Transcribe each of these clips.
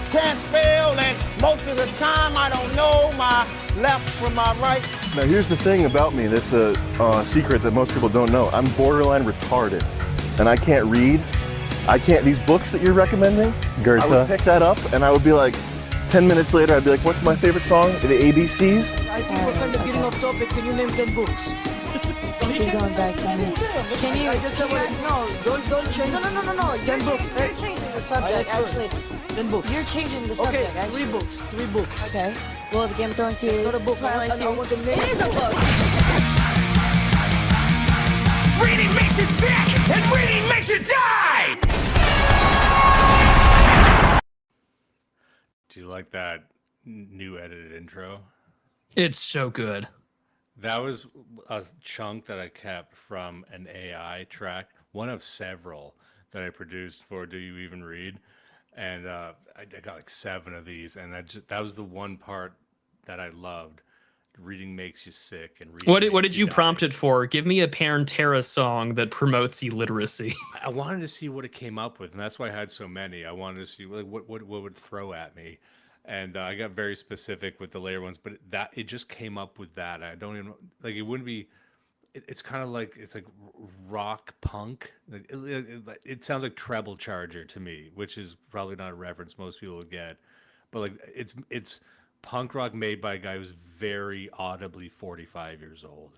can't spell, and most of the time I don't know my left from my right. Now here's the thing about me that's a secret that most people don't know. I'm borderline retarded, and I can't read. These books that you're recommending, Goethe. I would pick that up and I would be like, 10 minutes later, I'd be like, what's my favorite song? The ABCs? I think we're kind of getting off topic. Can you name 10 books? Keep going back to me. Can you? No, don't change. No. Ten books. You're changing the subject, actually. 10 books. You're changing the subject, okay, actually. three books. Okay. Well, the Game of Thrones series, not a book. Twilight I series. want the name. It is a book. Reading makes you sick, and reading makes you die! Do you like that new edited intro? It's so good. That was a chunk that I kept from an AI track, one of several that I produced for Do You Even Read? And I got like 7 of these, and that was the one part that I loved. Reading makes you sick, and reading What did you die. prompt it for? Give me a Pantera song that promotes illiteracy. I wanted to see what it came up with, and that's why I had so many. I wanted to see like what would throw at me, and I got very specific with the later ones. But it just came up with that. I don't even like it. Wouldn't be. It's kind of like it's like rock punk. It sounds like Treble Charger to me, which is probably not a reference most people would get. But like it's punk rock made by a guy who's very audibly 45 years old.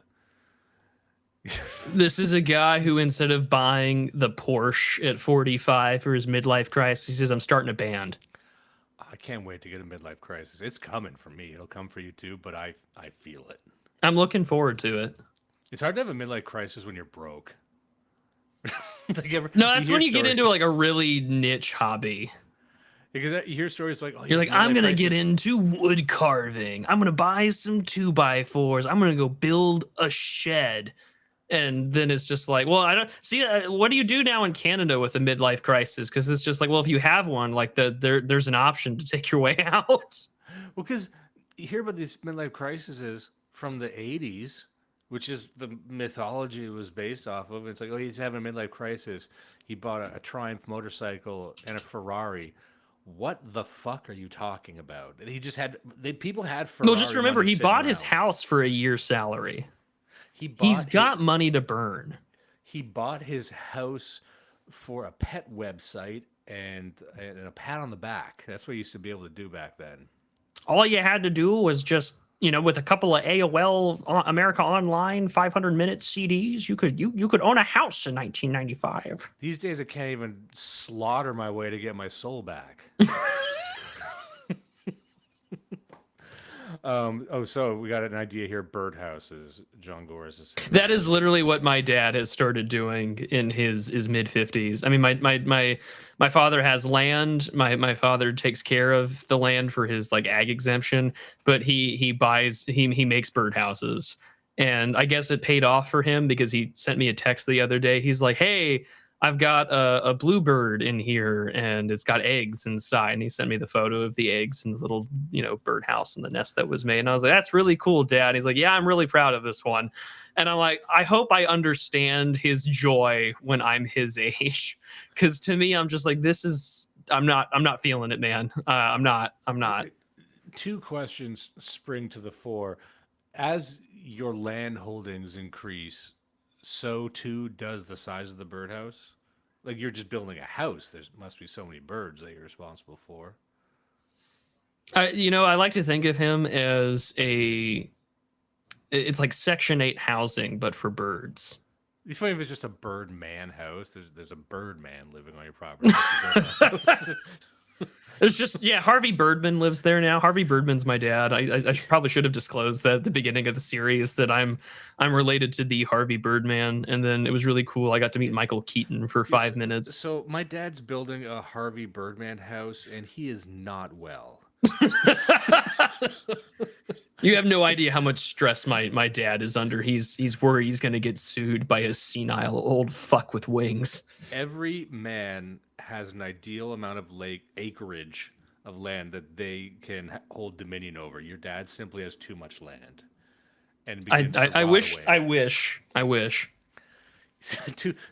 This is a guy who, instead of buying the Porsche at 45 for his midlife crisis, he says, I'm starting a band. I can't wait to get a midlife crisis. It's coming for me. It'll come for you too, but I feel it. I'm looking forward to it. It's hard to have a midlife crisis when you're broke. No, that's when you get into like a really niche hobby. Because you hear stories like, you're like, I'm going to get into wood carving. I'm going to buy some 2x4s. I'm going to go build a shed. And then it's just like, well, I don't see. What do you do now in Canada with a midlife crisis? Because it's just like, well, if you have one, like there's an option to take your way out. Well, because you hear about these midlife crises from the 80s, which is the mythology it was based off of. It's like, oh, he's having a midlife crisis. He bought a Triumph motorcycle and a Ferrari. What the fuck are you talking about? He just had people had Ferrari. Well, just remember, he bought his around. house for a year's salary. He's got money to burn. He bought his house for a pet website and a pat on the back. That's what you used to be able to do back then. All you had to do was just, with a couple of AOL America Online 500-minute CDs, you could own a house in 1995. These days, I can't even slaughter my way to get my soul back. So we got an idea here. Birdhouses. John Gore is saying that is literally what my dad has started doing in his mid-50s. I mean, my father has land. My father takes care of the land for his like ag exemption, but he makes birdhouses. And I guess it paid off for him because he sent me a text the other day. He's like, hey, I've got a bluebird in here and it's got eggs inside. And he sent me the photo of the eggs and the little, birdhouse and the nest that was made. And I was like, that's really cool, Dad. He's like, yeah, I'm really proud of this one. And I'm like, I hope I understand his joy when I'm his age. Cause to me, I'm just like, I'm not feeling it, man. I'm not. 2 questions spring to the fore. As your land holdings increase, so too does the size of the birdhouse. Like you're just building a house. There must be so many birds that you're responsible for. I like to think of him as it's like Section 8 housing, but for birds. It'd be funny if it's just a bird man house. There's a bird man living on your property. It's just, Harvey Birdman lives there now. Harvey Birdman's my dad. I probably should have disclosed that at the beginning of the series that I'm related to the Harvey Birdman. And then it was really cool. I got to meet Michael Keaton for 5 minutes. So my dad's building a Harvey Birdman house, and he is not well. You have no idea how much stress my dad is under. He's worried he's going to get sued by a senile old fuck with wings. Every man has an ideal amount of acreage of land that they can hold dominion over. Your dad simply has too much land, and I wish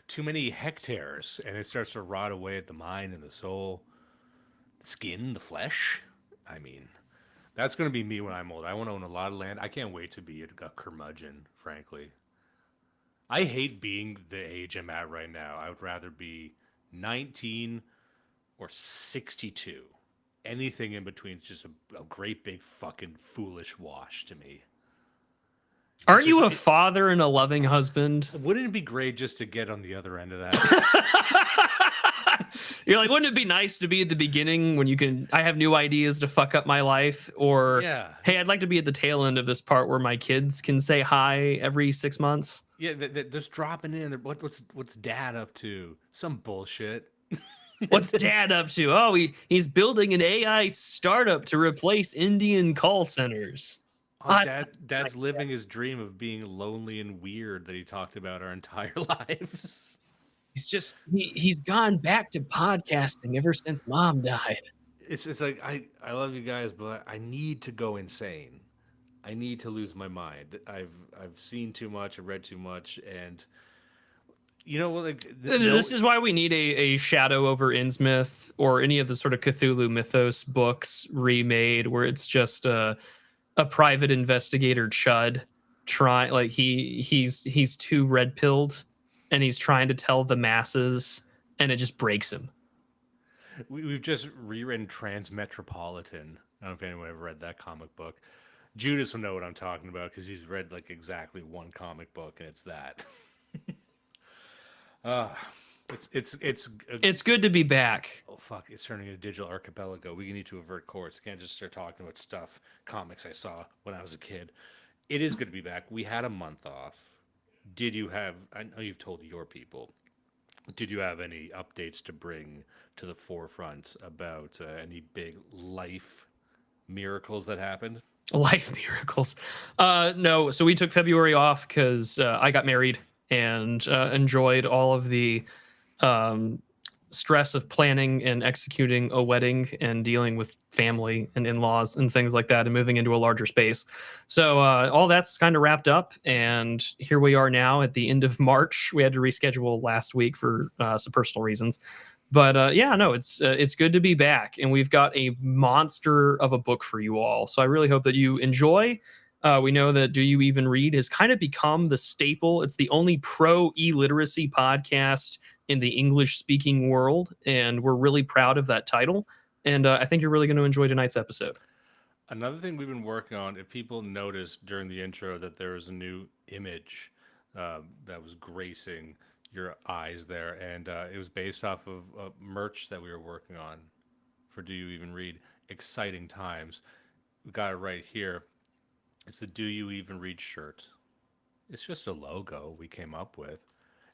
too many hectares, and it starts to rot away at the mind and the soul. skin, the flesh. I mean, that's going to be me when I'm old. I want to own a lot of land. I can't wait to be a curmudgeon, frankly. I hate being the age I'm at right now. I would rather be 19 or 62. Anything in between is just a great big fucking foolish wash to me. Aren't you a father and a loving husband? Wouldn't it be great just to get on the other end of that? You're like, wouldn't it be nice to be at the beginning when I have new ideas to fuck up my life? Or, yeah. Hey, I'd like to be at the tail end of this part where my kids can say hi every 6 months. Yeah, they're just dropping in. What's dad up to? Some bullshit. What's dad up to? Oh, he's building an AI startup to replace Indian call centers. Oh, Dad's living his dream of being lonely and weird that he talked about our entire lives. He's gone back to podcasting ever since Mom died. It's like I love you guys, but I need to go insane. I need to lose my mind. I've seen too much, I've read too much, and you know, like this is why we need a Shadow over Innsmouth or any of the sort of Cthulhu mythos books remade, where it's just a private investigator chud he's too red pilled and he's trying to tell the masses and it just breaks him. We've just rewritten Transmetropolitan. I don't know if anyone ever read that comic book. Judas will know what I'm talking about because he's read like exactly one comic book, and it's that. It's good to be back. Oh fuck! It's turning into a digital archipelago. We need to avert course. I can't just start talking about comics I saw when I was a kid. It is good to be back. We had a month off. Did you have? I know you've told your people. Did you have any updates to bring to the forefront about any big life miracles that happened? Life miracles? No. So we took February off because I got married and enjoyed all of the stress of planning and executing a wedding and dealing with family and in-laws and things like that and moving into a larger space. So all that's kind of wrapped up, and here we are now at the end of March. We had to reschedule last week for some personal reasons. But yeah, no, it's good to be back, and we've got a monster of a book for you all. So I really hope that you enjoy. We know that Do You Even Read has kind of become the staple. It's the only pro e-literacy podcast in the English-speaking world, and we're really proud of that title. And I think you're really going to enjoy tonight's episode. Another thing we've been working on, if people noticed during the intro that there was a new image that was gracing your eyes there, and it was based off of merch that we were working on for Do You Even Read. Exciting times. We got it right here. It's the Do You Even Read shirt. It's just a logo we came up with.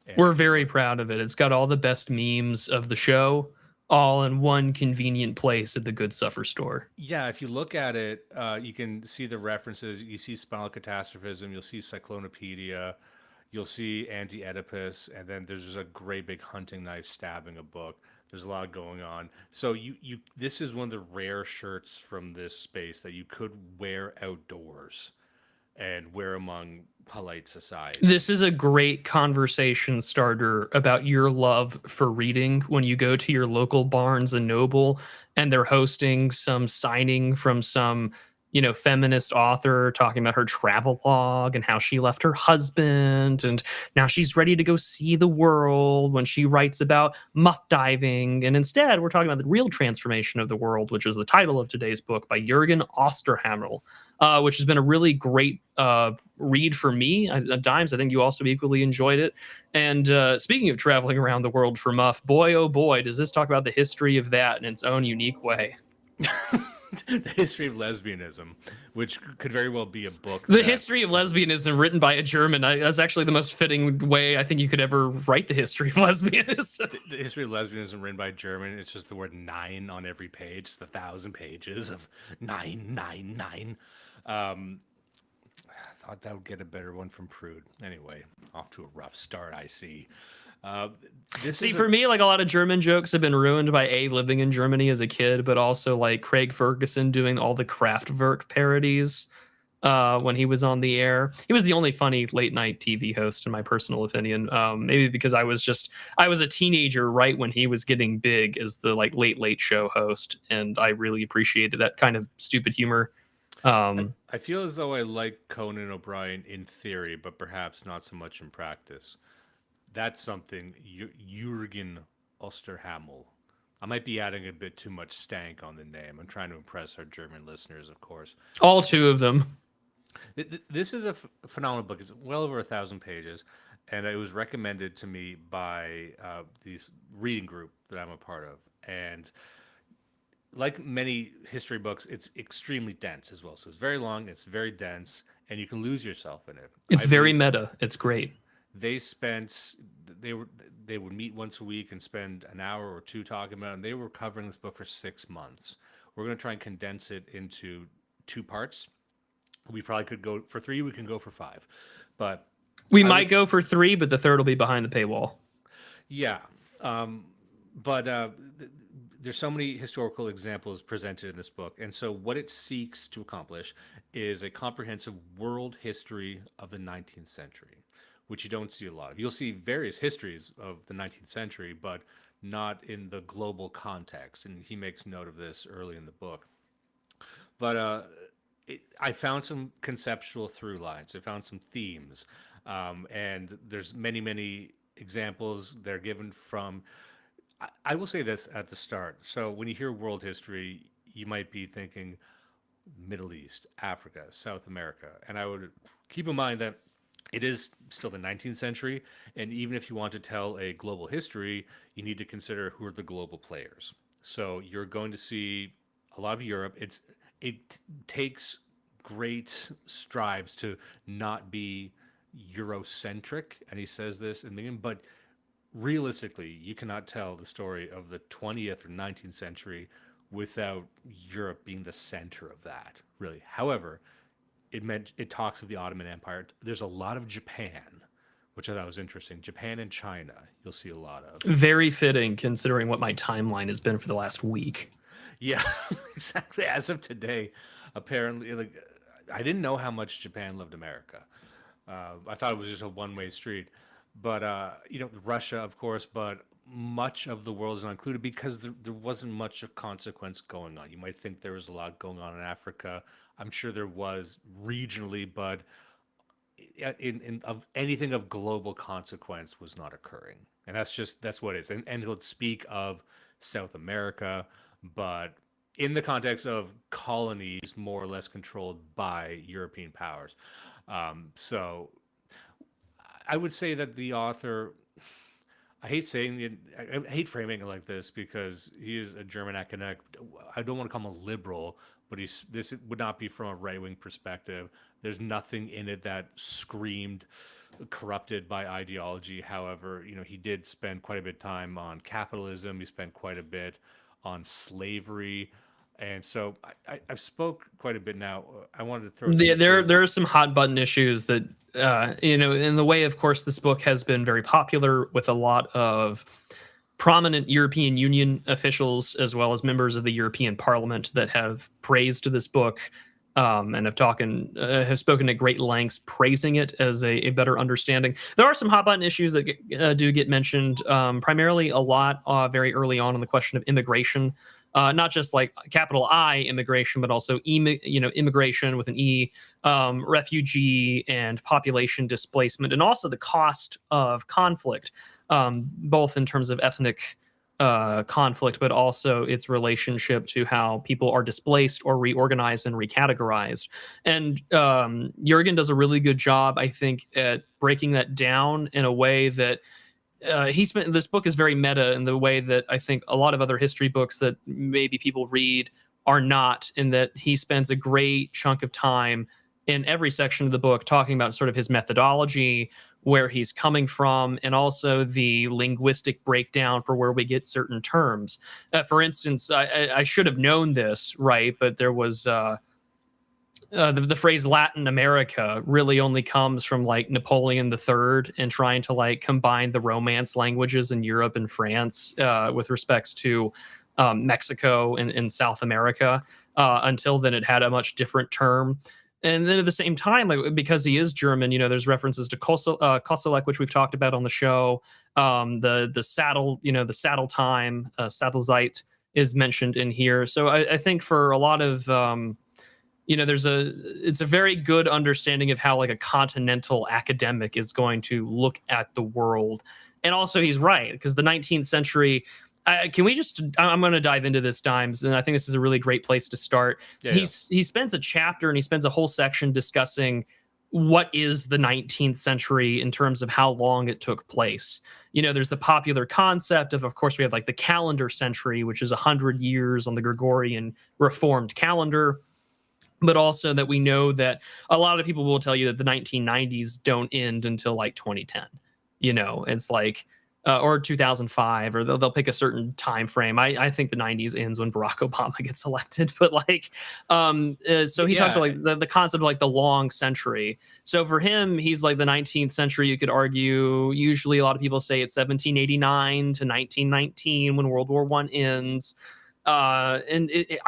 And we're very proud of it. It's got all the best memes of the show all in one convenient place at the Good Suffer store. Yeah, if you look at it, you can see the references. You see spinal catastrophism. You'll see Cyclonopedia. You'll see Anti-Oedipus, and then there's just a great big hunting knife stabbing a book. There's a lot going on. So this is one of the rare shirts from this space that you could wear outdoors and wear among polite society. This is a great conversation starter about your love for reading when you go to your local Barnes and Noble and they're hosting some signing from some feminist author talking about her travel log and how she left her husband and now she's ready to go see the world when she writes about muff diving. And instead, we're talking about the real transformation of the world, which is the title of today's book by Jürgen Osterhammel, which has been a really great read for me at times. I think you also equally enjoyed it. And speaking of traveling around the world for muff, boy, oh boy, does this talk about the history of that in its own unique way. The history of lesbianism, which could very well be a book. The history of lesbianism written by a German. That's actually the most fitting way I think you could ever write the history of lesbianism. The history of lesbianism written by a German. It's just the word 9 on every page. It's 1,000 pages of 999. I thought that would get a better one from Prude. Anyway, off to a rough start, I see. For me, like a lot of German jokes have been ruined by living in Germany as a kid, but also like Craig Ferguson doing all the Kraftwerk parodies. when he was on the air. He was the only funny late night TV host, in my personal opinion. Maybe because I was a teenager right when he was getting big as the like late show host, and I really appreciated that kind of stupid humor. I feel as though I like Conan O'Brien in theory, but perhaps not so much in practice. That's something Jürgen Osterhammel. I might be adding a bit too much stank on the name. I'm trying to impress our German listeners, of course. All two of them. This is a phenomenal book. It's well over 1,000 pages, and it was recommended to me by this reading group that I'm a part of. And like many history books, it's extremely dense as well. So it's very long, it's very dense, and you can lose yourself in it. It's very meta. It's great. They would meet once a week and spend an hour or two talking about it, and they were covering this book for 6 months. We're going to try and condense it into 2 parts. We probably could go for 3. We can go for 5, but we might go for 3, but the third will be behind the paywall. Yeah, but there's so many historical examples presented in this book, and so what it seeks to accomplish is a comprehensive world history of the 19th century, which you don't see a lot of. You'll see various histories of the 19th century, but not in the global context, and he makes note of this early in the book. But I found some conceptual through lines. I found some themes, and there's many examples they're given from. I will say this at the start. So when you hear world history, you might be thinking Middle East, Africa, South America, and I would keep in mind that it is still the 19th century, and even if you want to tell a global history, you need to consider who are the global players. So you're going to see a lot of Europe. It takes great strides to not be Eurocentric, and he says this in the beginning, but realistically, you cannot tell the story of the 20th or 19th century without Europe being the center of that, really. However, it talks of the Ottoman Empire. There's a lot of Japan, which I thought was interesting. Japan and China, you'll see a lot of. Very fitting, considering what my timeline has been for the last week. Yeah, exactly. As of today, apparently, like, I didn't know how much Japan loved America. I thought it was just a one-way street. But, Russia, of course, but much of the world is not included because there wasn't much of consequence going on. You might think there was a lot going on in Africa. I'm sure there was regionally, but of anything of global consequence was not occurring. And that's what it is. And he'll speak of South America, but in the context of colonies more or less controlled by European powers. So I would say that the author, I hate saying it, I hate framing it like this because he is a German academic. I don't want to call him a liberal, but this would not be from a right-wing perspective. There's nothing in it that screamed corrupted by ideology. However, he did spend quite a bit of time on capitalism. He spent quite a bit on slavery. And so I've spoke quite a bit now. I wanted to throw there are some hot button issues that in the way, of course, this book has been very popular with a lot of prominent European Union officials as well as members of the European Parliament that have praised this book and have spoken at great lengths praising it as a better understanding. There are some hot button issues that do get mentioned, primarily a lot very early on the question of immigration. Not just like capital I immigration, but also immigration with an E, refugee and population displacement, and also the cost of conflict, both in terms of ethnic conflict, but also its relationship to how people are displaced or reorganized and recategorized. And Jürgen does a really good job, I think, at breaking that down in a way that this book is very meta in the way that I think a lot of other history books that maybe people read are not, in that he spends a great chunk of time in every section of the book talking about sort of his methodology, where he's coming from, and also the linguistic breakdown for where we get certain terms. For instance, I should have known this, right? But there was the phrase Latin America really only comes from like Napoleon III and trying to like combine the Romance languages in Europe and France with respects to Mexico and South America. Until then, it had a much different term. And then at the same time, like because he is German, there's references to Koselleck, which we've talked about on the show. The saddle, the saddle time, Sattelzeit is mentioned in here. So I think for a lot of it's a very good understanding of how like a continental academic is going to look at the world. And also he's right, because the 19th century, I'm going to dive into this, Dimes, and I think this is a really great place to start. He spends a chapter and he spends a whole section discussing what is the 19th century in terms of how long it took place. There's the popular concept of course, we have like the calendar century, which is 100 years on the Gregorian Reformed calendar. But also that we know that a lot of people will tell you that the 1990s don't end until like 2010. It's like, or 2005, or they'll pick a certain time frame. I think the 90s ends when Barack Obama gets elected. But like, so he talks about like the concept of like the long century. So for him, he's like the 19th century. You could argue, usually a lot of people say it's 1789 to 1919 when World War I ends. I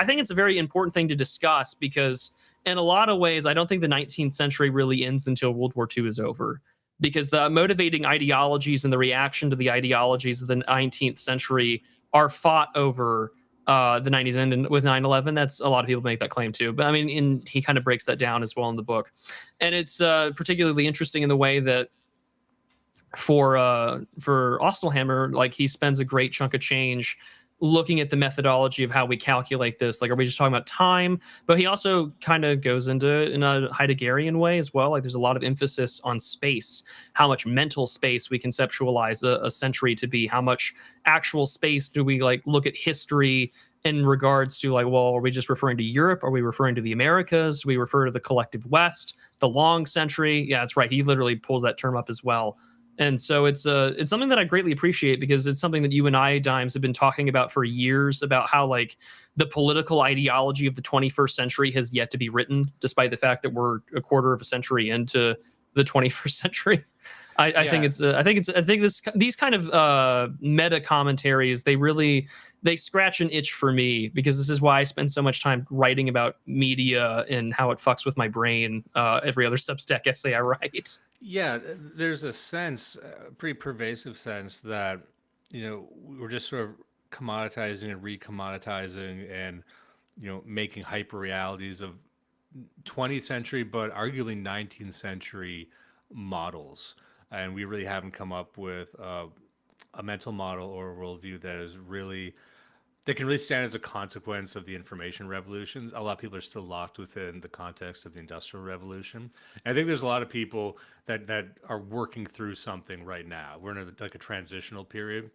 think it's a very important thing to discuss because in a lot of ways, I don't think the 19th century really ends until World War II is over, because the motivating ideologies and the reaction to the ideologies of the 19th century are fought over the 90s end with 9/11. That's a lot of people make that claim too. But I mean, he kind of breaks that down as well in the book. And it's particularly interesting in the way that for Osterhammel, like he spends a great chunk of change looking at the methodology of how we calculate this. Like, are we just talking about time? But he also kind of goes into it in a Heideggerian way as well. Like there's a lot of emphasis on space, how much mental space we conceptualize a century to be, how much actual space do we like look at history in regards to like, well, are we just referring to Europe? Are we referring to the Americas? Do we refer to the collective West, the long century? Yeah, that's right. He literally pulls that term up as well. And so it's something that I greatly appreciate, because it's something that you and I, Dimes, have been talking about for years, about how like the political ideology of the 21st century has yet to be written, despite the fact that we're a quarter of a century into the 21st century. I think these kind of meta commentaries, they scratch an itch for me, because this is why I spend so much time writing about media and how it fucks with my brain every other Substack essay I write. Yeah, there's a sense, a pretty pervasive sense that, we're just sort of commoditizing and recommoditizing and, making hyper realities of 20th century, but arguably 19th century models. And we really haven't come up with a mental model or a worldview that can really stand as a consequence of the information revolutions. A lot of people are still locked within the context of the Industrial Revolution. And I think there's a lot of people that are working through something right now. We're in a transitional period.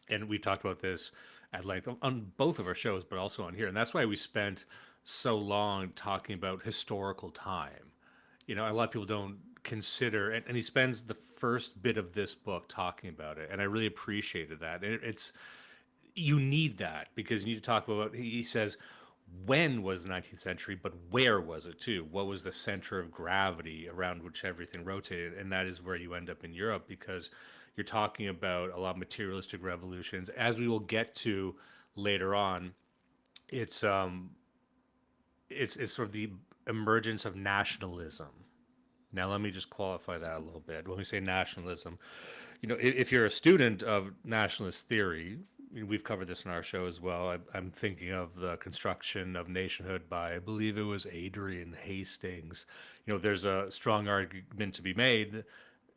And we talked about this at length on both of our shows, but also on here. And that's why we spent so long talking about historical time. A lot of people don't consider, and he spends the first bit of this book talking about it. And I really appreciated that. And you need that, because you need to talk about, he says, when was the 19th century, but where was it too? What was the center of gravity around which everything rotated? And that is where you end up in Europe, because you're talking about a lot of materialistic revolutions. As we will get to later on, it's sort of the emergence of nationalism. Now, let me just qualify that a little bit. When we say nationalism, if you're a student of nationalist theory, we've covered this in our show as well. I'm thinking of the construction of nationhood by, I believe it was Adrian Hastings. There's a strong argument to be made,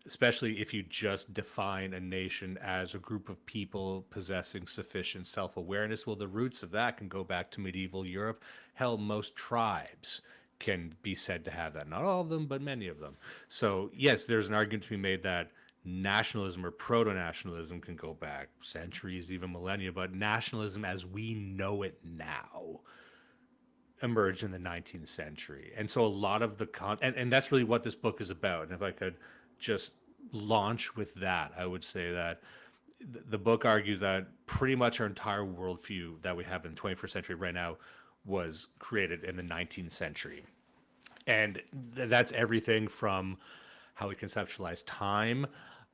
especially if you just define a nation as a group of people possessing sufficient self-awareness. Well, the roots of that can go back to medieval Europe. Hell, most tribes can be said to have that. Not all of them, but many of them. So yes, there's an argument to be made that nationalism or proto-nationalism can go back centuries, even millennia, but nationalism as we know it now emerged in the 19th century. And so a lot of the and that's really what this book is about. And if I could just launch with that, I would say that the book argues that pretty much our entire worldview that we have in the 21st century right now was created in the 19th century. And that's everything from how we conceptualize time,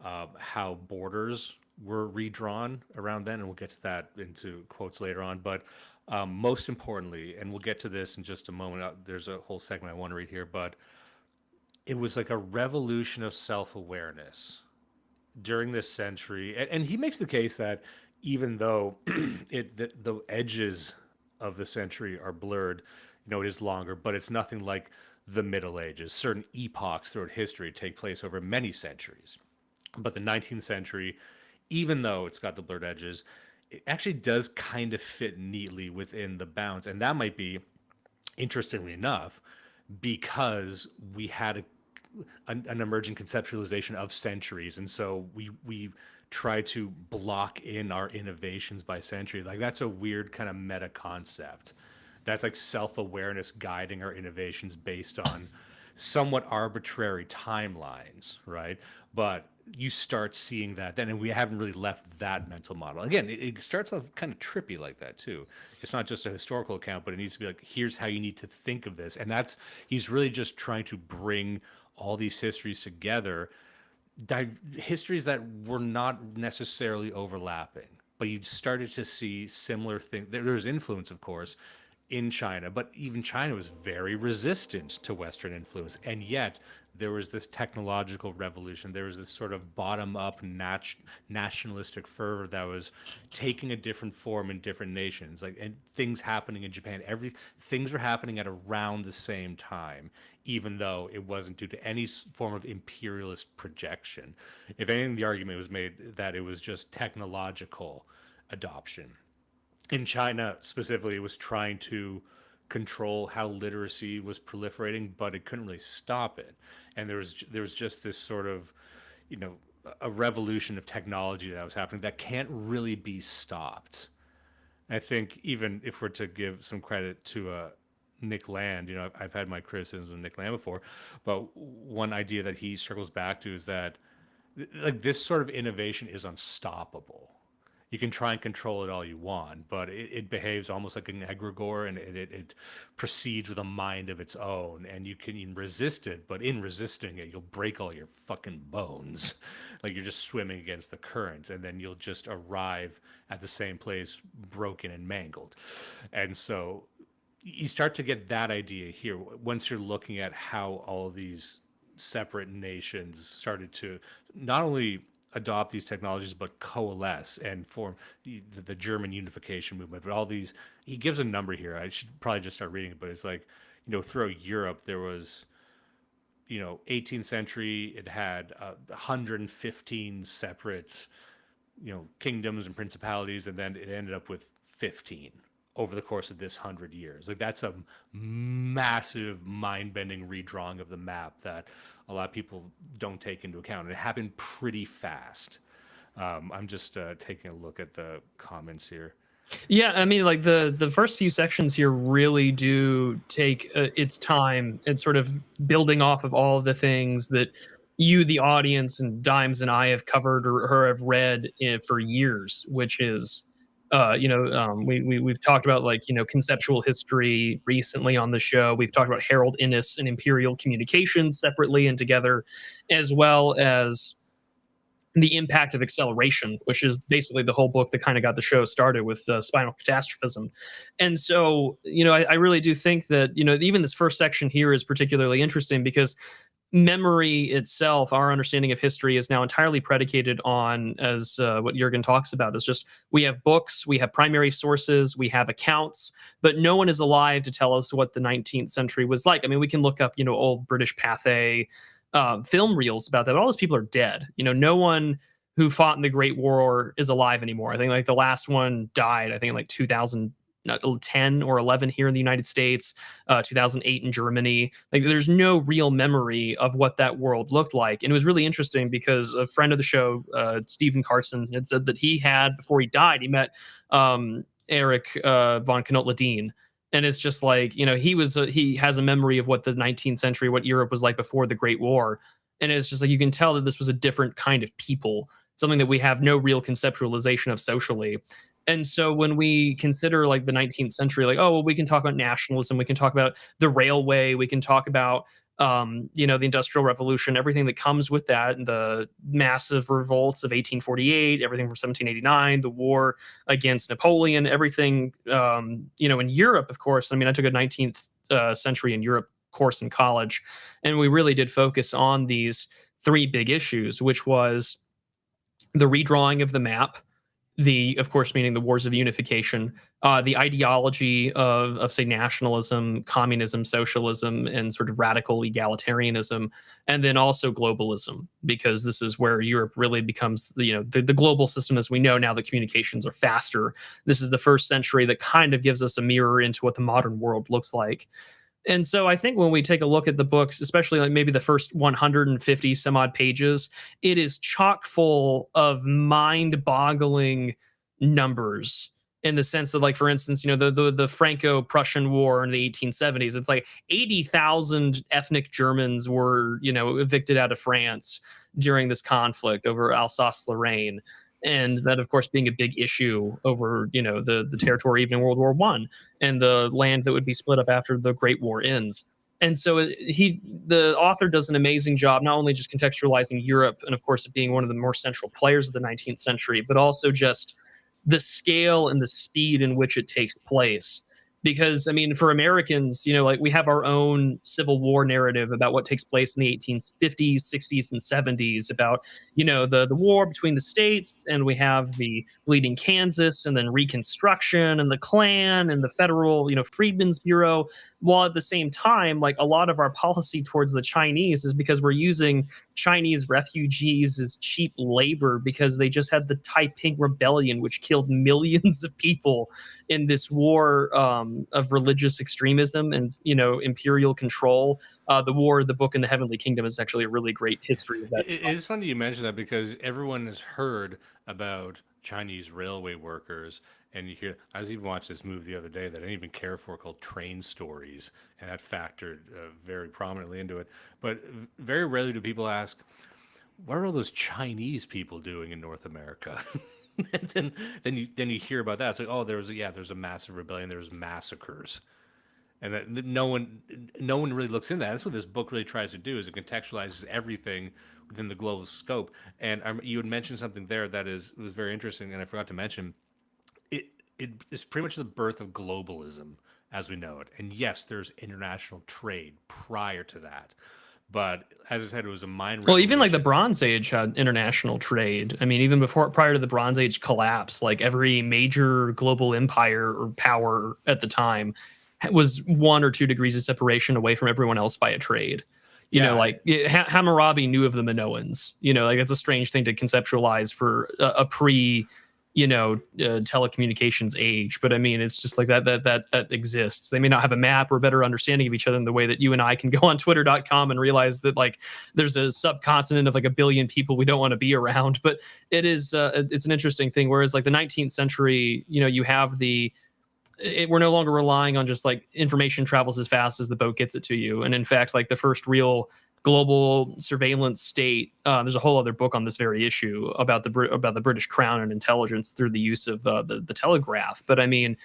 how borders were redrawn around then, and we'll get to that into quotes later on. But Most importantly, and we'll get to this in just a moment, there's a whole segment I want to read here, but it was like a revolution of self-awareness during this century. And he makes the case that even though the edges of the century are blurred, it is longer, but it's nothing like the Middle Ages. Certain epochs throughout history take place over many centuries. But the 19th century, even though it's got the blurred edges, it actually does kind of fit neatly within the bounds. And that might be, interestingly enough, because we had an emerging conceptualization of centuries. And so we try to block in our innovations by century. Like, that's a weird kind of meta concept. That's like self-awareness guiding our innovations based on somewhat arbitrary timelines, right? But you start seeing that then, and we haven't really left that mental model. Again, it starts off kind of trippy like that too. It's not just a historical account, but it needs to be like, here's how you need to think of this. And he's really just trying to bring all these histories together, histories that were not necessarily overlapping, but you started to see similar things. There's influence, of course, in China, but even China was very resistant to Western influence. And yet there was this technological revolution. There was this sort of bottom-up nationalistic fervor that was taking a different form in different nations. And things happening in Japan, things were happening at around the same time, even though it wasn't due to any form of imperialist projection. If anything, the argument was made that it was just technological adoption. In China specifically, it was trying to control how literacy was proliferating, but it couldn't really stop it. And there was just this sort of, a revolution of technology that was happening that can't really be stopped. And I think even if we're to give some credit to Nick Land, I've had my criticisms of Nick Land before, but one idea that he circles back to is that like this sort of innovation is unstoppable. You can try and control it all you want, but it behaves almost like an egregore, and it proceeds with a mind of its own, and you can resist it, but in resisting it, you'll break all your fucking bones. Like you're just swimming against the current, and then you'll just arrive at the same place broken and mangled. And so you start to get that idea here once you're looking at how all these separate nations started to not only adopt these technologies but coalesce and form the German unification movement. But all these, he gives a number here, I should probably just start reading it, but it's like, throughout Europe there was 18th century, it had 115 separate kingdoms and principalities, and then it ended up with 15 over the course of this 100 years. Like, that's a massive mind-bending redrawing of the map that a lot of people don't take into account. And it happened pretty fast. I'm just taking a look at the comments here. Yeah, I mean, like the first few sections here really do take its time and sort of building off of all of the things that you, the audience, and Dimes and I have covered or have read for years, which is we've talked about conceptual history recently on the show. We've talked about Harold Innis and imperial communications separately and together, as well as the impact of acceleration, which is basically the whole book that kind of got the show started with spinal catastrophism. And so, I really do think that, even this first section here is particularly interesting because memory itself, our understanding of history, is now entirely predicated on, as what Jürgen talks about, is just we have books, we have primary sources, we have accounts, but no one is alive to tell us what the 19th century was like. I mean, we can look up, old British Pathé film reels about that, but all those people are dead. No one who fought in the Great War is alive anymore. I think like the last one died, I think in like 2010 or 11 here in the United States, 2008 in Germany. Like, there's no real memory of what that world looked like. And it was really interesting because a friend of the show, Stephen Carson, had said that he had, before he died, he met Erich von Knott-Ledeen. And it's just like, he has a memory of what the 19th century, what Europe was like before the Great War. And it's just like, you can tell that this was a different kind of people, something that we have no real conceptualization of socially. And so when we consider like the 19th century, like, oh, well, we can talk about nationalism, we can talk about the railway, we can talk about you know, the Industrial Revolution, everything that comes with that, and the massive revolts of 1848, everything from 1789, the war against Napoleon, everything, you know, in Europe, of course. I mean, I took a 19th century in Europe course in college, and we really did focus on these three big issues, which was the redrawing of the map, of course, meaning the wars of unification, the ideology of say nationalism, communism, socialism, and sort of radical egalitarianism, and then also globalism, because this is where Europe really becomes the global system as we know now. The communications are faster. This is the first century that kind of gives us a mirror into what the modern world looks like. And so I think when we take a look at the books, especially like maybe the first 150 some odd pages, it is chock full of mind-boggling numbers, in the sense that, like, for instance, you know, the Franco-Prussian War in the 1870s, it's like 80,000 ethnic Germans were, you know, evicted out of France during this conflict over Alsace-Lorraine. And that, of course, being a big issue over, you know, the territory even in World War I, and the land that would be split up after the Great War ends. And so the author does an amazing job, not only just contextualizing Europe and, of course, it being one of the more central players of the 19th century, but also just the scale and the speed in which it takes place. Because, I mean, for Americans, you know, like, we have our own Civil War narrative about what takes place in the 1850s, 60s, and 70s, about, you know, the war between the states, and we have the bleeding Kansas, and then Reconstruction, and the Klan, and the federal, you know, Freedmen's Bureau. While at the same time, like, a lot of our policy towards the Chinese is because we're using Chinese refugees as cheap labor, because they just had the Taiping Rebellion, which killed millions of people in this war of religious extremism and, you know, imperial control. The Book in the Heavenly Kingdom is actually a really great history of that. It is funny you mention that, because everyone has heard about Chinese railway workers, and you hear, I was even watching this movie the other day that I didn't even care for, called Train Stories, and that factored very prominently into it. But very rarely do people ask, what are all those Chinese people doing in North America? And then you hear about that. It's like, oh, there's a massive rebellion, there's massacres, and that no one really looks into that. That's what this book really tries to do, is it contextualizes everything within the global scope. And you had mentioned something there that was very interesting, and I forgot to mention. It is pretty much the birth of globalism as we know it. And yes, there's international trade prior to that. But as I said, it was a mind Well, even like the Bronze Age had international trade. I mean, even prior to the Bronze Age collapse, like, every major global empire or power at the time was 1 or 2 degrees of separation away from everyone else by a trade. You know, like, Hammurabi knew of the Minoans. You know, like, it's a strange thing to conceptualize for a pre, you know, telecommunications age, but I mean, it's just like that exists. They may not have a map or better understanding of each other in the way that you and I can go on twitter.com and realize that, like, there's a subcontinent of like 1 billion people we don't want to be around. But it's an interesting thing. Whereas, like, the 19th century, you know, you have we're no longer relying on just, like, information travels as fast as the boat gets it to you. And in fact, like, the first real global surveillance state, there's a whole other book on this very issue about the British Crown and intelligence through the use of the telegraph. But I mean,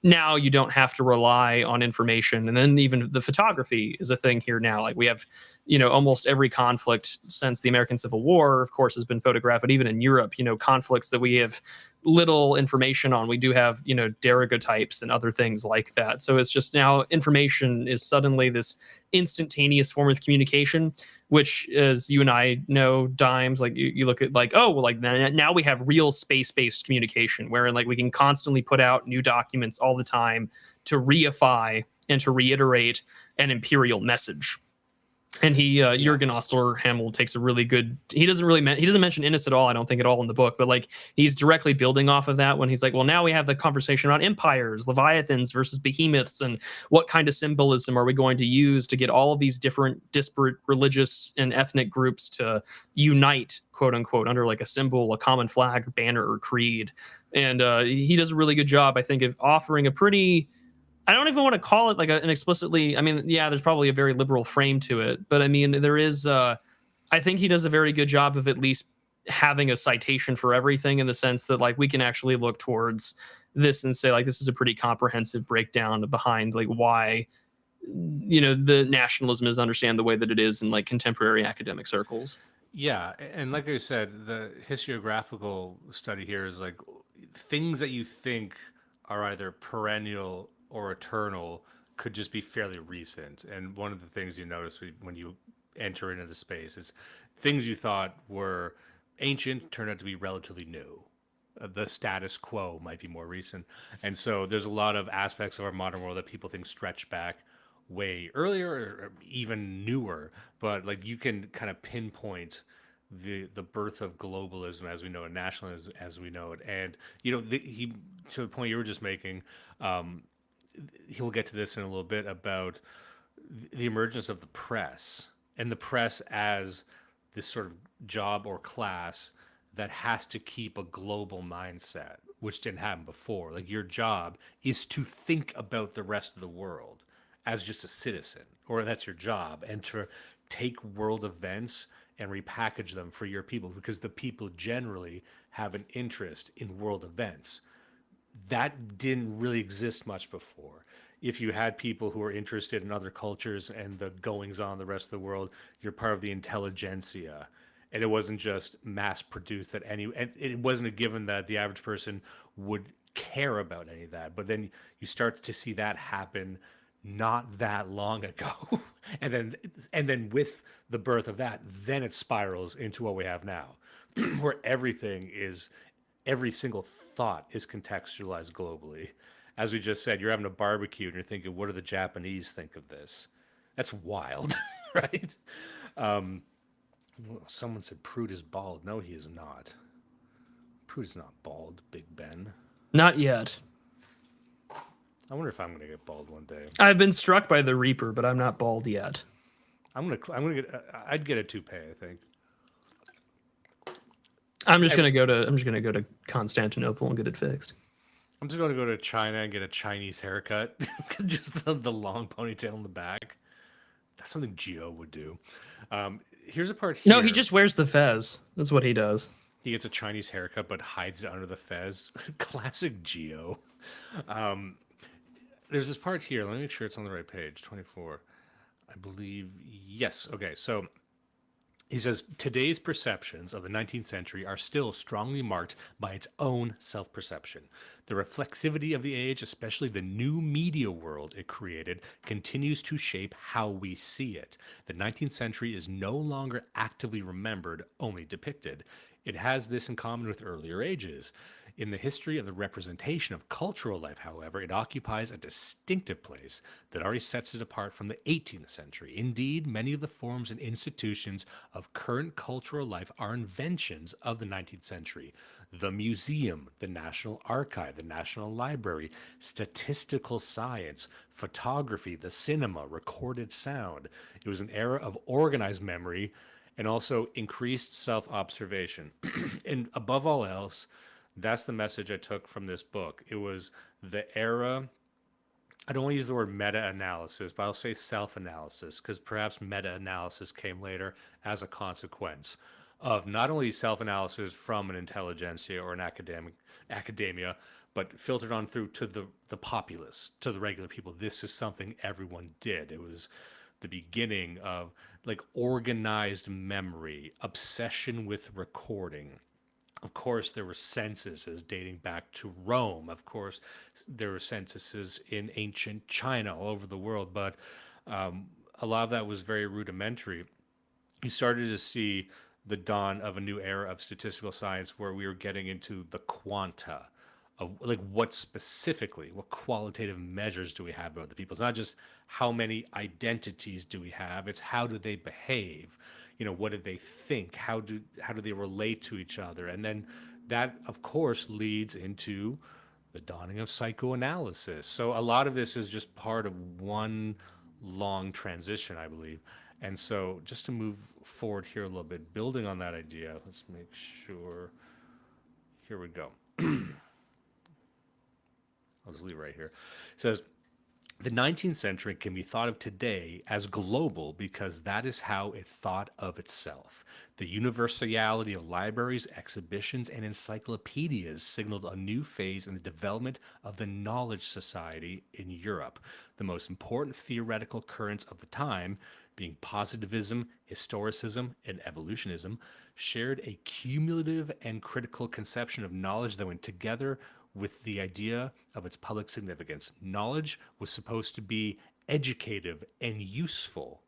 now you don't have to rely on information. And then even the photography is a thing here now. Like, we have, you know, almost every conflict since the American Civil War, of course, has been photographed. But even in Europe, you know, conflicts that we have little information on, we do have, you know, daguerreotypes and other things like that. So it's just, now information is suddenly this instantaneous form of communication, which, as you and I know, Dimes, like, you look at, like, oh, well, like, now we have real space-based communication, wherein, like, we can constantly put out new documents all the time to reify and to reiterate an imperial message. And Jürgen Osterhammel takes a really good. He doesn't mention Innis at all, I don't think, at all in the book, but, like, he's directly building off of that when he's like, well, now we have the conversation around empires, leviathans versus behemoths, and what kind of symbolism are we going to use to get all of these different disparate religious and ethnic groups to unite, quote unquote, under, like, a symbol, a common flag, banner, or creed. And he does a really good job, I think, of offering a pretty, I don't even want to call it like an explicitly, I mean, yeah, there's probably a very liberal frame to it, but I mean, there is, I think he does a very good job of at least having a citation for everything, in the sense that, like, we can actually look towards this and say, like, this is a pretty comprehensive breakdown behind, like, why the nationalism is understand the way that it is in like contemporary academic circles. Yeah, and like I said, the historiographical study here is like things that you think are either perennial or eternal could just be fairly recent. And one of the things you notice when you enter into the space is things you thought were ancient turn out to be relatively new. The status quo might be more recent. And so there's a lot of aspects of our modern world that people think stretch back way earlier or even newer, but like you can kind of pinpoint the birth of globalism as we know it, nationalism as we know it, and he to the point you were just making, he'll get to this in a little bit about the emergence of the press and the press as this sort of job or class that has to keep a global mindset, which didn't happen before. Like your job is to think about the rest of the world as just a citizen, or that's your job, and to take world events and repackage them for your people, because the people generally have an interest in world events. That didn't really exist much before. If you had people who were interested in other cultures and the goings on the rest of the world, you're part of the intelligentsia. And it wasn't just mass produced and it wasn't a given that the average person would care about any of that. But then you start to see that happen not that long ago. and then with the birth of that, then it spirals into what we have now, where every single thought is contextualized globally. As we just said, you're having a barbecue and you're thinking, what do the Japanese think of this? That's wild, right? Someone said Prude is bald. No, he is not. Prude is not bald, Big Ben. Not yet. I wonder if I'm going to get bald one day. I've been struck by the Reaper, but I'm not bald yet. I'd get a toupee, I think. I'm just gonna go to Constantinople and get it fixed. I'm just going to go to China and get a Chinese haircut. Just the long ponytail in the back. That's something Geo would do. Here's a part here. No, he just wears the fez. That's what he does. He gets a Chinese haircut but hides it under the fez. Classic Geo. There's this part here. Let me make sure it's on the right page. 24. I believe. Yes. Okay. So he says, today's perceptions of the 19th century are still strongly marked by its own self-perception. The reflexivity of the age, especially the new media world it created, continues to shape how we see it. The 19th century is no longer actively remembered, only depicted. It has this in common with earlier ages. In the history of the representation of cultural life, however, it occupies a distinctive place that already sets it apart from the 18th century. Indeed, many of the forms and institutions of current cultural life are inventions of the 19th century. The museum, the National Archive, the National Library, statistical science, photography, the cinema, recorded sound. It was an era of organized memory and also increased self-observation. And above all else, that's the message I took from this book. It was the era, I don't want to use the word meta-analysis, but I'll say self-analysis, because perhaps meta-analysis came later as a consequence of not only self-analysis from an intelligentsia or an academia, but filtered on through to the populace, to the regular people. This is something everyone did. It was the beginning of like organized memory, obsession with recording. Of course, there were censuses dating back to Rome. Of course, there were censuses in ancient China all over the world, but a lot of that was very rudimentary. You started to see the dawn of a new era of statistical science where we were getting into the quanta of like what qualitative measures do we have about the people. It's not just how many identities do we have, it's how do they behave. What did they think? How do they relate to each other? And then that, of course, leads into the dawning of psychoanalysis. So a lot of this is just part of one long transition, I believe. And so just to move forward here a little bit, building on that idea, let's make sure. Here we go. I'll just leave it right here. It says, The 19th century can be thought of today as global because that is how it thought of itself. The universality of libraries, exhibitions, and encyclopedias signaled a new phase in the development of the knowledge society in Europe. The most important theoretical currents of the time, being positivism, historicism, and evolutionism, shared a cumulative and critical conception of knowledge that went together with the idea of its public significance. Knowledge was supposed to be educative and useful.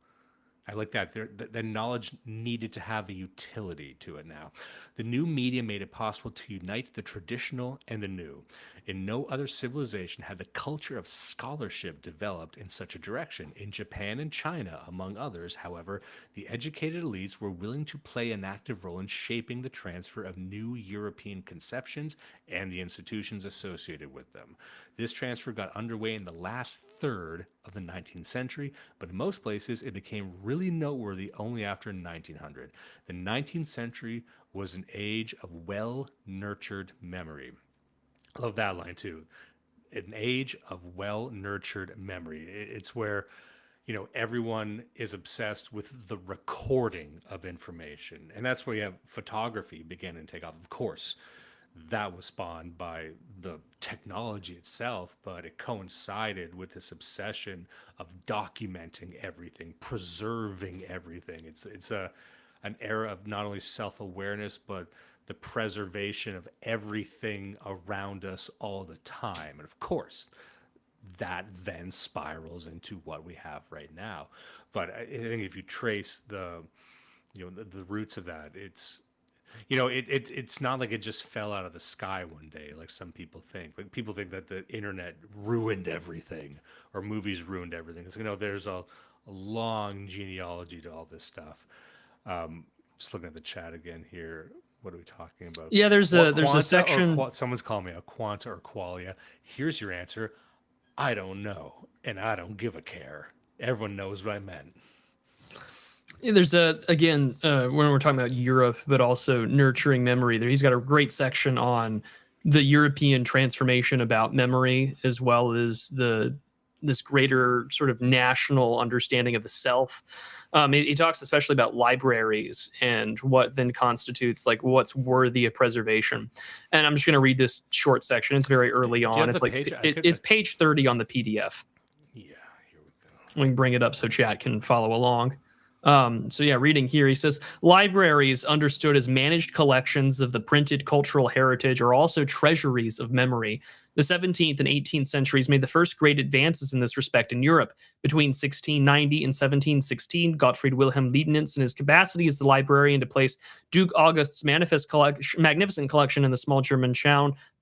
I like that. The knowledge needed to have a utility to it now. The new media made it possible to unite the traditional and the new. In no other civilization had the culture of scholarship developed in such a direction. In Japan and China, among others, however, the educated elites were willing to play an active role in shaping the transfer of new European conceptions and the institutions associated with them. This transfer got underway in the last third of the 19th century, but in most places it became really noteworthy only after 1900. The 19th century was an age of well-nurtured memory. I love that line too. An age of well-nurtured memory. It's where, everyone is obsessed with the recording of information. And that's where you have photography begin and take off. Of course, that was spawned by the technology itself, but it coincided with this obsession of documenting everything, preserving everything. It's an era of not only self-awareness, but the preservation of everything around us all the time. And of course, that then spirals into what we have right now. But I think if you trace the roots of that, it's not like it just fell out of the sky one day, like some people think. Like people think that the internet ruined everything or movies ruined everything. It's there's a long genealogy to all this stuff. Just looking at the chat again here. What are we talking about? Yeah, there's a section. Someone's calling me a quanta or qualia. Here's your answer. I don't know, and I don't give a care. Everyone knows what I meant. There's when we're talking about Europe, but also nurturing memory, there he's got a great section on the European transformation about memory, as well as this greater sort of national understanding of the self. He talks especially about libraries and what then constitutes like what's worthy of preservation. And I'm just going to read this short section. It's very early on. It's like it's page 30 on the PDF. Yeah, here we go. We can bring it up so chat can follow along. Reading here, he says, libraries understood as managed collections of the printed cultural heritage are also treasuries of memory. The 17th and 18th centuries made the first great advances in this respect in Europe. Between 1690 and 1716, Gottfried Wilhelm Leibniz, in his capacity as the librarian, to place Duke August's magnificent collection in the small German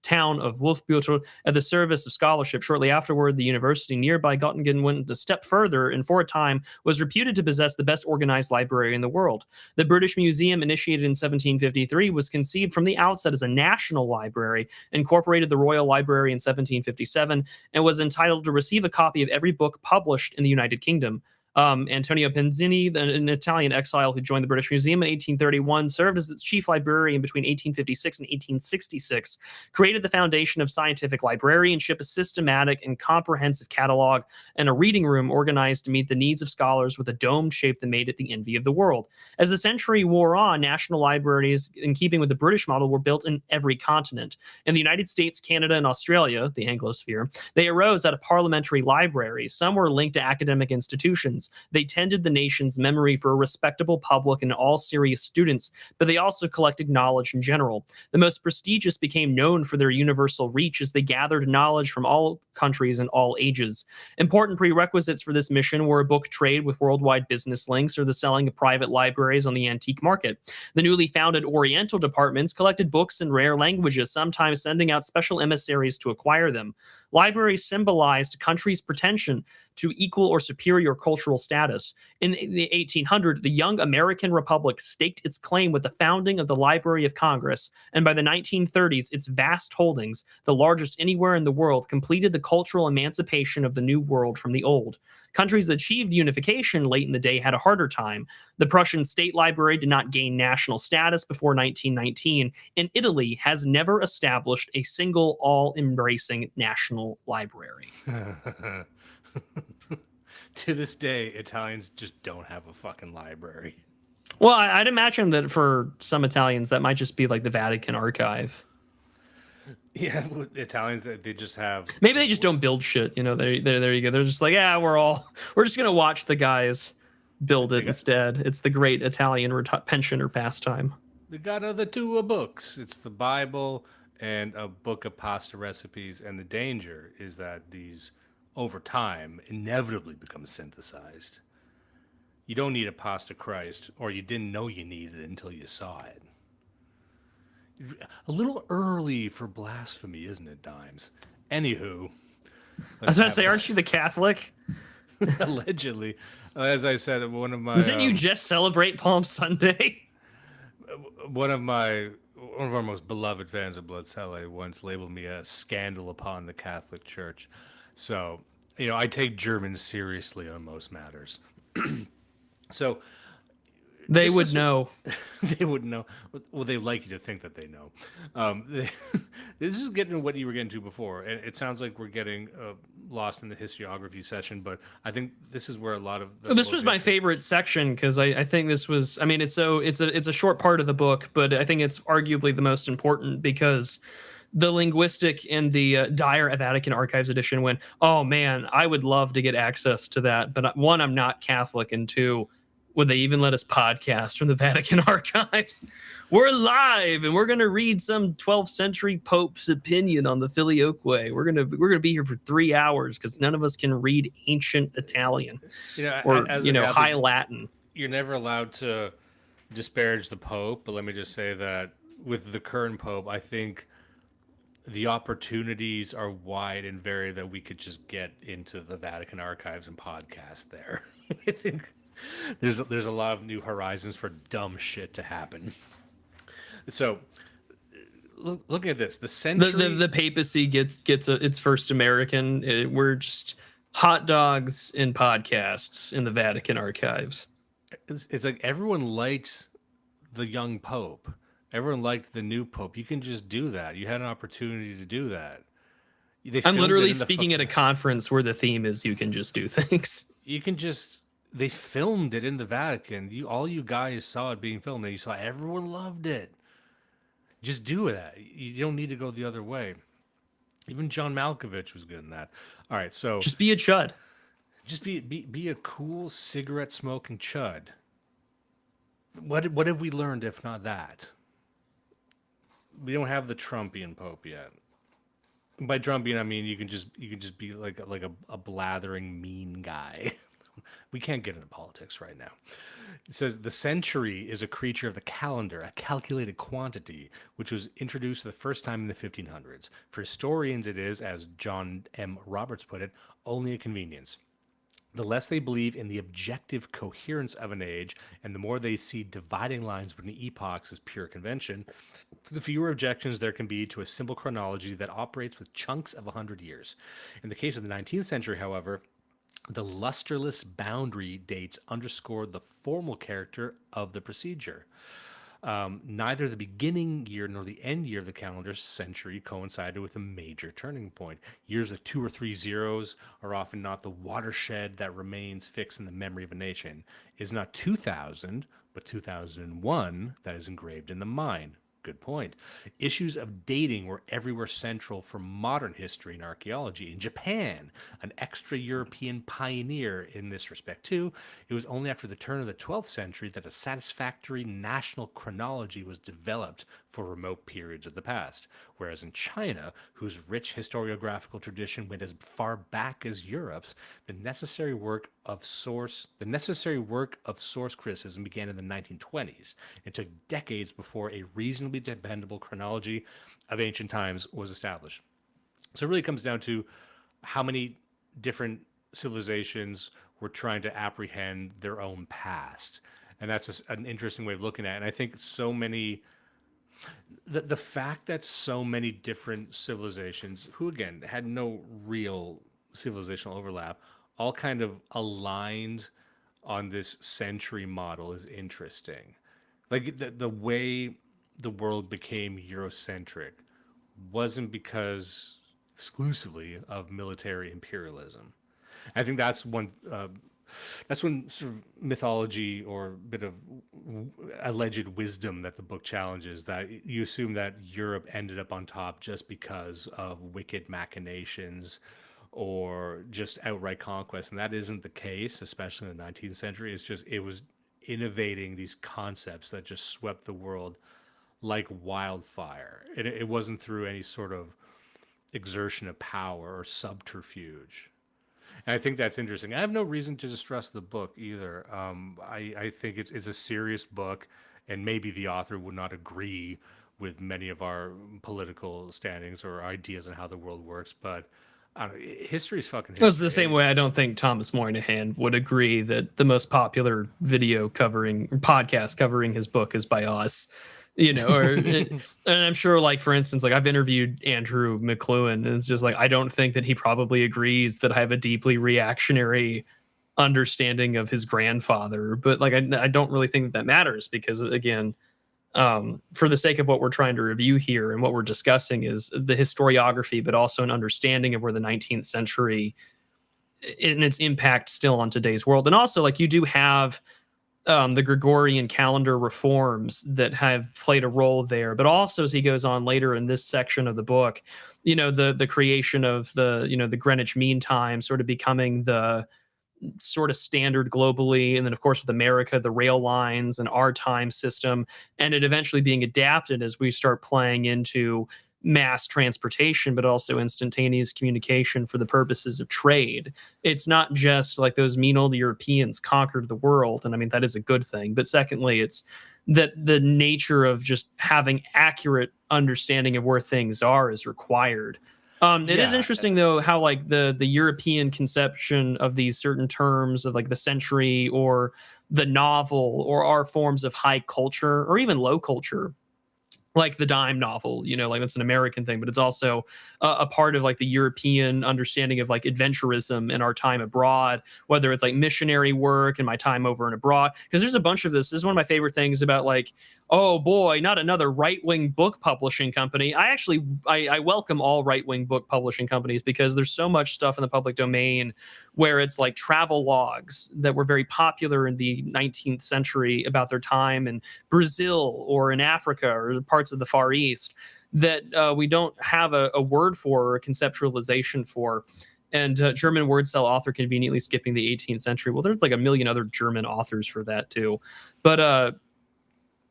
town of Wolfbüttel at the service of scholarship. Shortly afterward, the university nearby Göttingen went a step further and for a time was reputed to possess the best organized library in the world. The British Museum, initiated in 1753, was conceived from the outset as a national library, incorporated the Royal Library in 1757, and was entitled to receive a copy of every book published in the United Kingdom. Antonio Penzini, an Italian exile who joined the British Museum in 1831, served as its chief librarian between 1856 and 1866, created the foundation of scientific librarianship, a systematic and comprehensive catalog, and a reading room organized to meet the needs of scholars with a domed shape that made it the envy of the world. As the century wore on, national libraries, in keeping with the British model, were built in every continent. In the United States, Canada, and Australia, the Anglosphere, they arose out of parliamentary libraries. Some were linked to academic institutions. They tended the nation's memory for a respectable public and all serious students, but they also collected knowledge in general. The most prestigious became known for their universal reach as they gathered knowledge from all countries and all ages. Important prerequisites for this mission were a book trade with worldwide business links or the selling of private libraries on the antique market. The newly founded Oriental departments collected books in rare languages, sometimes sending out special emissaries to acquire them. Libraries symbolized a country's pretension to equal or superior cultural status. In the 1800s, the young American Republic staked its claim with the founding of the Library of Congress, and by the 1930s, its vast holdings, the largest anywhere in the world, completed the cultural emancipation of the New World from the Old. Countries that achieved unification late in the day had a harder time. The Prussian State Library did not gain national status before 1919, and Italy has never established a single all-embracing national library. To this day, Italians just don't have a fucking library. Well, I'd imagine that for some Italians, that might just be like the Vatican archive. Yeah, with Italians, they just have. Maybe they just don't build shit. You know, there you go. They're just like, yeah, we're just gonna watch the guys build it instead. It's the great Italian pensioner pastime. They got other two books. It's the Bible and a book of pasta recipes. And the danger is that these, over time, inevitably become synthesized. You don't need a pasta Christ, or you didn't know you needed it until you saw it. A little early for blasphemy, isn't it, Dimes? Anywho. I was going to say, aren't you the Catholic? Allegedly. As I said, one of my... Doesn't you just celebrate Palm Sunday? One of our most beloved fans of Blood Cele once labeled me a scandal upon the Catholic Church. So, you know, I take Germans seriously on most matters. So... They would know. They would know. Well, they like you to think that they know. This is getting to what you were getting to before, and it sounds like we're getting lost in the historiography session. But I think this is where a lot of this was my favorite section because I think this was. I mean, it's a short part of the book, but I think it's arguably the most important because the linguistic and the Dire Vatican Archives edition went, oh man, I would love to get access to that, but one, I'm not Catholic, and two, would they even let us podcast from the Vatican Archives? We're live, and we're gonna read some 12th century Pope's opinion on the Filioque. We're gonna be here for 3 hours because none of us can read ancient Italian or High Latin. You're never allowed to disparage the Pope, but let me just say that with the current Pope, I think the opportunities are wide and varied that we could just get into the Vatican Archives and podcast there. I think there's a lot of new horizons for dumb shit to happen. So, looking at this, the century, the papacy gets its first American. We're just hot dogs in podcasts in the Vatican Archives. It's like everyone likes the young Pope. Everyone liked the new Pope. You can just do that. You had an opportunity to do that. I'm literally speaking at a conference where the theme is you can just do things. You can just. They filmed it in the Vatican. All you guys saw it being filmed, and you saw everyone loved it. Just do that. You don't need to go the other way. Even John Malkovich was good in that. All right, so just be a chud. Just be a cool cigarette smoking chud. What have we learned if not that? We don't have the Trumpian Pope yet. By Trumpian, I mean you can just be like a blathering mean guy. We can't get into politics right now. It says the century is a creature of the calendar, a calculated quantity, which was introduced for the first time in the 1500s. For historians, it is, as John M. Roberts put it, only a convenience. The less they believe in the objective coherence of an age, and the more they see dividing lines between epochs as pure convention, the fewer objections there can be to a simple chronology that operates with chunks of 100 years. In the case of the 19th century, however, the lusterless boundary dates underscore the formal character of the procedure. Neither the beginning year nor the end year of the calendar century coincided with a major turning point. Years with 2 or 3 zeros are often not the watershed that remains fixed in the memory of a nation. It is not 2000, but 2001 that is engraved in the mind. Good point. Issues of dating were everywhere central for modern history and archaeology. In Japan, an extra-European pioneer in this respect too, it was only after the turn of the 12th century that a satisfactory national chronology was developed for remote periods of the past. Whereas in China, whose rich historiographical tradition went as far back as Europe's, the necessary work of source criticism began in the 1920s and took decades before a reasonably dependable chronology of ancient times was established. So it really comes down to how many different civilizations were trying to apprehend their own past. And that's an interesting way of looking at it. And I think so many... The fact that so many different civilizations, who again had no real civilizational overlap, all kind of aligned on this century model is interesting. Like the way the world became Eurocentric wasn't because exclusively of military imperialism. I think that's one. That's when sort of mythology or bit of alleged wisdom that the book challenges, that you assume that Europe ended up on top just because of wicked machinations or just outright conquest. And that isn't the case, especially in the 19th century. It's just, it was innovating these concepts that just swept the world like wildfire. It wasn't through any sort of exertion of power or subterfuge. And I think that's interesting. I have no reason to distrust the book either. I think it's a serious book, and maybe the author would not agree with many of our political standings or ideas on how the world works, but I don't know, history is fucking history. It was the same way I don't think Thomas Moynihan would agree that the most popular podcast covering his book is by us. And I'm sure, like, for instance, like, I've interviewed Andrew McLuhan, and it's just like, I don't think that he probably agrees that I have a deeply reactionary understanding of his grandfather, but like, I don't really think that matters, because again, for the sake of what we're trying to review here and what we're discussing is the historiography, but also an understanding of where the 19th century and its impact still on today's world. And also, like, you do have the Gregorian calendar reforms that have played a role there, but also, as he goes on later in this section of the book, the creation of the Greenwich Mean Time sort of becoming the sort of standard globally, and then of course with America, the rail lines and our time system, and it eventually being adapted as we start playing into mass transportation, but also instantaneous communication for the purposes of trade. It's not just like those mean old Europeans conquered the world, and I mean, that is a good thing, but secondly, it's that the nature of just having accurate understanding of where things are is required. It is interesting, though, how like the European conception of these certain terms of like the century or the novel or our forms of high culture or even low culture, like the dime novel, like that's an American thing, but it's also a part of like the European understanding of like adventurism in our time abroad, whether it's like missionary work and my time over and abroad. Because there's a bunch of this. This is one of my favorite things about like, oh boy, not another right-wing book publishing company. I welcome all right-wing book publishing companies, because there's so much stuff in the public domain where it's like travel logs that were very popular in the 19th century about their time in Brazil or in Africa or parts of the Far East that we don't have a word for or a conceptualization for. And German word cell author conveniently skipping the 18th century. Well, there's like a million other German authors for that too. But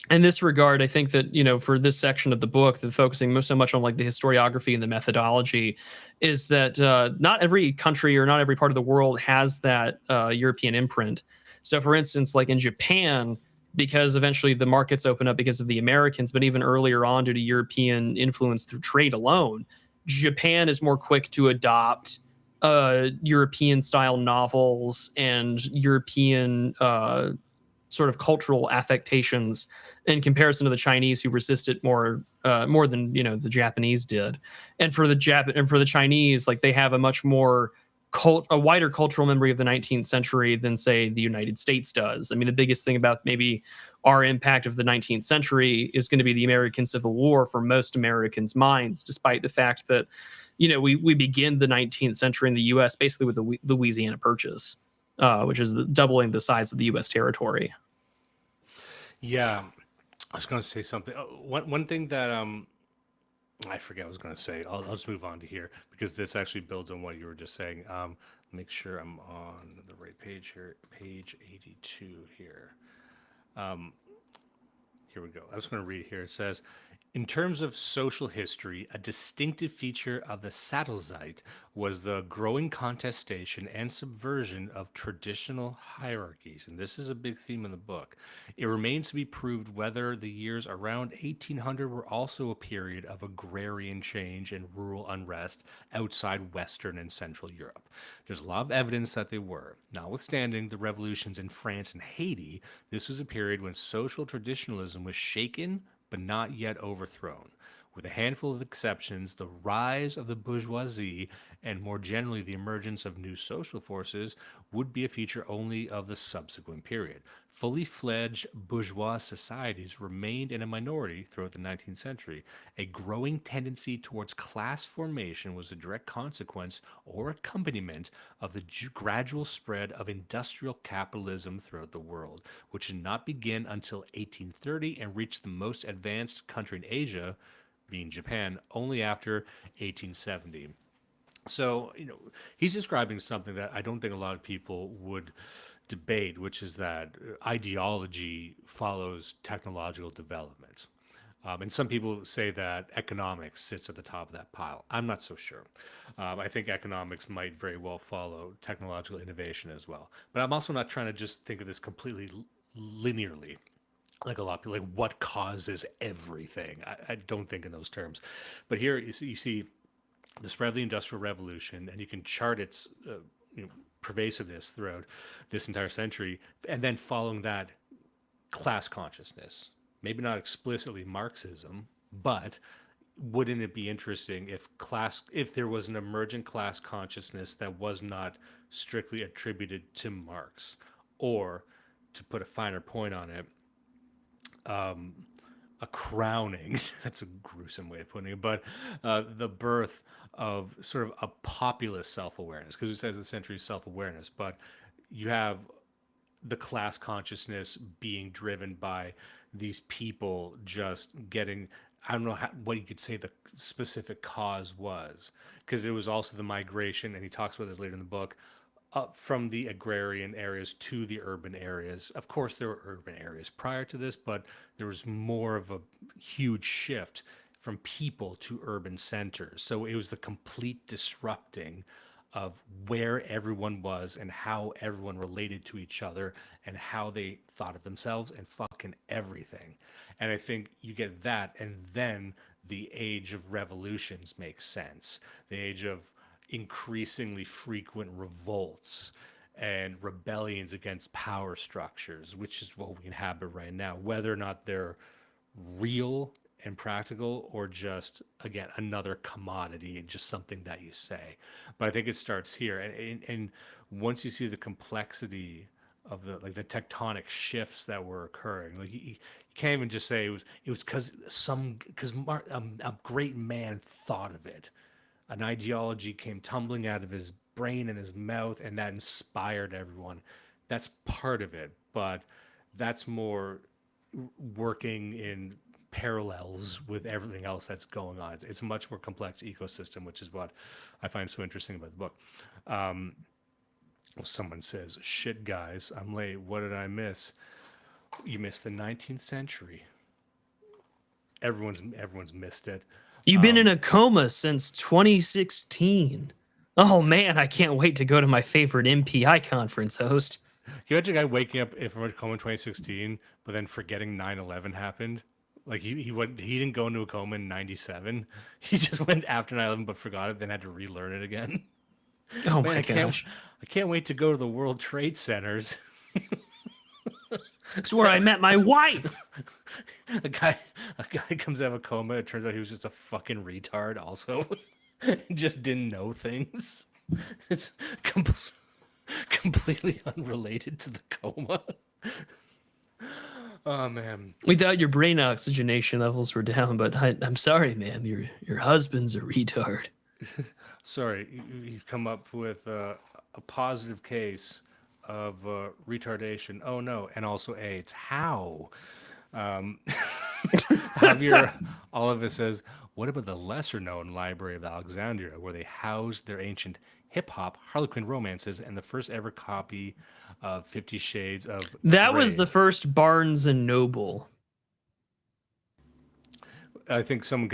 in this regard, I think that, for this section of the book, that focusing so much on like the historiography and the methodology, is that not every country or not every part of the world has that European imprint. So for instance, like in Japan, because eventually the markets open up because of the Americans, but even earlier on due to European influence through trade alone, Japan is more quick to adopt European style novels and European sort of cultural affectations in comparison to the Chinese, who resisted more than the Japanese did. And for the Chinese, like, they have a much more a wider cultural memory of the 19th century than, say, the United States does. I mean, the biggest thing about maybe our impact of the 19th century is going to be the American Civil War for most Americans' minds, despite the fact that we begin the 19th century in the U.S. basically with the Louisiana Purchase, which is doubling the size of the U.S. territory. Yeah, I was going to say something. One thing that I forget what I was going to say. I'll just move on to here, because this actually builds on what you were just saying. Make sure I'm on the right page here. Page 82 here. Here we go. I was going to read here. It says, in terms of social history, a distinctive feature of the Sattelzeit was the growing contestation and subversion of traditional hierarchies. And this is a big theme in the book. It remains to be proved whether the years around 1800 were also a period of agrarian change and rural unrest outside Western and Central Europe. There's a lot of evidence that they were. Notwithstanding the revolutions in France and Haiti, this was a period when social traditionalism was shaken but not yet overthrown. With a handful of exceptions, the rise of the bourgeoisie and more generally the emergence of new social forces would be a feature only of the subsequent period. Fully fledged bourgeois societies remained in a minority throughout the 19th century. A growing tendency towards class formation was a direct consequence or accompaniment of the gradual spread of industrial capitalism throughout the world, which did not begin until 1830 and reached the most advanced country in Asia, being Japan, only after 1870. So, he's describing something that I don't think a lot of people would debate, which is that ideology follows technological development. And some people say that economics sits at the top of that pile. I'm not so sure. I think economics might very well follow technological innovation as well. But I'm also not trying to just think of this completely linearly. Like a lot of people, like what causes everything. I don't think in those terms. But here you see the spread of the Industrial Revolution, and you can chart its pervasiveness throughout this entire century, and then following that, class consciousness. Maybe not explicitly Marxism, but wouldn't it be interesting if there was an emergent class consciousness that was not strictly attributed to Marx, or to put a finer point on it, a crowning, that's a gruesome way of putting it, but the birth of sort of a populist self-awareness, because it says the century self-awareness, but you have the class consciousness being driven by these people just getting, I don't know what you could say the specific cause was, because it was also the migration, and he talks about this later in the book, up from the agrarian areas to the urban areas. Of course, there were urban areas prior to this, but there was more of a huge shift from people to urban centers. So it was the complete disrupting of where everyone was and how everyone related to each other and how they thought of themselves and fucking everything. And I think you get that, and then the age of revolutions makes sense. The age of increasingly frequent revolts and rebellions against power structures, which is what we inhabit right now, whether or not they're real and practical or just, again, another commodity and just something that you say. But I think it starts here, and once you see the complexity of the tectonic shifts that were occurring, like you can't even just say it was because a great man thought of it. An ideology came tumbling out of his brain and his mouth, and that inspired everyone. That's part of it, but that's more working in parallels with everything else that's going on. It's a much more complex ecosystem, which is what I find so interesting about the book. Someone says, "Shit, guys, I'm late. What did I miss?" You missed the 19th century. Everyone's missed it. You've been in a coma since 2016. Oh man, I can't wait to go to my favorite MPI conference host. Can you imagine a guy waking up from a coma in 2016, but then forgetting 9/11 happened? Like he didn't go into a coma in 97. He just went after 9/11, but forgot it, then had to relearn it again. Oh Man, my gosh. I can't wait to go to the World Trade Centers. It's where I met my wife. A guy comes out of a coma. It turns out he was just a fucking retard. Also, he just didn't know things. It's completely unrelated to the coma. Oh man. We thought your brain oxygenation levels were down, but I'm sorry, ma'am. Your husband's a retard. Sorry, he's come up with a positive case of retardation. Oh no, and also AIDS. How? Javier Oliva says, what about the lesser-known Library of Alexandria, where they housed their ancient hip-hop Harlequin romances and the first ever copy of 50 Shades of That Grey? was the first Barnes and Noble. I think someone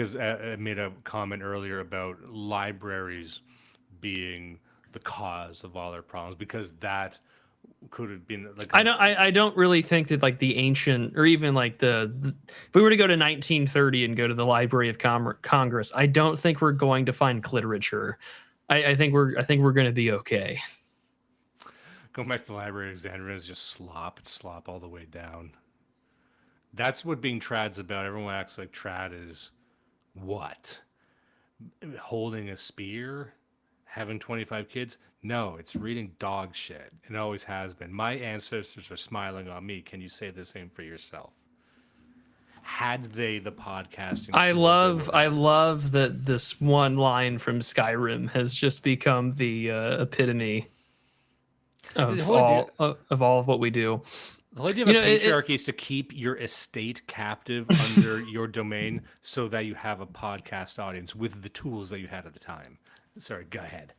made a comment earlier about libraries being the cause of all their problems, because that could have been like I don't really think that like the ancient, or even like the if we were to go to 1930 and go to the Library of Congress, I don't think we're going to find literature. I think we're going to be okay. Going back to the Library of Alexandria is just slop. It's slop all the way down. That's what being trad's about. Everyone acts like trad is What? Holding a spear? Having 25 kids? No, it's reading dog shit. It always has been. My ancestors are smiling on me. Can you say the same for yourself? Had they the podcasting I tools love that this one line from Skyrim has just become the epitome of all of what we do. The whole idea of a patriarchy is to keep your estate captive under your domain so that you have a podcast audience with the tools that you had at the time. Sorry, go ahead.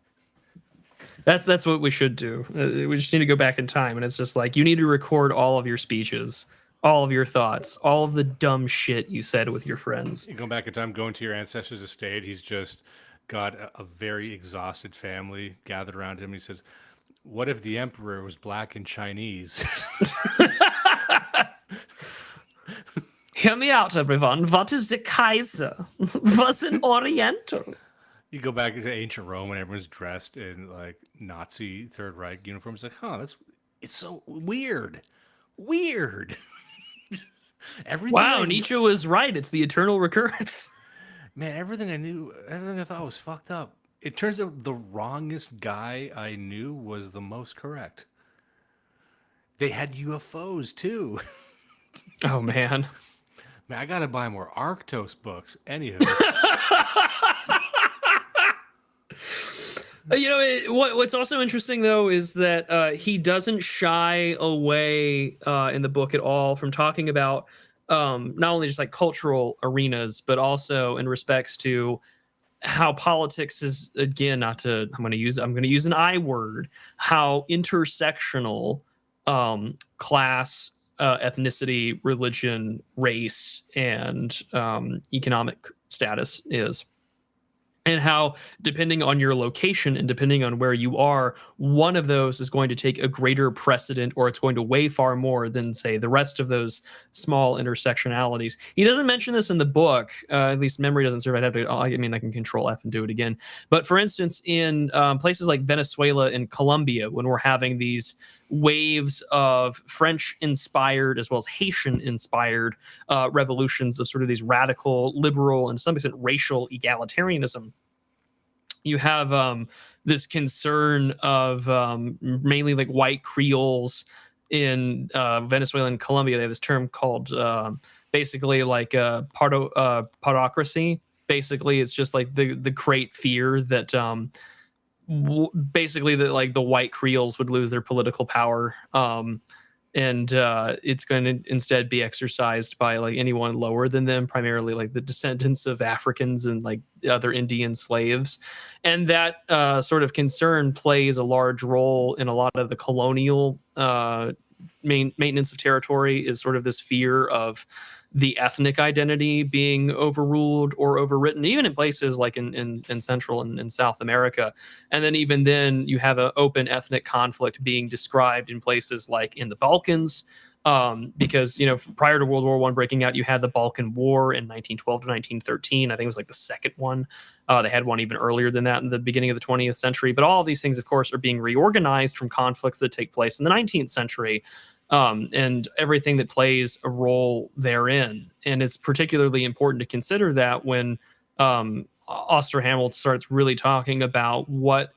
That's what we should do. We just need to go back in time, and it's just like you need to record all of your speeches, all of your thoughts, all of the dumb shit you said with your friends. You go back in time, go into your ancestor's estate. He's just got a very exhausted family gathered around him. He says, "What if the emperor was black and Chinese?" Hear me out, everyone. What is the Kaiser? Was an Oriental. You go back to ancient Rome and everyone's dressed in like Nazi Third Reich uniforms. Like, it's so weird. Everything. Wow, Nietzsche was right. It's the eternal recurrence. Man, everything I thought was fucked up. It turns out the wrongest guy I knew was the most correct. They had UFOs too. Oh man. Man, I gotta buy more Arctos books. Anywho. What's also interesting though is that he doesn't shy away in the book at all from talking about not only just like cultural arenas, but also in respects to how politics is, again, I'm going to use an I word, how intersectional class, ethnicity, religion, race, and economic status is. And how, depending on your location and depending on where you are, one of those is going to take a greater precedent, or it's going to weigh far more than, say, the rest of those small intersectionalities. He doesn't mention this in the book. At least memory doesn't serve. I can Control F and do it again. But for instance, in places like Venezuela and Colombia, when we're having these waves of French-inspired as well as Haitian-inspired revolutions of sort of these radical, liberal, and to some extent racial egalitarianism, you have this concern of mainly like white Creoles in Venezuela and Colombia. They have this term called basically like partocracy. Basically, it's just like the great fear that basically that like the white Creoles would lose their political power, and it's going to instead be exercised by like anyone lower than them, primarily like the descendants of Africans and like other Indian slaves. And that sort of concern plays a large role in a lot of the colonial maintenance of territory, is sort of this fear of the ethnic identity being overruled or overwritten, even in places like in Central and South America. And then even then you have an open ethnic conflict being described in places like in the Balkans, because, prior to World War I breaking out, you had the Balkan War in 1912 to 1913. I think it was like the second one. They had one even earlier than that in the beginning of the 20th century. But all of these things, of course, are being reorganized from conflicts that take place in the 19th century. And everything that plays a role therein. And it's particularly important to consider that when Osterhammel starts really talking about what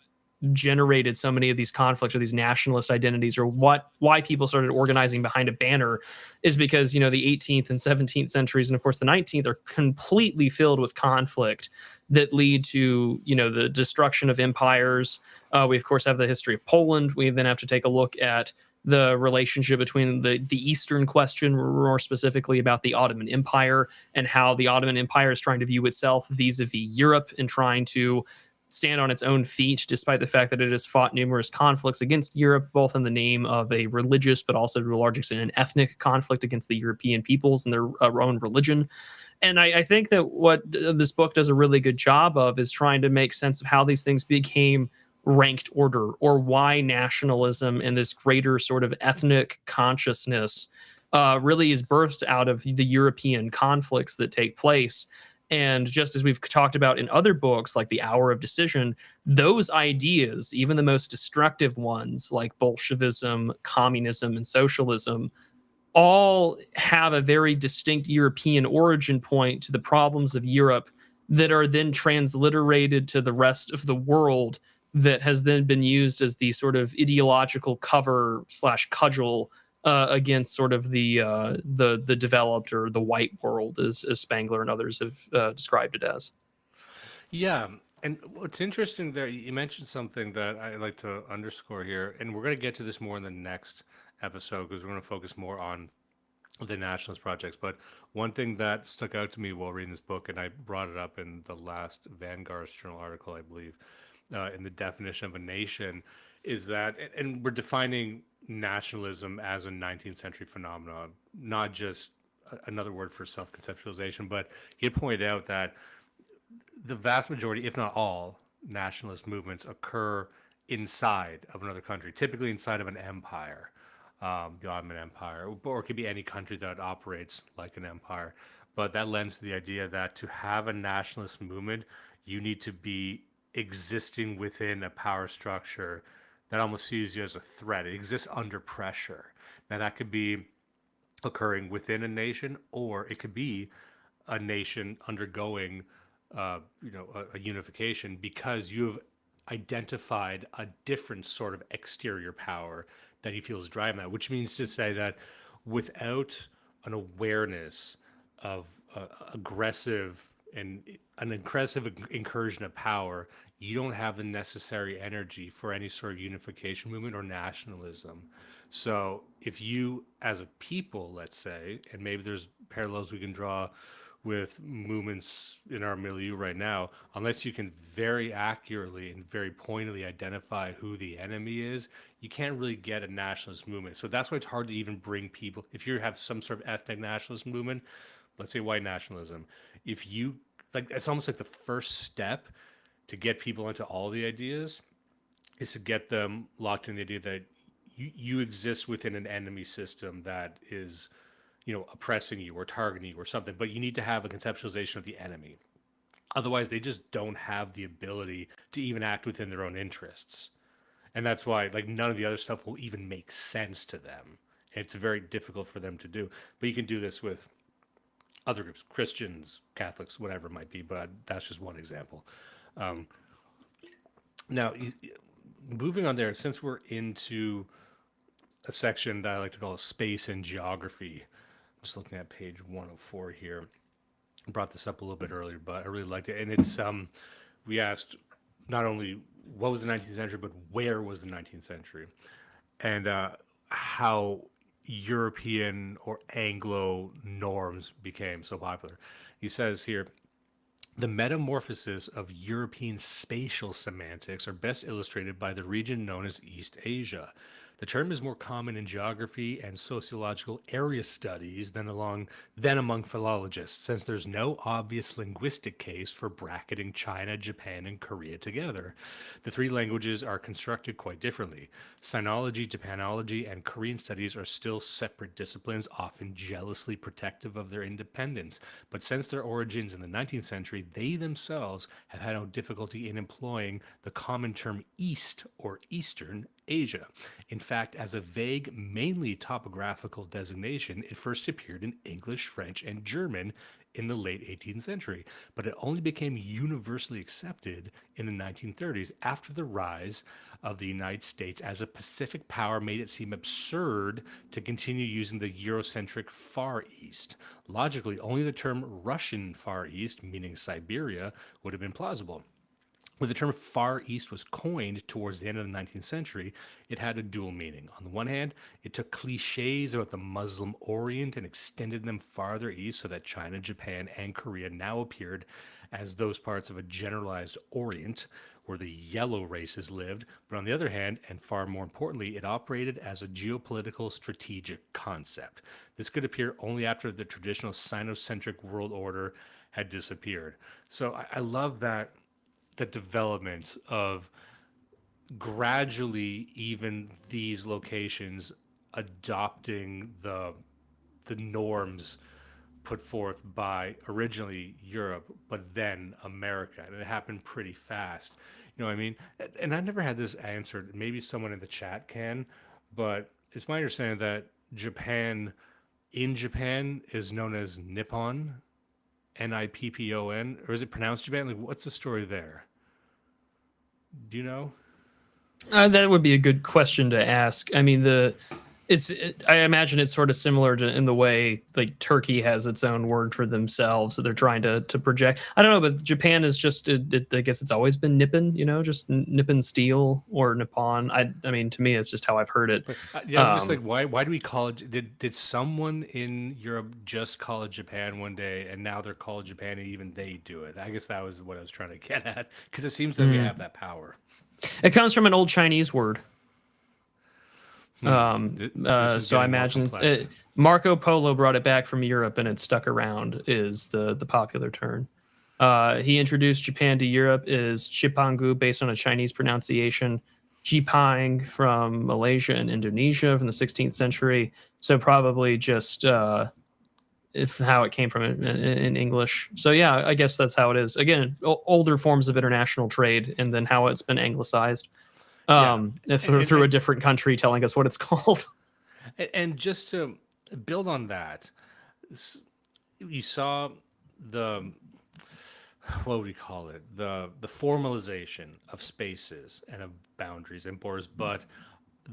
generated so many of these conflicts or these nationalist identities, or why people started organizing behind a banner, is because, the 18th and 17th centuries, and of course the 19th, are completely filled with conflict that lead to, the destruction of empires. We, of course, have the history of Poland. We then have to take a look at the relationship between the Eastern question, more specifically about the Ottoman Empire, and how the Ottoman Empire is trying to view itself vis-a-vis Europe and trying to stand on its own feet, despite the fact that it has fought numerous conflicts against Europe, both in the name of a religious, but also to a large extent an ethnic conflict against the European peoples and their own religion. And I think that what this book does a really good job of is trying to make sense of how these things became ranked order, or why nationalism and this greater sort of ethnic consciousness really is birthed out of the European conflicts that take place. And just as we've talked about in other books like The Hour of Decision, those ideas, even the most destructive ones like Bolshevism, communism, and socialism, all have a very distinct European origin point to the problems of Europe that are then transliterated to the rest of the world, that has then been used as the sort of ideological cover / cudgel against sort of the developed or the white world, as Spangler and others have described it as. Yeah, and what's interesting there, you mentioned something that I like to underscore here, and we're going to get to this more in the next episode because we're going to focus more on the nationalist projects. But one thing that stuck out to me while reading this book, and I brought it up in the last Vanguard Journal article, I believe, in the definition of a nation, is that, and we're defining nationalism as a 19th century phenomenon, not just another word for self-conceptualization, but he had pointed out that the vast majority, if not all, nationalist movements occur inside of another country, typically inside of an empire, the Ottoman Empire, or it could be any country that operates like an empire. But that lends to the idea that to have a nationalist movement, you need to be existing within a power structure that almost sees you as a threat. It exists under pressure. Now, that could be occurring within a nation, or it could be a nation undergoing a unification because you've identified a different sort of exterior power that he feels driving that, which means to say that without an awareness of aggressive and an aggressive incursion of power, you don't have the necessary energy for any sort of unification movement or nationalism. So if you, as a people, let's say, and maybe there's parallels we can draw with movements in our milieu right now, unless you can very accurately and very pointedly identify who the enemy is, you can't really get a nationalist movement. So that's why it's hard to even bring people. If you have some sort of ethnic nationalist movement, let's say white nationalism, if you, like, it's almost like the first step to get people into all the ideas is to get them locked in the idea that you exist within an enemy system that is, oppressing you or targeting you or something, but you need to have a conceptualization of the enemy. Otherwise, they just don't have the ability to even act within their own interests. And that's why, like, none of the other stuff will even make sense to them. It's very difficult for them to do. But you can do this with other groups, Christians, Catholics, whatever it might be, but that's just one example. Now, moving on there, since we're into a section that I like to call space and geography, just looking at page 104 here. I brought this up a little bit earlier, but I really liked it. And it's, we asked not only what was the 19th century, but where was the 19th century? And how European or Anglo norms became so popular. He says here, the metamorphosis of European spatial semantics are best illustrated by the region known as East Asia. The term is more common in geography and sociological area studies than among philologists, since there's no obvious linguistic case for bracketing China, Japan, and Korea together. The three languages are constructed quite differently. Sinology, Japanology, and Korean studies are still separate disciplines, often jealously protective of their independence. But since their origins in the 19th century, they themselves have had no difficulty in employing the common term East or Eastern Asia. In fact, as a vague, mainly topographical designation, it first appeared in English, French, and German in the late 18th century, but it only became universally accepted in the 1930s after the rise of the United States as a Pacific power made it seem absurd to continue using the Eurocentric Far East. Logically, only the term Russian Far East, meaning Siberia, would have been plausible. When the term Far East was coined towards the end of the 19th century, it had a dual meaning. On the one hand, it took cliches about the Muslim Orient and extended them farther east so that China, Japan, and Korea now appeared as those parts of a generalized Orient where the yellow races lived. But on the other hand, and far more importantly, it operated as a geopolitical strategic concept. This could appear only after the traditional Sinocentric world order had disappeared. So I love that the development of gradually even these locations adopting the norms put forth by originally Europe, but then America. And it happened pretty fast. You know what I mean? And I never had this answered. Maybe someone in the chat can, but it's my understanding that Japan is known as Nippon Nippon, or is it pronounced Japan? Like, what's the story there? Do you know? That would be a good question to ask. I mean, I imagine it's sort of similar to in the way like Turkey has its own word for themselves that they're trying to project. I don't know, but Japan is just, I guess it's always been Nippon, just Nippon Steel or Nippon. I mean, to me, it's just how I've heard it. But, yeah, I'm just like, why do we call it? Did someone in Europe just call it Japan one day, and now they're called Japan, and even they do it? I guess that was what I was trying to get at, because it seems that we have that power. It comes from an old Chinese word. So I imagine Marco Polo brought it back from Europe and it stuck around is the popular term. He introduced Japan to Europe is Cipangu based on a Chinese pronunciation, Jipang from Malaysia and Indonesia from the 16th century. So probably just if how it came from in English. So yeah, I guess that's how it is. Again, older forms of international trade and then how it's been anglicized. Through a different country telling us what it's called. And just to build on that, you saw the, what would we call it? The formalization of spaces and of boundaries and borders, but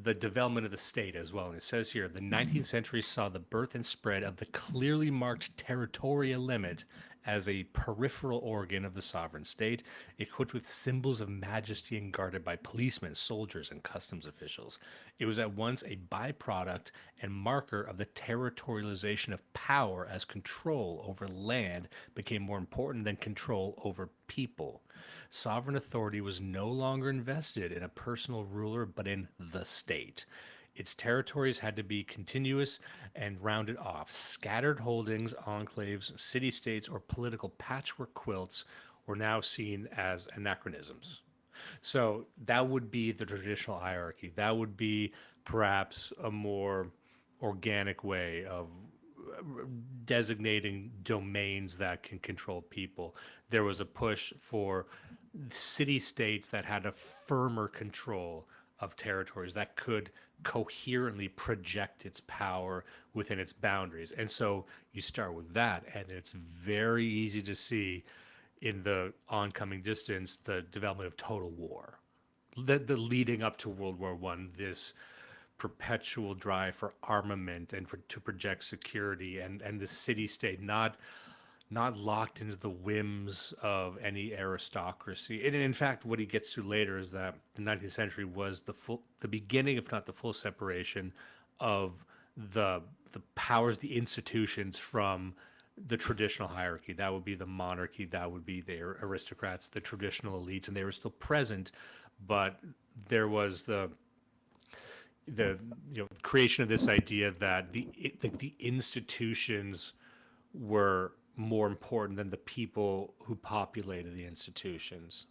the development of the state as well. And it says here, the 19th century saw the birth and spread of the clearly marked territorial limit as a peripheral organ of the sovereign state, equipped with symbols of majesty and guarded by policemen, soldiers, and customs officials. It was at once a byproduct and marker of the territorialization of power as control over land became more important than control over people. Sovereign authority was no longer invested in a personal ruler, but in the state. Its territories had to be continuous and rounded off. Scattered holdings, enclaves, city-states, or political patchwork quilts were now seen as anachronisms. So that would be the traditional hierarchy. That would be perhaps a more organic way of designating domains that can control people. There was a push for city-states that had a firmer control of territories that could coherently project its power within its boundaries. And so you start with that, and it's very easy to see in the oncoming distance the development of total war, the leading up to World War I, this perpetual drive for armament and to project security, and the city-state not locked into the whims of any aristocracy. And in fact, what he gets to later is that the 19th century was the beginning, if not the full separation of the powers, the institutions from the traditional hierarchy. That would be the monarchy, that would be the aristocrats, the traditional elites, and they were still present, but there was the creation of this idea that the institutions were more important than the people who populated the institutions.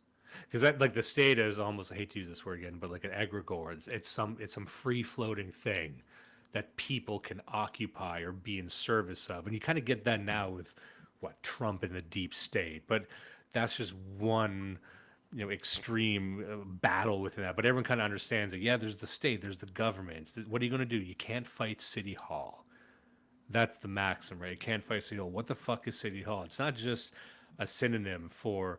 Because that, like, the state is almost, I hate to use this word again, but like an egregore. It's some free floating thing that people can occupy or be in service of. And you kind of get that now with Trump and the deep state. But that's just one extreme battle within that. But everyone kind of understands that, yeah, there's the state, there's the government. What are you going to do? You can't fight City Hall. That's the maxim, right? You can't fight City Hall. What the fuck is City Hall? It's not just a synonym for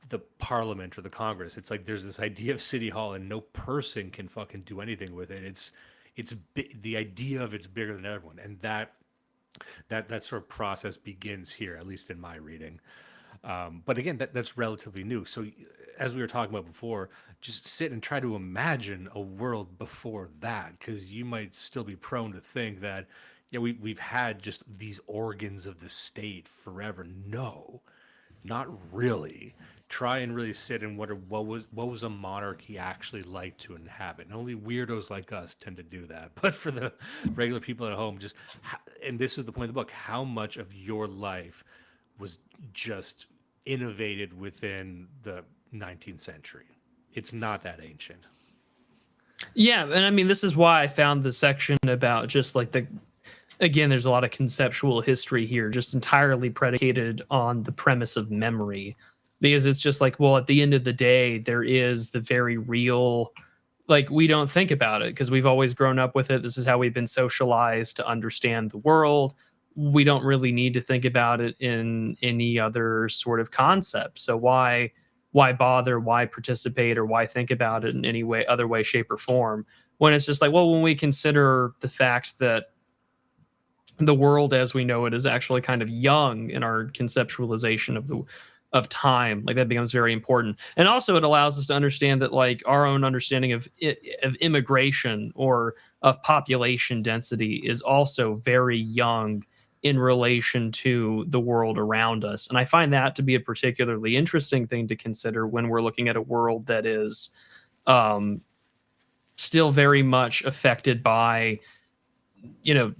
the Parliament or the Congress. It's like there's this idea of City Hall, and no person can fucking do anything with it. It's the idea of it's bigger than everyone, and that sort of process begins here, at least in my reading. But again, that's relatively new. So as we were talking about before, just sit and try to imagine a world before that, because you might still be prone to think that, yeah, we've had just these organs of the state forever. No, not really. Try and really sit and wonder what was a monarchy actually like to inhabit. And only weirdos like us tend to do that. But for the regular people at home, and this is the point of the book, how much of your life was just innovated within the 19th century? It's not that ancient. Yeah, and I mean, this is why I found the section about just like again, there's a lot of conceptual history here, just entirely predicated on the premise of memory, because it's just like, well, at the end of the day, there is the very real, like, we don't think about it because we've always grown up with it. This is how we've been socialized to understand the world. we don't really need to think about it in any other sort of concept. So why bother, why participate, or why think about it in any way, other way, shape, or form, when it's just like, well, when we consider the fact that the world as we know it is actually kind of young in our conceptualization of time, like that becomes very important. And also it allows us to understand that like our own understanding of immigration or of population density is also very young in relation to the world around us. And I find that to be a particularly interesting thing to consider when we're looking at a world that is still very much affected by, you know,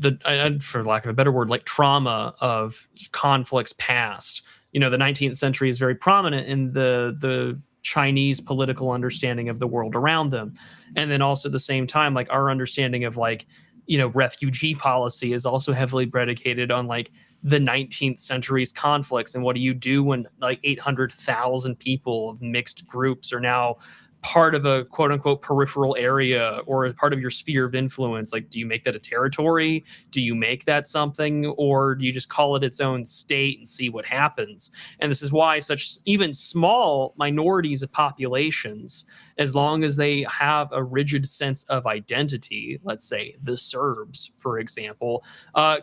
for lack of a better word, like trauma of conflicts past. You know, the 19th century is very prominent in the Chinese political understanding of the world around them. And then also at the same time, like our understanding of like, you know, refugee policy is also heavily predicated on like the 19th century's conflicts. And what do you do when like 800,000 people of mixed groups are now part of a quote unquote peripheral area or part of your sphere of influence? Like, do you make that a territory? Do you make that something, or do you just call it its own state and see what happens? And this is why such even small minorities of populations, as long as they have a rigid sense of identity, let's say the Serbs, for example,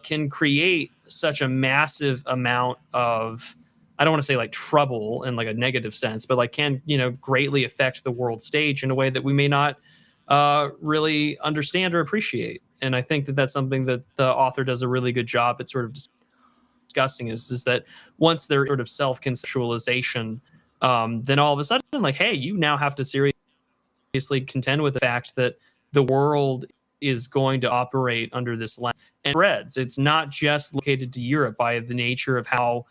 can create such a massive amount of, I don't want to say like trouble in like a negative sense, but like can, you know, greatly affect the world stage in a way that we may not really understand or appreciate. And I think that that's something that the author does a really good job at sort of discussing is that once their sort of self-conceptualization, then all of a sudden like, hey, you now have to seriously contend with the fact that the world is going to operate under this lens and spreads. It's not just located to Europe by the nature of how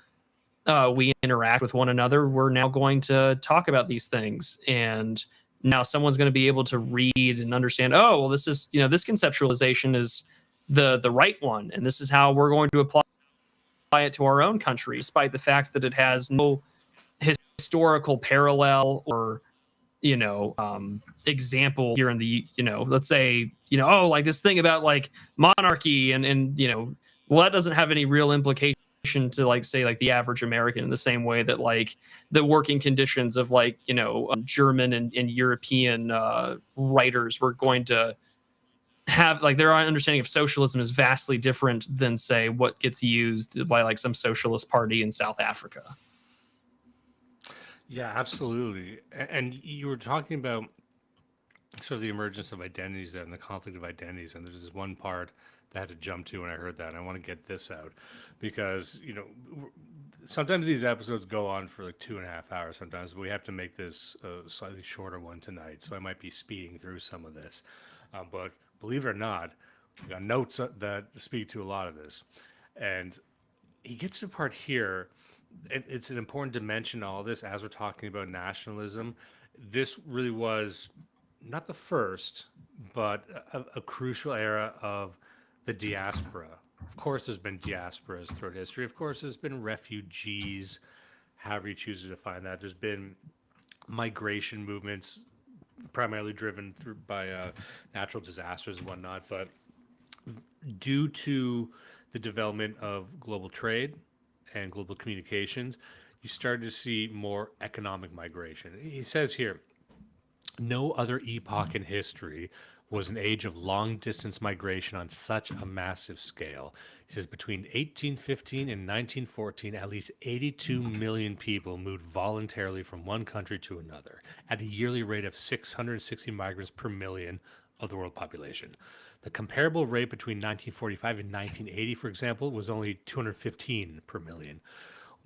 we interact with one another. We're now going to talk about these things, and now someone's going to be able to read and understand, oh, well, this is, you know, this conceptualization is the right one, and this is how we're going to apply it to our own country, despite the fact that it has no historical parallel or, you know, example here in the, you know, let's say, you know, oh, like this thing about like monarchy and you know, well, that doesn't have any real implication to like say like the average American, in the same way that like the working conditions of like, you know, German and European writers were going to have, like their understanding of socialism is vastly different than say what gets used by like some socialist party in South Africa. Yeah, absolutely. And you were talking about sort of the emergence of identities and the conflict of identities. And there's this one part that I had to jump to when I heard that. And I want to get this out because, you know, sometimes these episodes go on for like 2.5 hours sometimes, but we have to make this a slightly shorter one tonight. So I might be speeding through some of this. But believe it or not, we got notes that speak to a lot of this. And he gets to a part here. It's an important dimension to all this as we're talking about nationalism. This really was not the first, but a crucial era of the diaspora. Of course, there's been diasporas throughout history. Of course, there's been refugees, however you choose to define that. There's been migration movements, primarily driven by natural disasters and whatnot. But due to the development of global trade and global communications, you started to see more economic migration. He says here, no other epoch in history was an age of long-distance migration on such a massive scale. He says between 1815 and 1914, at least 82 million people moved voluntarily from one country to another at a yearly rate of 660 migrants per million of the world population. The comparable rate between 1945 and 1980, for example, was only 215 per million.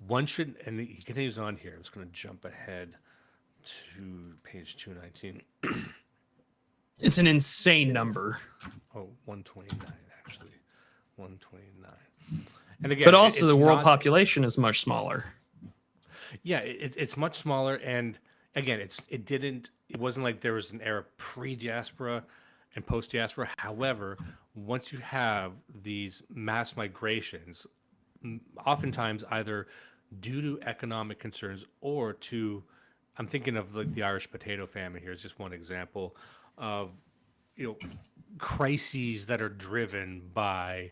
One should, and he continues on here, I'm just going to jump ahead to page 219. It's an insane number. Oh, 129, actually. 129. And again, but also it's the world not, population is much smaller. Yeah, it's much smaller. And again, it wasn't like there was an era pre-diaspora and post-diaspora. However, once you have these mass migrations, oftentimes either due to economic concerns or to, I'm thinking of like the Irish potato famine here is just one example of, you know, crises that are driven by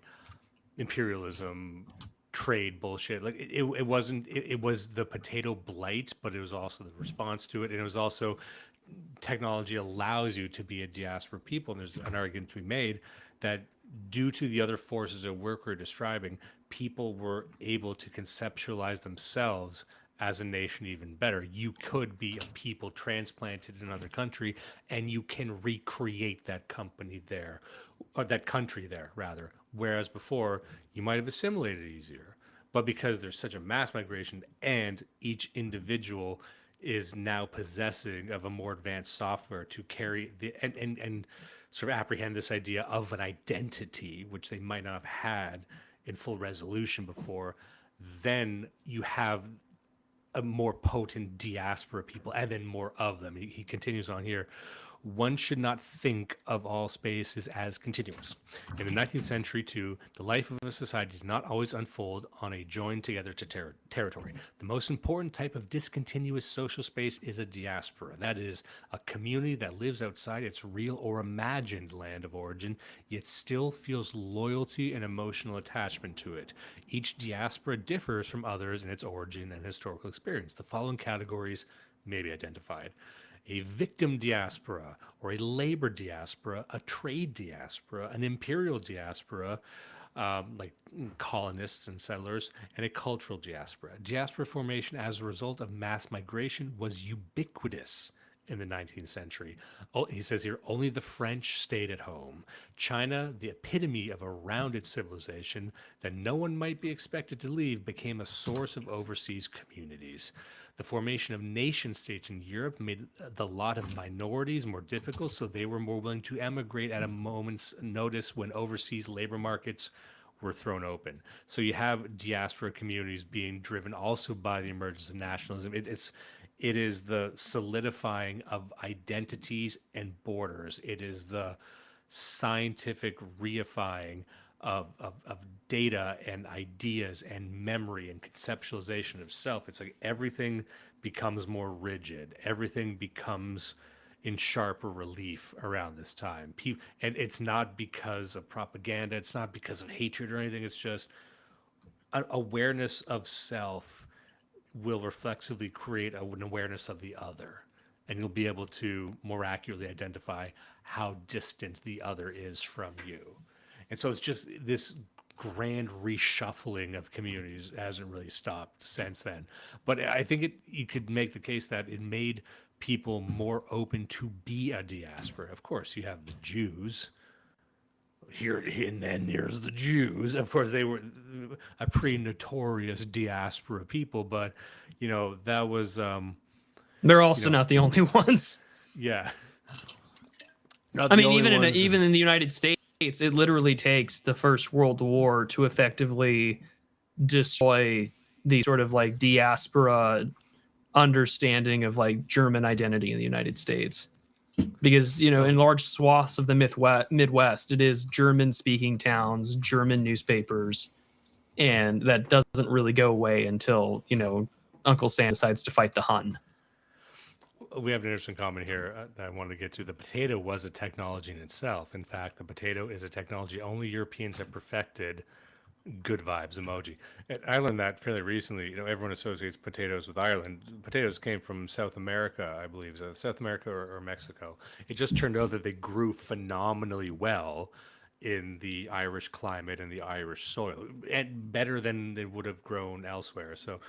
imperialism, trade bullshit. Like it wasn't. It was the potato blight, but it was also the response to it, and it was also technology allows you to be a diaspora people. And there's an argument to be made that due to the other forces at work we're describing, people were able to conceptualize themselves as a nation even better. You could be a people transplanted in another country, and you can recreate that company there, or that country there, rather. Whereas before, you might have assimilated easier. But because there's such a mass migration, and each individual is now possessing of a more advanced software to carry the and sort of apprehend this idea of an identity, which they might not have had in full resolution before, then you have a more potent diaspora people, and then more of them. He continues on here. One should not think of all spaces as continuous. In the 19th century, too, the life of a society did not always unfold on a joined together to territory. The most important type of discontinuous social space is a diaspora. That is, a community that lives outside its real or imagined land of origin, yet still feels loyalty and emotional attachment to it. Each diaspora differs from others in its origin and historical experience. The following categories may be identified: a victim diaspora, or a labor diaspora, a trade diaspora, an imperial diaspora, like colonists and settlers, and a cultural diaspora. Diaspora formation as a result of mass migration was ubiquitous in the 19th century. Oh, he says here, only the French stayed at home. China, the epitome of a rounded civilization that no one might be expected to leave, became a source of overseas communities. The formation of nation states in Europe made the lot of minorities more difficult, so they were more willing to emigrate at a moment's notice when overseas labor markets were thrown open. So you have diaspora communities being driven also by the emergence of nationalism. It is the solidifying of identities and borders. It is the scientific reifying of data and ideas and memory and conceptualization of self. It's like everything becomes more rigid. Everything becomes in sharper relief around this time. And it's not because of propaganda. It's not because of hatred or anything. It's just awareness of self will reflexively create an awareness of the other. And you'll be able to more accurately identify how distant the other is from you. And so it's just this grand reshuffling of communities hasn't really stopped since then. But I think you could make the case that it made people more open to be a diaspora. Of course, you have the Jews here, and then there's the Jews. Of course, they were a pretty notorious diaspora people, but that was they're also not the only ones. Yeah. I mean, even in the United States, it literally takes the First World War to effectively destroy the sort of like diaspora understanding of like German identity in the United States. Because, in large swaths of the Midwest, it is German-speaking towns, German newspapers, and that doesn't really go away until, Uncle Sam decides to fight the Hun. We have an interesting comment here that I wanted to get to. The potato was a technology in itself. In fact, the potato is a technology only Europeans have perfected. Good vibes emoji. And I learned that fairly recently. Everyone associates potatoes with Ireland. Potatoes came from South America, I believe. South America or Mexico. It just turned out that they grew phenomenally well in the Irish climate and the Irish soil, and better than they would have grown elsewhere. So,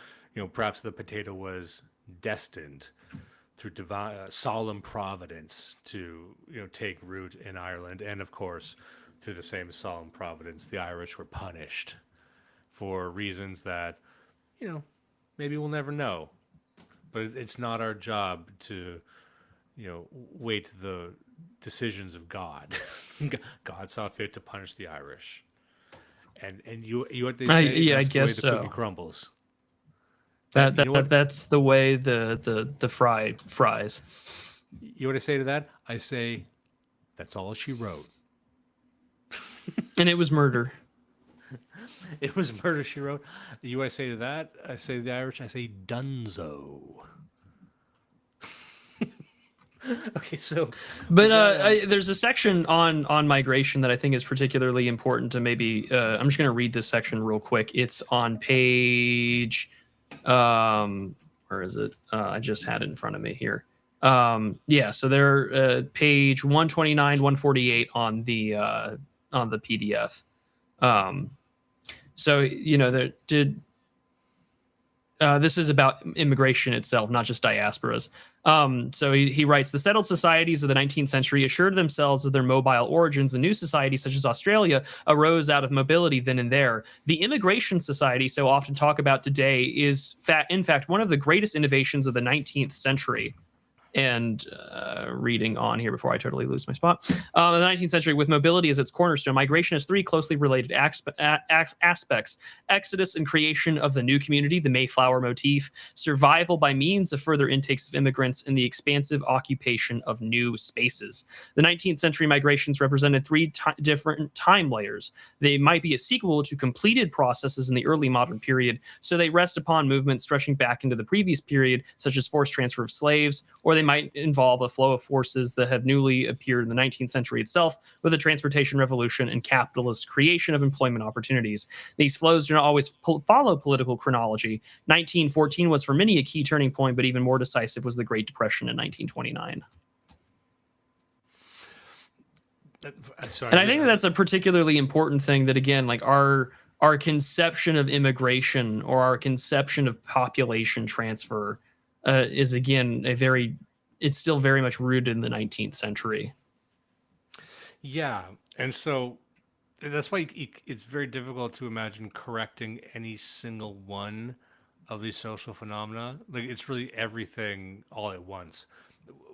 perhaps the potato was destined through divine, solemn providence to, take root in Ireland. And of course, through the same solemn providence, the Irish were punished for reasons that, maybe we'll never know. But it's not our job to, wait the decisions of God. God saw fit to punish the Irish. And you what they say? Yeah, I that's guess the way the so. cookie crumbles. That's the way the fry fries. You know what I say to that? I say, that's all she wrote. And it was murder. It was murder, she wrote. You know what I say to that? I say to the Irish, I say dunzo. Okay, so But there's a section on migration that I think is particularly important to maybe. I'm just going to read this section real quick. It's on page. Where is it? I just had it in front of me here. Yeah, so they're page 129, 148 on the PDF. So there did. This is about immigration itself, not just diasporas. So he writes, the settled societies of the 19th century assured themselves of their mobile origins, and new societies such as Australia arose out of mobility then and there. The immigration society so often talked about today is, in fact, one of the greatest innovations of the 19th century. And reading on here before I totally lose my spot. In the 19th century, with mobility as its cornerstone, migration has three closely related aspects: exodus and creation of the new community, the Mayflower motif; survival by means of further intakes of immigrants; and the expansive occupation of new spaces. The 19th century migrations represented three different time layers. They might be a sequel to completed processes in the early modern period, so they rest upon movements stretching back into the previous period, such as forced transfer of slaves, or they might involve a flow of forces that have newly appeared in the 19th century itself, with the transportation revolution and capitalist creation of employment opportunities. These flows do not always follow political chronology. 1914 was for many a key turning point, but even more decisive was the Great Depression in 1929. Sorry, and I think that's a particularly important thing, that again, like our conception of immigration or our conception of population transfer is again it's still very much rooted in the 19th century. Yeah, and so that's why it's very difficult to imagine correcting any single one of these social phenomena. Like, it's really everything all at once.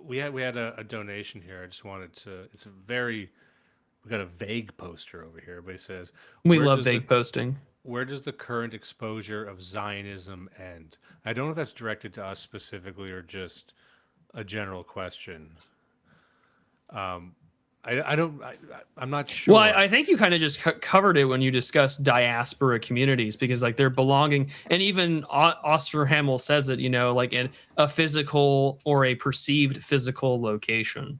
We had a donation here. I just wanted to. We got a vague poster over here, but it says, we love vague posting. Where does the current exposure of Zionism end? I don't know if that's directed to us specifically or just a general question. I'm not sure. Well, I think you kind of just covered it when you discussed diaspora communities, because like they're belonging, and even Osterhammel says it, like in a physical or a perceived physical location.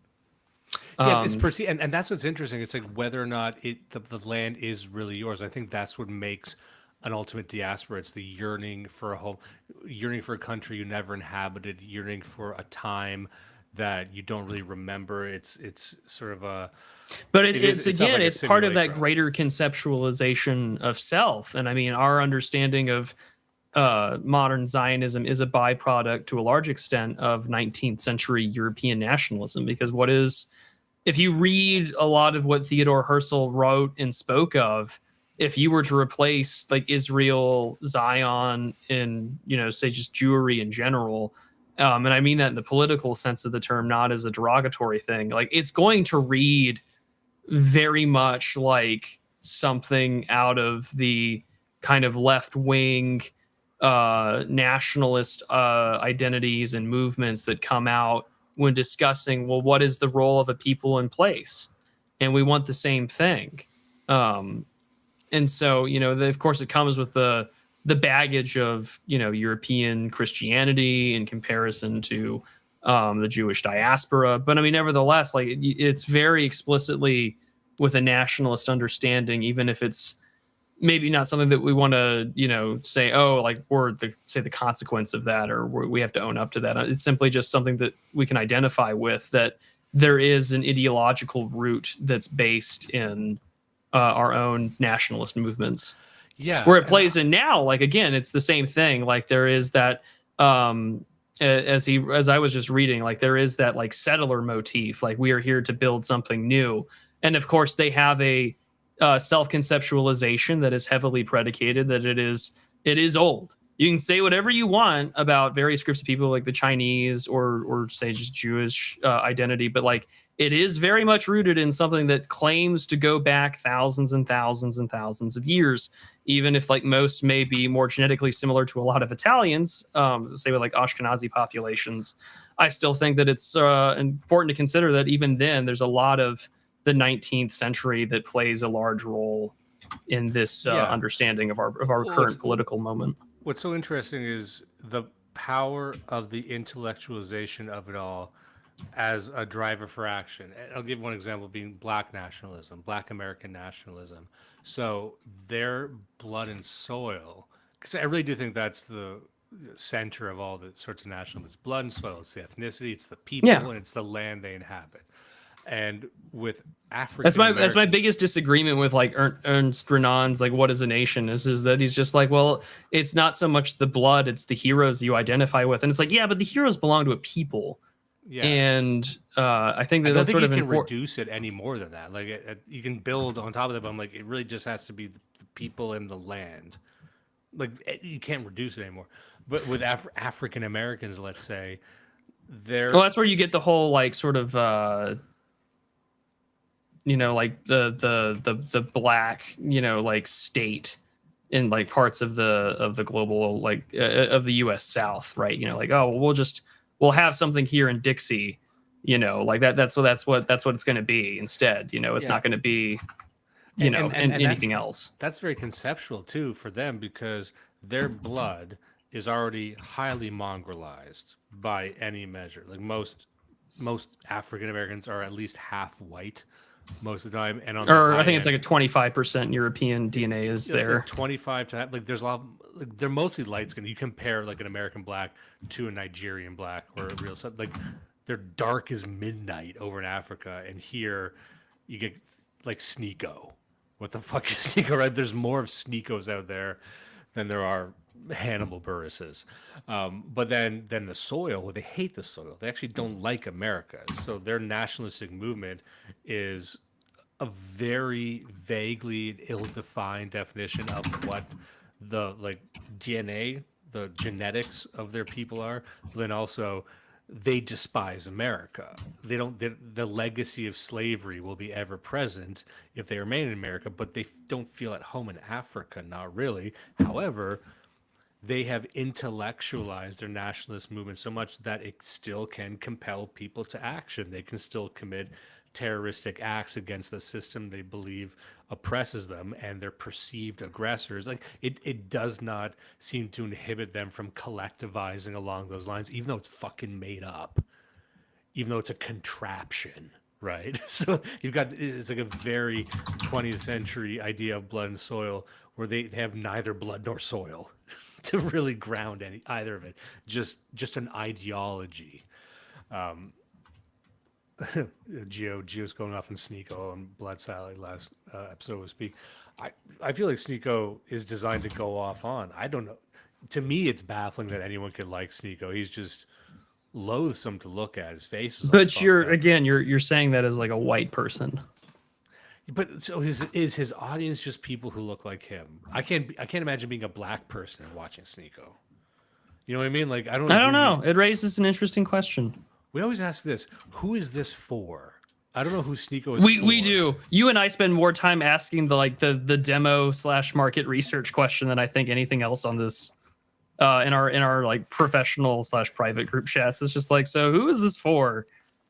Yeah, it's perceived, and that's what's interesting. It's like whether or not the land is really yours. I think that's what makes an ultimate diaspora. It's the yearning for a home, yearning for a country you never inhabited, yearning for a time that you don't really remember. It's sort of a, but it's part of that greater conceptualization of self. And I mean, our understanding of modern Zionism is a byproduct to a large extent of 19th century European nationalism, because if you read a lot of what Theodore Herzl wrote and spoke of, if you were to replace like Israel, Zion, and say just Jewry in general, and I mean that in the political sense of the term, not as a derogatory thing, like it's going to read very much like something out of the kind of left-wing nationalist identities and movements that come out when discussing, well, what is the role of a people in place? And we want the same thing. And so, of course, it comes with the baggage of, European Christianity in comparison to the Jewish diaspora. But I mean, nevertheless, like it's very explicitly with a nationalist understanding, even if it's maybe not something that we want to, say, oh, like we're the consequence of that, or we have to own up to that. It's simply just something that we can identify with, that there is an ideological root that's based in our own nationalist movements. Yeah. Where it plays in now, like, again, it's the same thing. Like there is that, as I was just reading, like there is that like settler motif, like we are here to build something new. And of course they have a self-conceptualization that is heavily predicated that it is old. You can say whatever you want about various groups of people, like the Chinese or say just Jewish identity, but like it is very much rooted in something that claims to go back thousands and thousands and thousands of years, even if like most may be more genetically similar to a lot of Italians, say with like Ashkenazi populations. I still think that it's important to consider that even then there's a lot of the 19th century that plays a large role in this understanding of our current political moment. What's so interesting is the power of the intellectualization of it all as a driver for action. And I'll give one example being Black nationalism, Black American nationalism. So their blood and soil, because I really do think that's the center of all the sorts of nationalism. It's blood and soil, it's the ethnicity, it's the people, Yeah. and it's the land they inhabit. And with African That's my biggest disagreement with like Ernst Renan's like what is a nation is that he's just like, well, it's not so much the blood, it's the heroes you identify with, and it's like, yeah, but the heroes belong to a people. Yeah. And I think that I don't that's think sort you of can important. reduce it any more than that. Like you can build on top of that, but I'm like, it really just has to be the people and the land. Like you can't reduce it anymore. But with African Americans, let's say, Well, that's where you get the whole like sort of like the black like state in like parts of the global like of the U.S. South, right? Like, oh, we'll have something here in Dixie, like that's what it's going to be instead. It's not going to be and anything else. That's very conceptual too for them because their blood is already highly mongrelized by any measure. Like most African Americans are at least half white most of the time, and I think it's like a 25% European DNA is there. Like 25 to like there's a lot. Like, they're mostly light skinned. You compare like an American black to a Nigerian black or a real like they're dark as midnight over in Africa, and here you get like Sneeko. What the fuck is Sneeko? Right? There's more of Sneekos out there than there are Hannibal Burris's. But then the soil, well, they hate the soil. They actually don't like America. So their nationalistic movement is a very vaguely ill-defined definition of what the like DNA, the genetics of their people are. But then also they despise America. They don't. The legacy of slavery will be ever present if they remain in America, but they don't feel at home in Africa. Not really. However, they have intellectualized their nationalist movement so much that it still can compel people to action. They can still commit terroristic acts against the system they believe oppresses them and their perceived aggressors. Like it does not seem to inhibit them from collectivizing along those lines, even though it's fucking made up, even though it's a contraption, right? So it's like a very 20th century idea of blood and soil where they have neither blood nor soil to really ground either of it. Just an ideology. Geo's going off in Sneeko on Blood Sally last episode we speak. I feel like Sneeko is designed to go off on. I don't know. To me, it's baffling that anyone could like Sneeko. He's just loathsome to look at. His face is. But you're saying that as like a white person. But so is his audience just people who look like him? I can't imagine being a black person and watching Sneeko. You know what I mean? Like I don't know. It raises an interesting question. We always ask this: who is this for? I don't know who Sneeko is for. We do. You and I spend more time asking the demo / market research question than I think anything else on this in our like professional / private group chats. It's just like, so who is this for?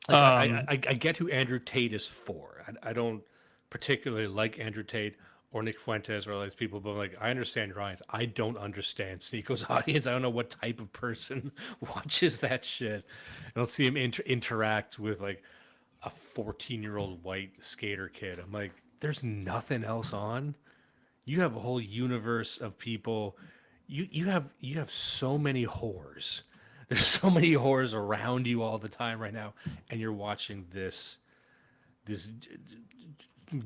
Like, I get who Andrew Tate is for. I don't particularly like Andrew Tate or Nick Fuentes or all these people, but like I understand your audience. I don't understand Sneeko's audience. I don't know what type of person watches that shit. And I'll see him interact with like a 14-year-old white skater kid. I'm like, there's nothing else on. You have a whole universe of people. You have so many whores. There's so many whores around you all the time right now, and you're watching this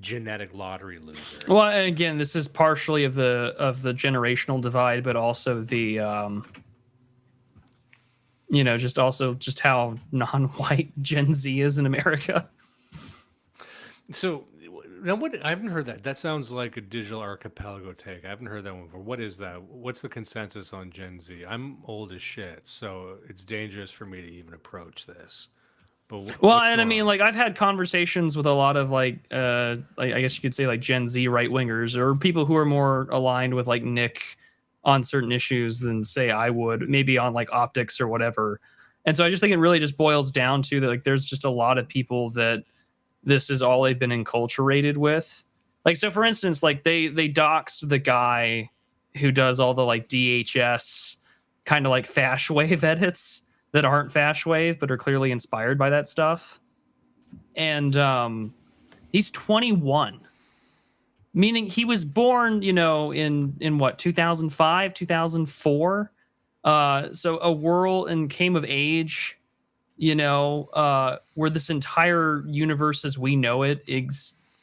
genetic lottery loser. Well, and again, this is partially of the generational divide, but also the just how non-white Gen Z is in America. So now I haven't heard that. That sounds like a digital archipelago take. I haven't heard that one before. What is that? What's the consensus on Gen Z? I'm old as shit, so it's dangerous for me to even approach this. I mean, like I've had conversations with a lot of like I guess you could say like Gen Z right wingers or people who are more aligned with like Nick on certain issues than say I would, maybe on like optics or whatever. And so I just think it really just boils down to that like there's just a lot of people that this is all they've been enculturated with. Like so for instance, like they doxed the guy who does all the like DHS kind of like fash wave edits that aren't fash wave, but are clearly inspired by that stuff. And he's 21, meaning he was born, in what, 2005, 2004. So a world and came of age, where this entire universe as we know it,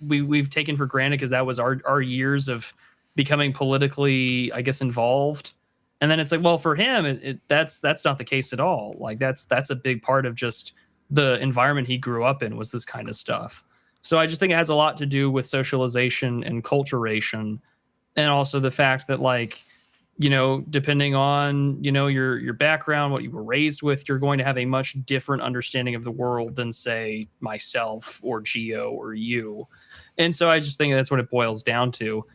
we've taken for granted because that was our years of becoming politically, I guess, involved. And then it's like, well, for him, that's not the case at all. Like that's a big part of just the environment he grew up in was this kind of stuff. So I just think it has a lot to do with socialization and culturation, and also the fact that, like, depending on, your background, what you were raised with, you're going to have a much different understanding of the world than, say, myself or Geo or you. And so I just think that's what it boils down to,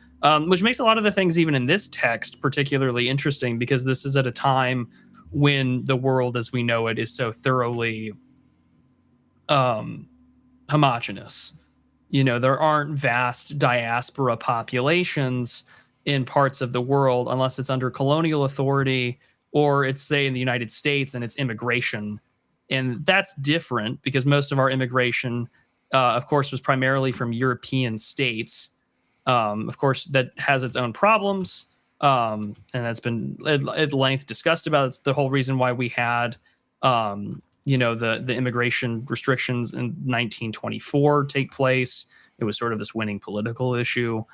which makes a lot of the things even in this text particularly interesting, because this is at a time when the world as we know it is so thoroughly homogenous. There aren't vast diaspora populations in parts of the world unless it's under colonial authority, or it's, say, in the United States and it's immigration. And that's different because most of our immigration, of course, was primarily from European states. Of course, that has its own problems. And that's been at length discussed about. It's the whole reason why we had, the immigration restrictions in 1924 take place. It was sort of this winning political issue.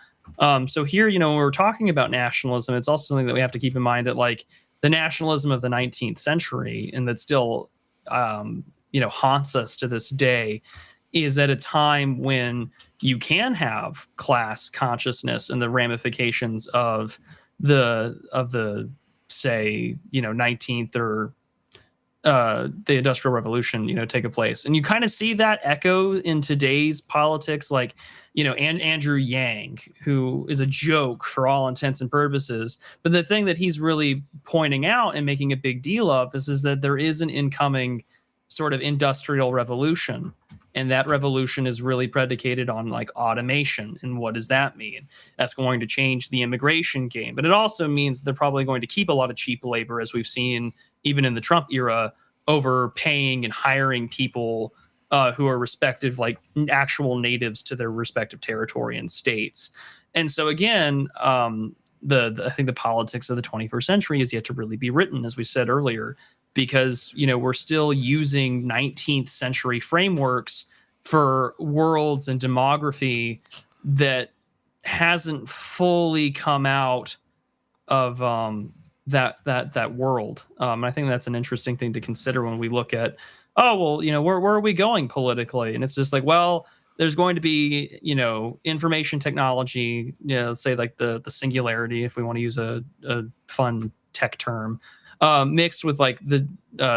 So here, when we're talking about nationalism, it's also something that we have to keep in mind, that, like, the nationalism of the 19th century, and that still, haunts us to this day, is at a time when you can have class consciousness and the ramifications of the say, 19th or the Industrial Revolution, take a place. And you kind of see that echo in today's politics, like, and Andrew Yang, who is a joke for all intents and purposes. But the thing that he's really pointing out and making a big deal of is that there is an incoming sort of industrial revolution. And that revolution is really predicated on, like, automation. And what does that mean? That's going to change the immigration game. But it also means they're probably going to keep a lot of cheap labor, as we've seen even in the Trump era, overpaying and hiring people who are respective, like, actual natives to their respective territory and states. And so again, I think the politics of the 21st century is yet to really be written, as we said earlier, because we're still using 19th century frameworks for worlds and demography that hasn't fully come out of that world. And I think that's an interesting thing to consider when we look at, where are we going politically? And it's just like, well, there's going to be, information technology, let's say like the singularity, if we want to use a fun tech term, mixed with, like, the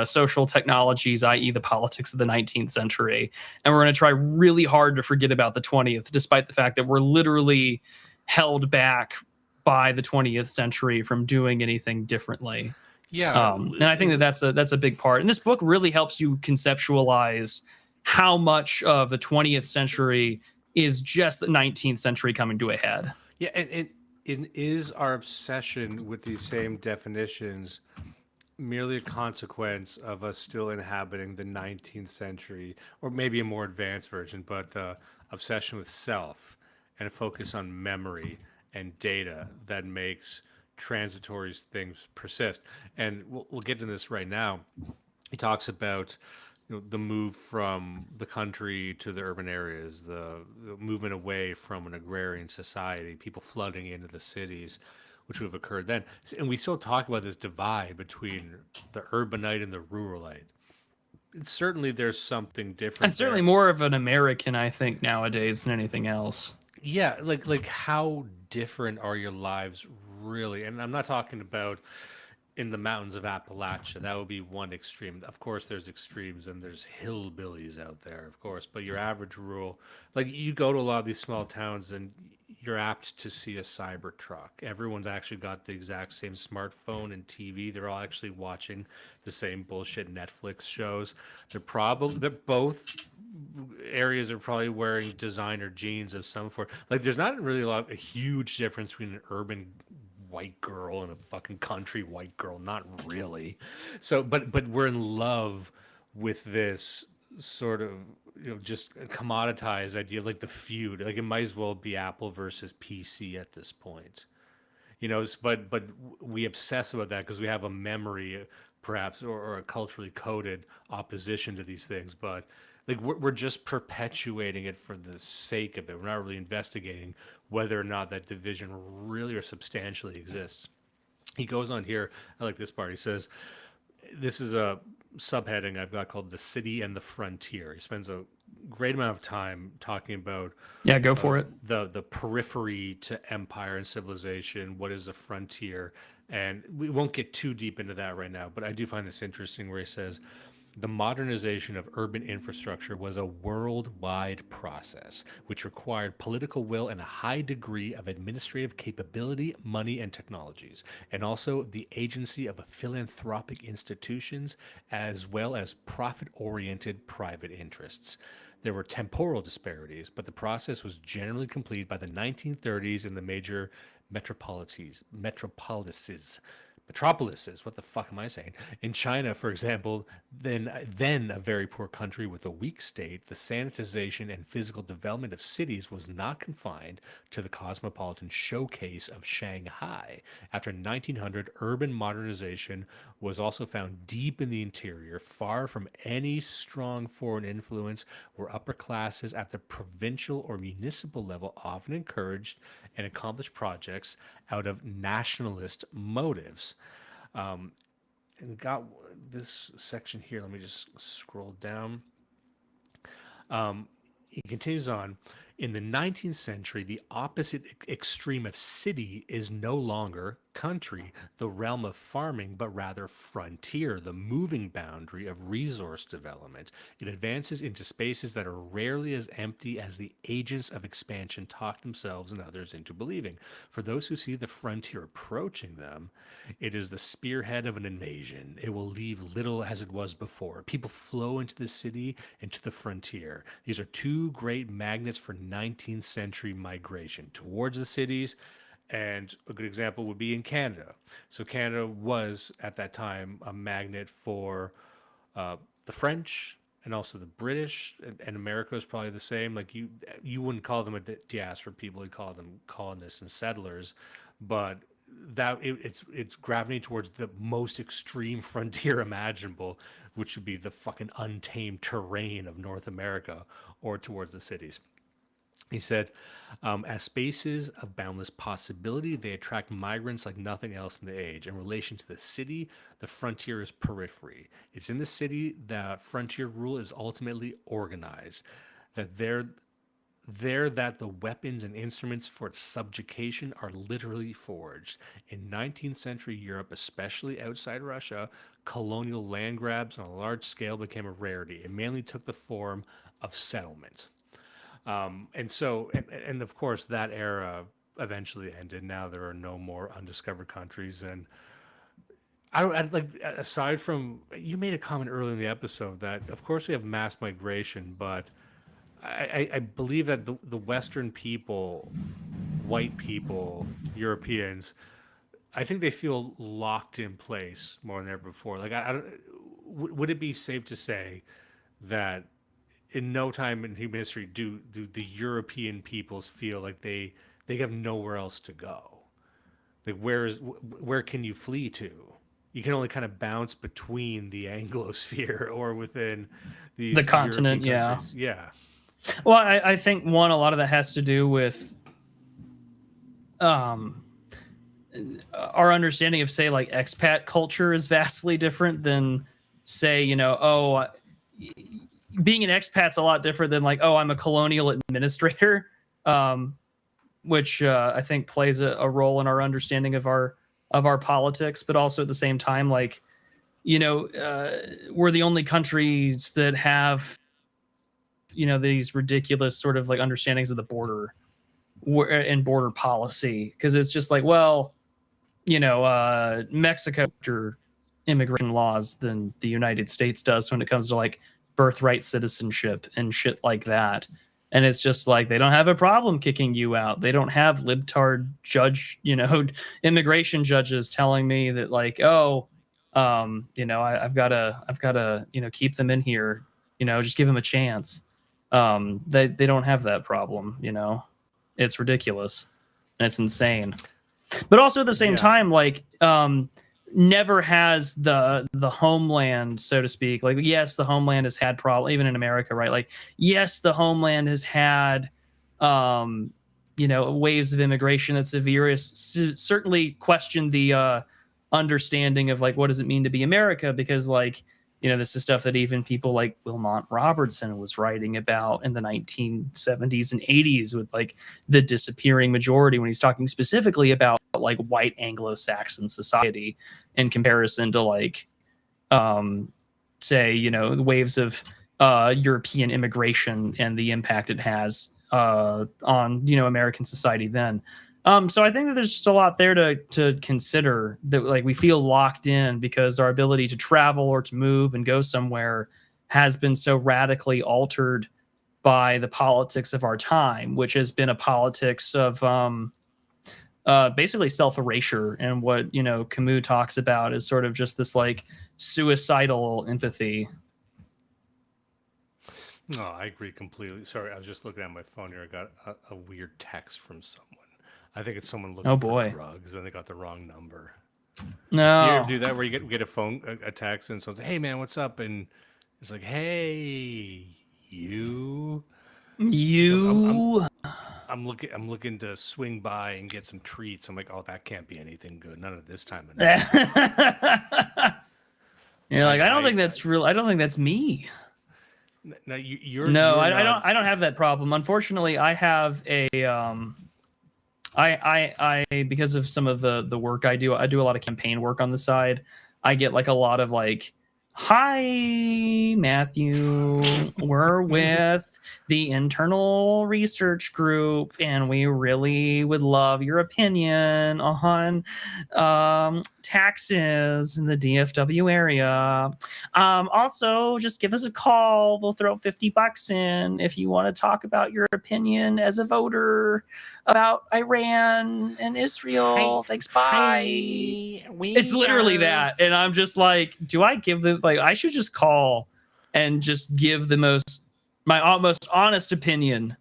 social technologies, i.e. the politics of the 19th century. And we're going to try really hard to forget about the 20th, despite the fact that we're literally held back by the 20th century from doing anything differently. Yeah. And I think that's a big part. And this book really helps you conceptualize how much of the 20th century is just the 19th century coming to a head. Yeah, and it is our obsession with these same definitions merely a consequence of us still inhabiting the 19th century, or maybe a more advanced version, but obsession with self and a focus on memory and data that makes transitory things persist. And we'll get into this right now. He talks about the move from the country to the urban areas, the movement away from an agrarian society, people flooding into the cities, which would have occurred then. And we still talk about this divide between the urbanite and the ruralite. And certainly there's something different. And certainly more of an American, I think, nowadays than anything else. Yeah, like how different are your lives really? And I'm not talking about in the mountains of Appalachia. That would be one extreme. Of course, there's extremes and there's hillbillies out there, of course. But your average rural, like, you go to a lot of these small towns and you're apt to see a cyber truck. Everyone's actually got the exact same smartphone and TV. They're all actually watching the same bullshit Netflix shows. They're both areas are probably wearing designer jeans of some form. Like, there's not really a huge difference between an urban white girl and a fucking country white girl. Not really. So, but we're in love with this sort of, just commoditized idea of like the feud. Like it might as well be Apple versus PC at this point. But we obsess about that because we have a memory, perhaps, or a culturally coded opposition to these things. But like we're just perpetuating it for the sake of it. We're not really investigating whether or not that division really or substantially exists. He goes on here. I like this part. He says, this is a subheading I've got called "The City and the Frontier." He spends a great amount of time talking about go for it. the periphery to empire and civilization. What is the frontier? And we won't get too deep into that right now, but I do find this interesting where he says, the modernization of urban infrastructure was a worldwide process which required political will and a high degree of administrative capability, money, and technologies, and also the agency of philanthropic institutions as well as profit-oriented private interests. There were temporal disparities, but the process was generally complete by the 1930s in the major metropolises. What the fuck am I saying? In China, for example, then a very poor country with a weak state, the sanitization and physical development of cities was not confined to the cosmopolitan showcase of Shanghai. After 1900, urban modernization was also found deep in the interior, far from any strong foreign influence, where upper classes at the provincial or municipal level often encouraged and accomplished projects out of nationalist motives. And got this section here. Let me just scroll down. He continues on. In the 19th century, the opposite extreme of city is no longer country, the realm of farming, but rather frontier, the moving boundary of resource development. It advances into spaces that are rarely as empty as the agents of expansion talk themselves and others into believing. For those who see the frontier approaching them, it is the spearhead of an invasion. It will leave little as it was before. People flow into the city and to the frontier. These are two great magnets for 19th century migration towards the cities. And a good example would be in Canada. So Canada was, at that time, a magnet for the French and also the British, and America is probably the same. Like you wouldn't call them a diaspora people, you'd call them colonists and settlers, but it's gravitating towards the most extreme frontier imaginable, which would be the fucking untamed terrain of North America, or towards the cities. He said, as spaces of boundless possibility, they attract migrants like nothing else in the age. In relation to the city, the frontier is periphery. It's in the city that frontier rule is ultimately organized, that that the weapons and instruments for its subjugation are literally forged. In 19th century Europe, especially outside Russia, colonial land grabs on a large scale became a rarity. It mainly took the form of settlement. And of course that era eventually ended. Now there are no more undiscovered countries. And I'd like, aside from, you made a comment earlier in the episode that of course we have mass migration, but I believe that the Western people, white people, Europeans, I think they feel locked in place more than ever before. Like, would it be safe to say that in no time in human history do the European peoples feel like they have nowhere else to go? Like, where can you flee to? You can only kind of bounce between the Anglosphere or within the continent. Yeah. Well, I think a lot of that has to do with our understanding of, say, like expat culture is vastly different than, say, being an expat's a lot different than like, oh, I'm a colonial administrator, which I think plays a role in our understanding of our politics, but also at the same time, like, we're the only countries that have, these ridiculous sort of like understandings of the border and border policy, because it's just like, well, Mexico or immigration laws than the United States does when it comes to like birthright citizenship and shit like that. And it's just like, they don't have a problem kicking you out. They don't have libtard immigration judges telling me that like, oh, I've got to, keep them in here, just give them a chance. They don't have that problem, it's ridiculous and it's insane. But also at the same time, like, never has the homeland, so to speak. Like, yes, the homeland has had problem, even in America, right? Like, yes, the homeland has had, waves of immigration that certainly questioned the understanding of like, what does it mean to be America? Because like, this is stuff that even people like Wilmot Robertson was writing about in the 1970s and 80s with like the disappearing majority, when he's talking specifically about like white Anglo-Saxon society in comparison to like, say, the waves of European immigration and the impact it has on, American society then. So I think that there's just a lot there to consider, that like we feel locked in because our ability to travel or to move and go somewhere has been so radically altered by the politics of our time, which has been a politics of basically self-erasure, and what Camus talks about is sort of just this like suicidal empathy. No, I agree completely. Sorry, I was just looking at my phone here. I got a weird text from someone. I think it's someone looking for drugs, and they got the wrong number. No. You ever do that where you get a text, and someone's like, "Hey man, what's up?" And it's like, "Hey, you." I'm looking to swing by and get some treats. I'm like, "Oh, that can't be anything good. None of this time of night." You're like, I don't think that's real. I don't think that's me. No, I don't have that problem. Unfortunately, I have a I because of some of the work I do a lot of campaign work on the side. I get like a lot of like, "Hi, Matthew, we're with the internal research group, and we really would love your opinion on taxes in the DFW area. Also, just give us a call. We'll throw $50 in if you want to talk about your opinion as a voter about Iran and Israel. Thanks, bye." It's literally that. And I'm just like, do I give them, like, I should just call and just give my most honest opinion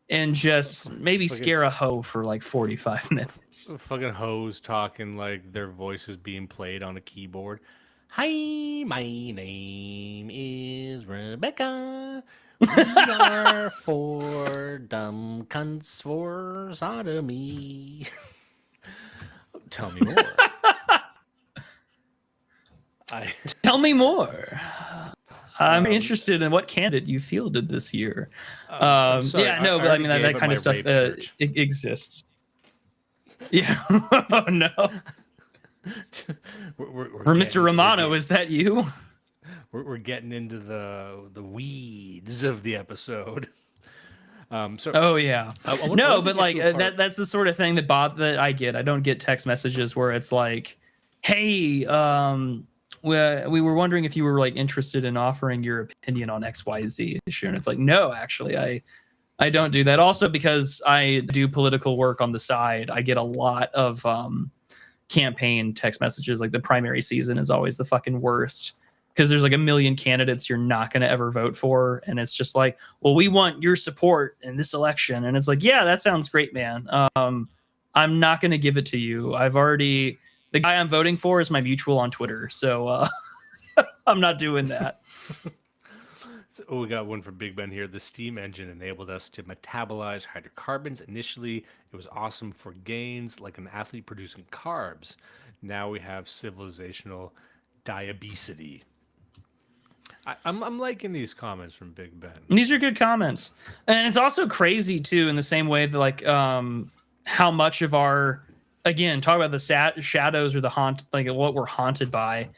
and just maybe scare a hoe for like 45 minutes. Fucking hoes talking like their voice is being played on a keyboard. "Hi, my name is Rebecca. We are for dumb cunts for sodomy." Tell me more. Tell me more. I'm interested in what candidate you fielded this year. Sorry, yeah, no, but I mean that kind of stuff exists. Yeah. Oh no. Or Mr. Romano, is that you? We're getting into the weeds of the episode. Oh yeah. No, but like that's the sort of thing that I get. I don't get text messages where it's like, "Hey, we were wondering if you were like interested in offering your opinion on XYZ issue." And it's like, no, actually, I don't do that. Also, because I do political work on the side, I get a lot of campaign text messages. Like the primary season is always the fucking worst, because there's like a million candidates you're not going to ever vote for. And it's just like, "Well, we want your support in this election." And it's like, yeah, that sounds great, man. I'm not going to give it to you. The guy I'm voting for is my mutual on Twitter. So I'm not doing that. So we got one for Big Ben here. "The steam engine enabled us to metabolize hydrocarbons. Initially, it was awesome for gains, like an athlete producing carbs. Now we have civilizational diabesity." I'm liking these comments from Big Ben. These are good comments. And it's also crazy, too, in the same way that, like, how much of our, again, talk about the shadows or the like what we're haunted by.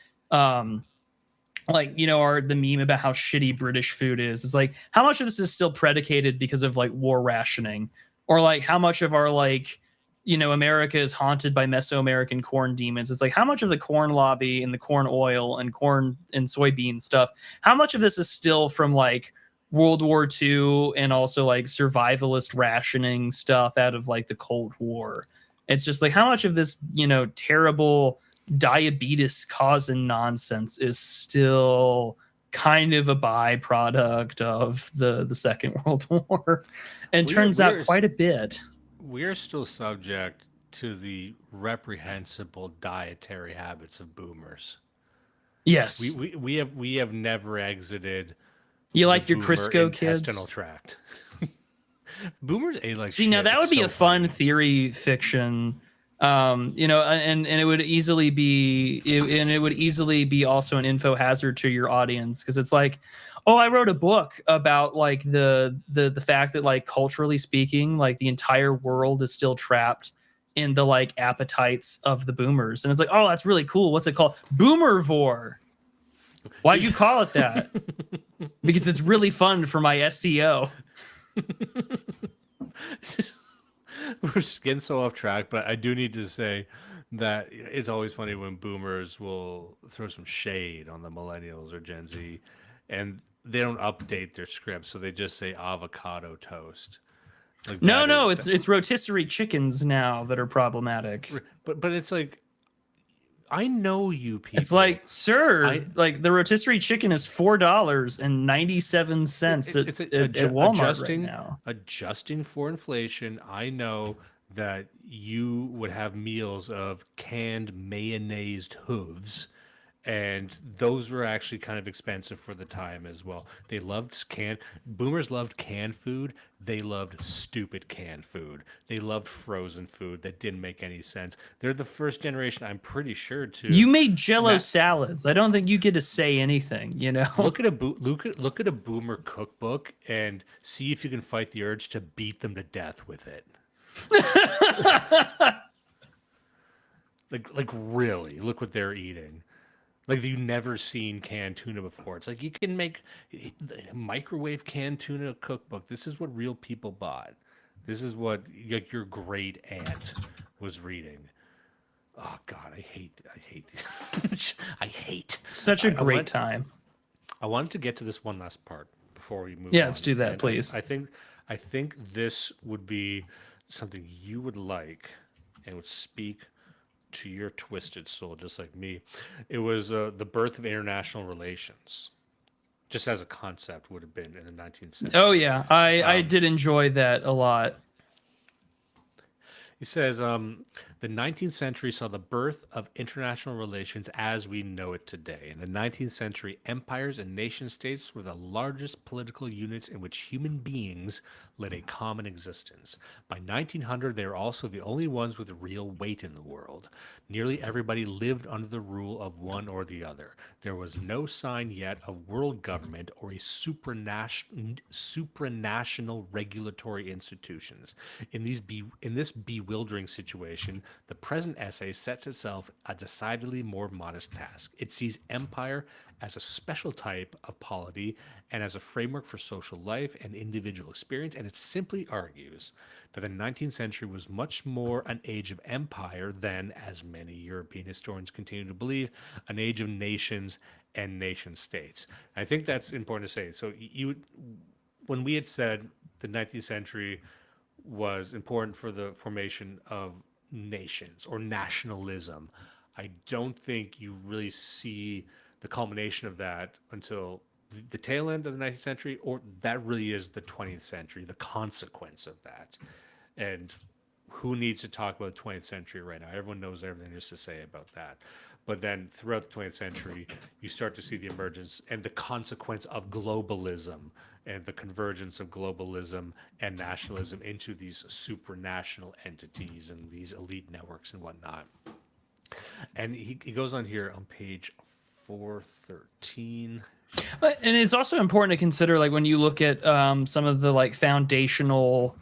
Like, the meme about how shitty British food is. It's like, how much of this is still predicated because of like war rationing, or like how much of our like, America is haunted by Mesoamerican corn demons. It's like, how much of the corn lobby and the corn oil and corn and soybean stuff, how much of this is still from like World War II and also like survivalist rationing stuff out of like the Cold War. It's just like how much of this, terrible diabetes causing nonsense is still kind of a byproduct of the Second World War, and turns out quite a bit. We're still subject to the reprehensible dietary habits of boomers. Yes, we have never exited. You like your Crisco kids? Intestinal tract. Boomers ate like. See, shit. now that would be a fun theory fiction. And it would easily be, it would easily be also an info hazard to your audience, because it's like, oh, I wrote a book about like the fact that like culturally speaking, like the entire world is still trapped in the like appetites of the boomers, and it's like, oh, that's really cool. What's it called? Boomervore. Why'd you call it that? Because it's really fun for my SEO. We're just getting so off track, but I do need to say that it's always funny when boomers will throw some shade on the millennials or Gen Z, and they don't update their script, so they just say avocado toast. Like no, it's rotisserie chickens now that are problematic. But it's like, I know you people. It's like, sir, like the rotisserie chicken is $4.97 at Walmart right now. Adjusting for inflation, I know that you would have meals of canned mayonnaised hooves, and those were actually kind of expensive for the time as well. They loved boomers loved canned food. They loved stupid canned food. They loved frozen food that didn't make any sense. They're the first generation, I'm pretty sure, to. You made Jell-O salads. I don't think you get to say anything, Look at a boomer cookbook and see if you can fight the urge to beat them to death with it. like really, look what they're eating. Like, you've never seen canned tuna before. It's like, you can make microwave canned tuna cookbook. This is what real people bought. This is what like your great aunt was reading. Oh God, I hate these. I hate. Such a great time. I wanted to get to this one last part before we move on. Yeah, let's do that, please. I think this would be something you would like and would speak to your twisted soul, just like me. It was the birth of international relations, just as a concept, would have been in the 19th century. Oh yeah, I did enjoy that a lot. He says, the 19th century saw the birth of international relations as we know it today. In the 19th century, empires and nation states were the largest political units in which human beings led a common existence. By 1900, they were also the only ones with real weight in the world. Nearly everybody lived under the rule of one or the other. There was no sign yet of world government or a supranational regulatory institutions. In this bewildering situation, the present essay sets itself a decidedly more modest task. It sees empire as a special type of polity and as a framework for social life and individual experience, and it simply argues that the 19th century was much more an age of empire than, as many European historians continue to believe, an age of nations and nation states. I think that's important to say. So when we had said the 19th century was important for the formation of nations or nationalism, I don't think you really see the culmination of that until the tail end of the 19th century, or that really is the 20th century, the consequence of that. And who needs to talk about the 20th century right now? Everyone knows everything there's to say about that. But then throughout the 20th century, you start to see the emergence and the consequence of globalism and the convergence of globalism and nationalism into these supranational entities and these elite networks and whatnot. And he goes on here on page 413. And it's also important to consider, like, when you look at some of the like foundational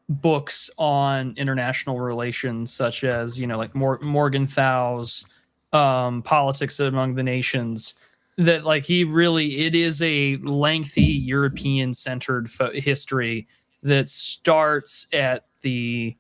books on international relations, such as, like Morgenthau's Politics Among the Nations, that like it is a lengthy European centered history that starts at starting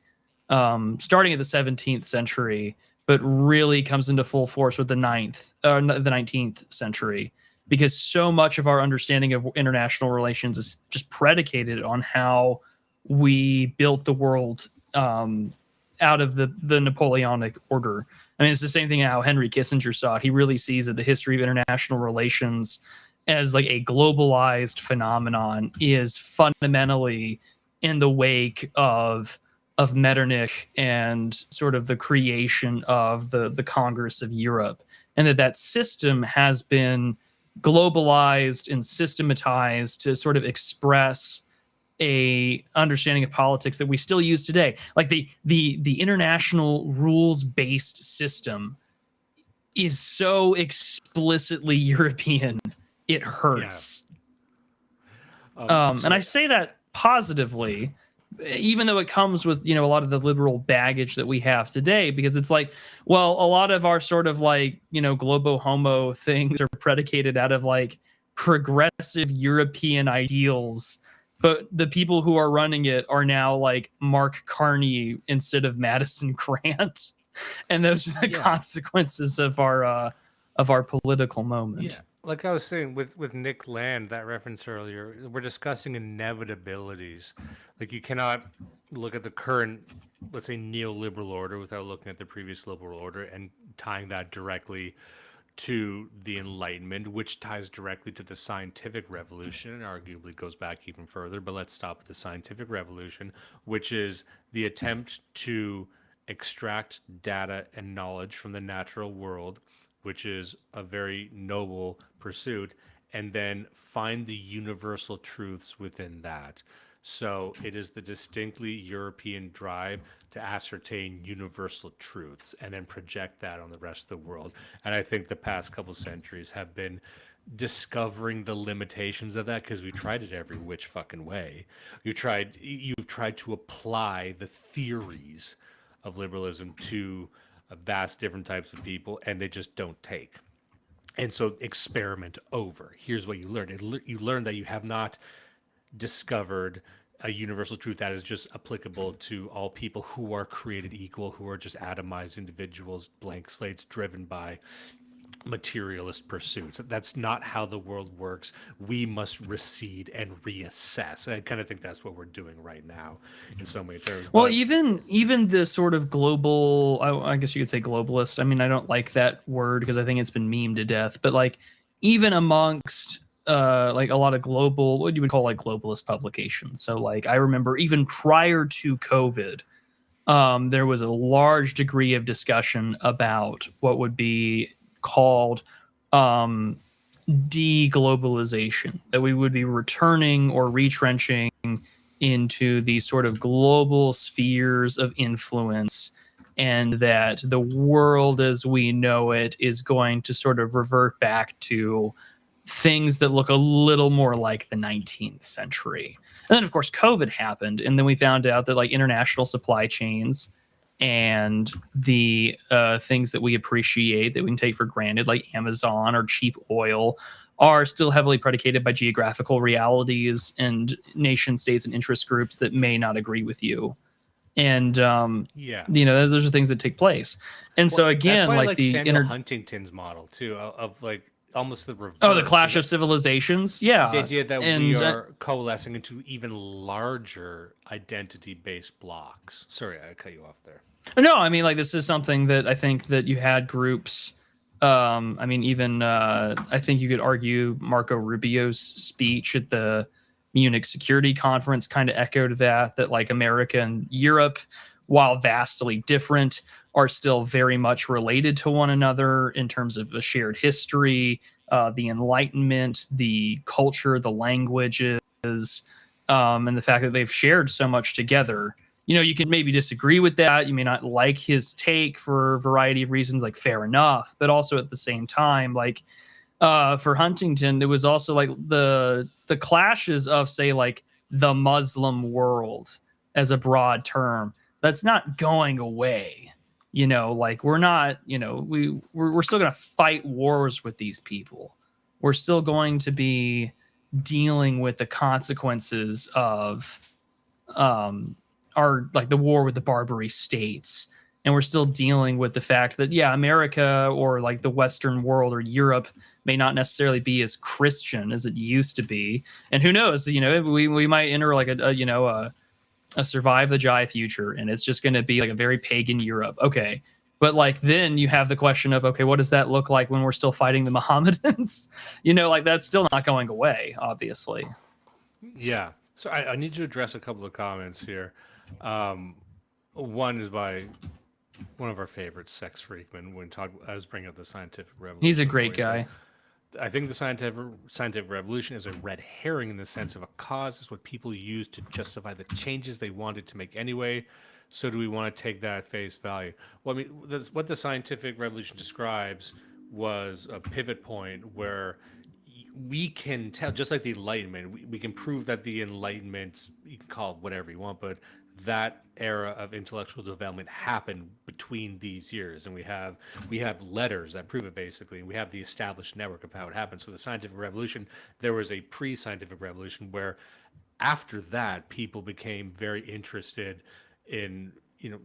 at the 17th century, but really comes into full force with the 19th century. because so much of our understanding of international relations is just predicated on how we built the world out of the Napoleonic order. I mean, it's the same thing how Henry Kissinger saw it. He really sees that the history of international relations as like a globalized phenomenon is fundamentally in the wake of Metternich and sort of the creation of the Congress of Europe, and that system has been globalized and systematized to sort of express a understanding of politics that we still use today. Like the international rules-based system is so explicitly European, it hurts. Yeah. And I say that positively, even though it comes with, you know, a lot of the liberal baggage that we have today, because it's like, well, a lot of our sort of like, you know, globo homo things are predicated out of like progressive European ideals, but the people who are running it are now like Mark Carney instead of Madison Grant. And those are the consequences of our political moment. Yeah. Like I was saying with Nick Land, that reference earlier, we're discussing inevitabilities. Like you cannot look at the current, let's say, neoliberal order without looking at the previous liberal order and tying that directly to the Enlightenment, which ties directly to the scientific revolution and arguably goes back even further. But let's stop at the scientific revolution, which is the attempt to extract data and knowledge from the natural world, which is a very noble pursuit, and then find the universal truths within that. So it is the distinctly European drive to ascertain universal truths and then project that on the rest of the world. And I think the past couple centuries have been discovering the limitations of that, because we tried it every which fucking way. You've tried to apply the theories of liberalism to vast different types of people, and they just don't take. And so experiment over. Here's what you learn. You learn that you have not discovered a universal truth that is just applicable to all people who are created equal, who are just atomized individuals, blank slates driven by materialist pursuits. That's not how the world works. We must recede and reassess. And I kind of think that's what we're doing right now in so many terms. Well, But even the sort of global, I guess you could say globalist. I mean, I don't like that word because I think it's been memed to death. But like, even amongst like a lot of global, what you would call like globalist publications. So like, I remember even prior to COVID, there was a large degree of discussion about what would be called deglobalization, that we would be returning or retrenching into these sort of global spheres of influence, and that the world as we know it is going to sort of revert back to things that look a little more like the 19th century. And then, of course, COVID happened, and then we found out that like international supply chains and the things that we appreciate that we can take for granted, like Amazon or cheap oil, are still heavily predicated by geographical realities and nation states and interest groups that may not agree with you. And you know, those are things that take place. And so again, that's why like the Samuel Huntington's model too, of like almost the reverse. the clash of civilizations. Yeah, the idea that we are coalescing into even larger identity-based blocks. Sorry, I cut you off there. No, I mean, like, this is something that I think that you had groups. I mean, even I think you could argue Marco Rubio's speech at the Munich Security Conference kind of echoed that like America and Europe, while vastly different, are still very much related to one another in terms of a shared history, the Enlightenment, the culture, the languages, and the fact that they've shared so much together. You know, you can maybe disagree with that. You may not like his take for a variety of reasons, like fair enough. But also at the same time, like for Huntington, it was also like the clashes of, say, like the Muslim world as a broad term. That's not going away. You know, like we're not, you know, we're still going to fight wars with these people. We're still going to be dealing with the consequences of our, like, the war with the Barbary states and we're still dealing with the fact that America or like the Western world or Europe may not necessarily be as Christian as it used to be. And who knows, we might enter like a survive the Jai future, and it's just going to be like a very pagan Europe. Okay. But like then you have the question of, okay, what does that look like when we're still fighting the Mohammedans? Like that's still not going away, obviously. Yeah. So I need to address a couple of comments here. One is by one of our favorites, Sex Freakman, I was bringing up the scientific revolution. He's a great guy. I think the scientific revolution is a red herring in the sense of a cause. It's what people use to justify the changes they wanted to make anyway. So do we want to take that at face value? Well, I mean, what the scientific revolution describes was a pivot point where we can tell, just like the Enlightenment, we can prove that the Enlightenment, you can call it whatever you want, but that era of intellectual development happened between these years, and we have letters that prove it. Basically, we have the established network of how it happened. So the scientific revolution, there was a pre-scientific revolution where after that people became very interested in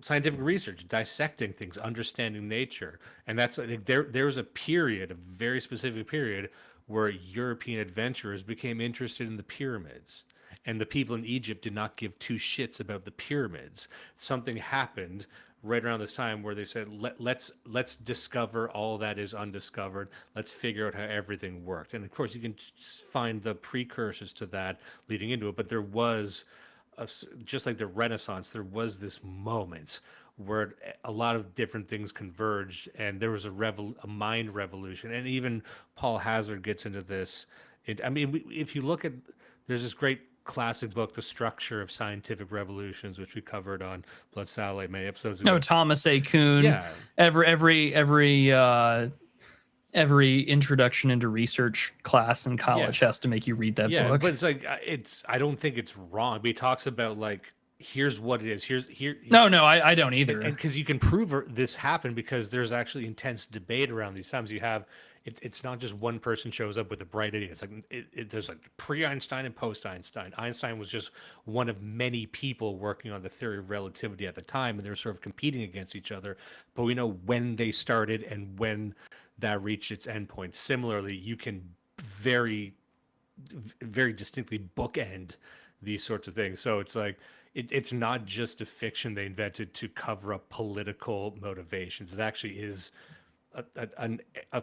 scientific research, dissecting things, understanding nature. And that's there was a period, a very specific period, where European adventurers became interested in the pyramids, and the people in Egypt did not give two shits about the pyramids. Something happened right around this time where they said, let's discover all that is undiscovered. Let's figure out how everything worked. And of course, you can find the precursors to that leading into it. But there was, just like the Renaissance, there was this moment where a lot of different things converged, and there was a mind revolution. And even Paul Hazard gets into this. If you look at, there's this great classic book, The Structure of Scientific Revolutions, which we covered on Blood Satellite many episodes ago. No, Thomas A. Kuhn. Yeah. Every introduction into research class in college has to make you read that book. But it's like I don't think it's wrong. But he talks about like, here's what it is. No, I don't either. And because you can prove this happened because there's actually intense debate around these times. You have it's not just one person shows up with a bright idea. It's like there's like pre-Einstein and post-Einstein. Einstein was just one of many people working on the theory of relativity at the time, and they're sort of competing against each other. But we know when they started and when that reached its endpoint. Similarly, you can very, very distinctly bookend these sorts of things. So it's like it's not just a fiction they invented to cover up political motivations. It actually is a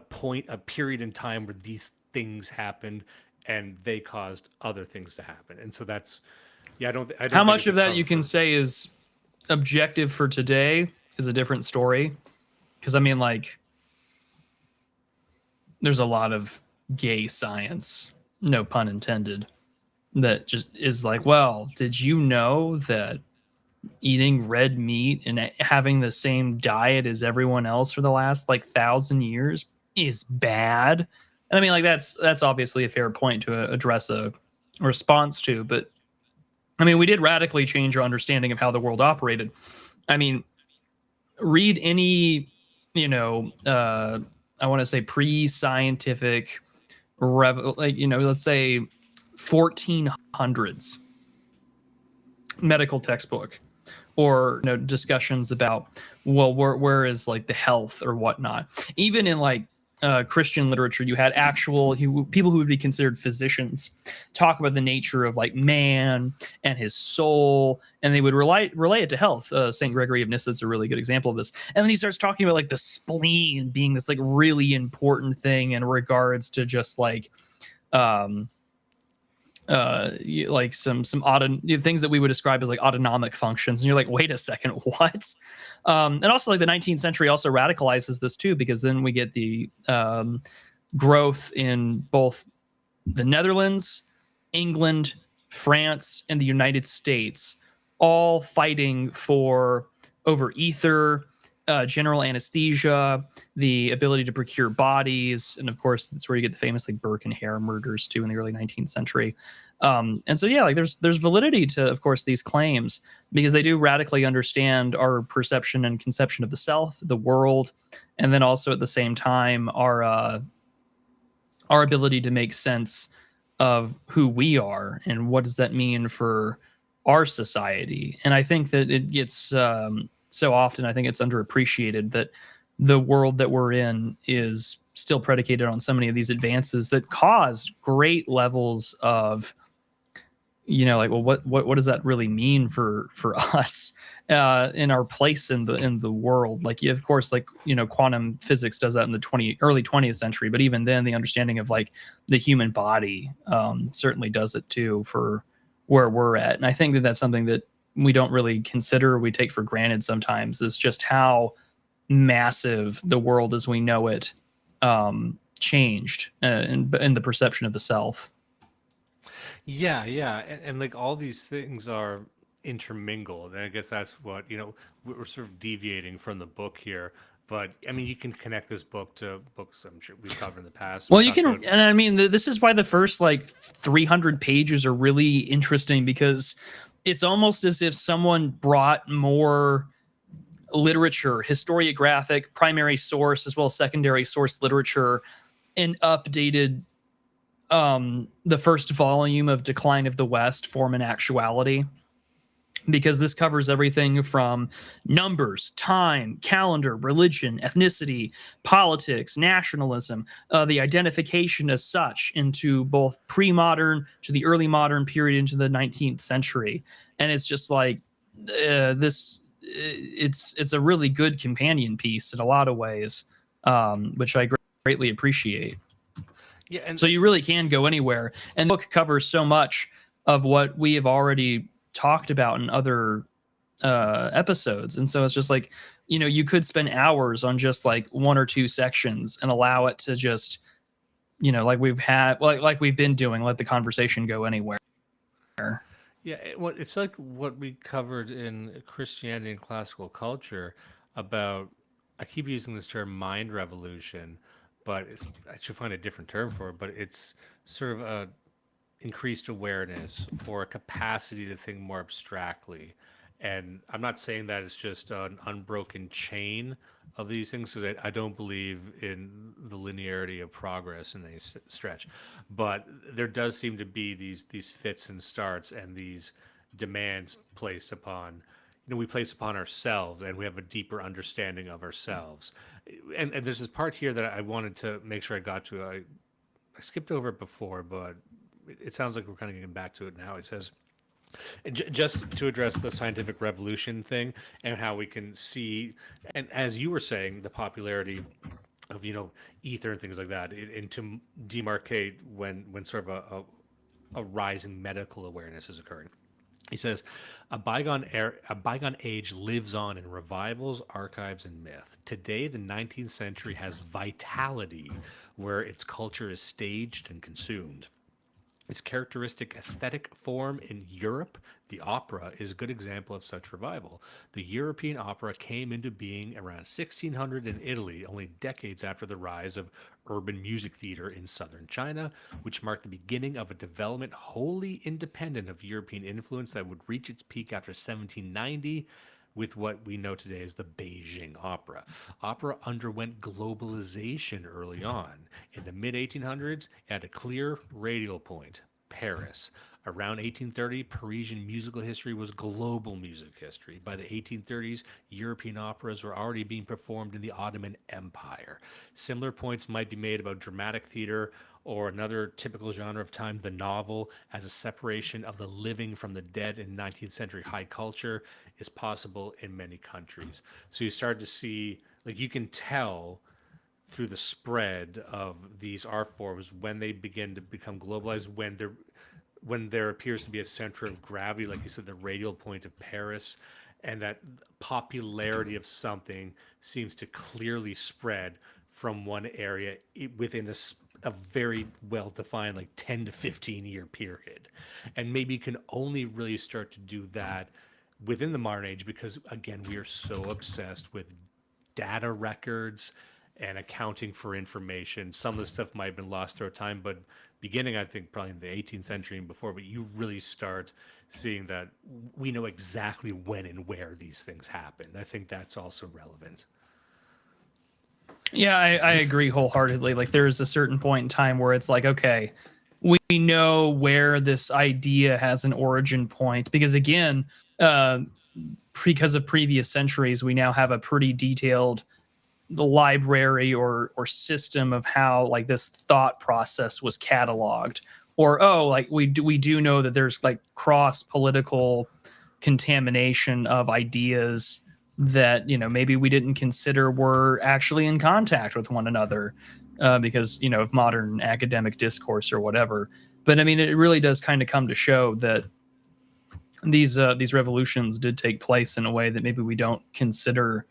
period in time where these things happened and they caused other things to happen. And so that's, I don't how much of that you can say is objective for today is a different story. Because I mean, like, there's a lot of gay science, no pun intended, that just is like, well, did you know that eating red meat and having the same diet as everyone else for the last like 1,000 years is bad? And I mean, like, that's obviously a fair point to address a response to, but I mean, we did radically change our understanding of how the world operated. I mean, read any, I want to say pre-scientific, let's say 1400s medical textbook, or discussions about, well, where is like the health or whatnot. Even in like Christian literature, you had people who would be considered physicians talk about the nature of like man and his soul, and they would relate it to health. St. Gregory of Nyssa is a really good example of this. And then he starts talking about like the spleen being this like really important thing in regards to just like like some things that we would describe as like autonomic functions, and you're like, wait a second, what? And also like the 19th century also radicalizes this too, because then we get the growth in both the Netherlands, England, France, and the United States, all fighting over ether, general anesthesia, the ability to procure bodies, and of course that's where you get the famous like Burke and Hare murders too in the early 19th century. And so like there's validity to, of course, these claims, because they do radically understand our perception and conception of the self, the world, and then also at the same time our ability to make sense of who we are and what does that mean for our society. And I think that it gets so often I think it's underappreciated that the world that we're in is still predicated on so many of these advances that caused great levels of, like, well, what does that really mean for us in our place in the world? Like, of course, like, quantum physics does that in the early 20th century, but even then, the understanding of like the human body certainly does it too for where we're at. And I think that that's something that we don't really consider, we take for granted sometimes, is just how massive the world as we know it changed in the perception of the self. Yeah, and like all these things are intermingled, and I guess that's what we're sort of deviating from the book here. But I mean, you can connect this book to books I'm sure we've covered in the past. Well, you can, and I mean, this is why the first like 300 pages are really interesting, because it's almost as if someone brought more literature, historiographic, primary source, as well as secondary source literature, and updated the first volume of Decline of the West, Form and Actuality, because this covers everything from numbers, time, calendar, religion, ethnicity, politics, nationalism, the identification as such into both pre-modern to the early modern period into the 19th century. And it's just like it's a really good companion piece in a lot of ways, which I greatly appreciate. Yeah, and so you really can go anywhere, and the book covers so much of what we have already talked about in other episodes. And so it's just like, you could spend hours on just like one or two sections and allow it to just, like we've been doing, let the conversation go anywhere. Yeah, it's like what we covered in Christianity and classical culture about, I keep using this term mind revolution, but I should find a different term for it, but it's sort of a increased awareness or a capacity to think more abstractly. And I'm not saying that it's just an unbroken chain of these things, so that I don't believe in the linearity of progress in any stretch. But there does seem to be these fits and starts and these demands placed upon, we place upon ourselves, and we have a deeper understanding of ourselves. And there's this part here that I wanted to make sure I got to. I skipped over it before, but it sounds like we're kind of getting back to it now. It says, just to address the scientific revolution thing and how we can see, and as you were saying, the popularity of ether and things like that, and to demarcate when sort of a rising medical awareness is occurring. He says, a bygone age lives on in revivals, archives, and myth. Today, the 19th century has vitality where its culture is staged and consumed. Its characteristic aesthetic form in Europe, the opera, is a good example of such revival. The European opera came into being around 1600 in Italy, only decades after the rise of urban music theater in southern China, which marked the beginning of a development wholly independent of European influence that would reach its peak after 1790 with what we know today as the Beijing Opera. Opera underwent globalization early on. In the mid-1800s, it had a clear radial point, Paris. Around 1830, Parisian musical history was global music history. By the 1830s, European operas were already being performed in the Ottoman Empire. Similar points might be made about dramatic theater or another typical genre of time, the novel, as a separation of the living from the dead in 19th century high culture is possible in many countries. So you start to see, like, you can tell through the spread of these art forms when they begin to become globalized, when there appears to be a center of gravity, like you said, the radial point of Paris, and that popularity of something seems to clearly spread from one area within a very well-defined, like 10 to 15 year period. And maybe you can only really start to do that within the modern age because, again, we are so obsessed with data records and accounting for information. Some of the stuff might have been lost through time, but beginning, I think, probably in the 18th century and before, but you really start seeing that we know exactly when and where these things happened. I think that's also relevant. Yeah, I agree wholeheartedly. Like, there's a certain point in time where it's like, okay, we know where this idea has an origin point. Because again, because of previous centuries, we now have a pretty detailed library or system of how like this thought process was cataloged. Or like we do know that there's like cross political contamination of ideas that maybe we didn't consider were actually in contact with one another because of modern academic discourse or whatever. But I mean, it really does kind of come to show that these revolutions did take place in a way that maybe we don't consider.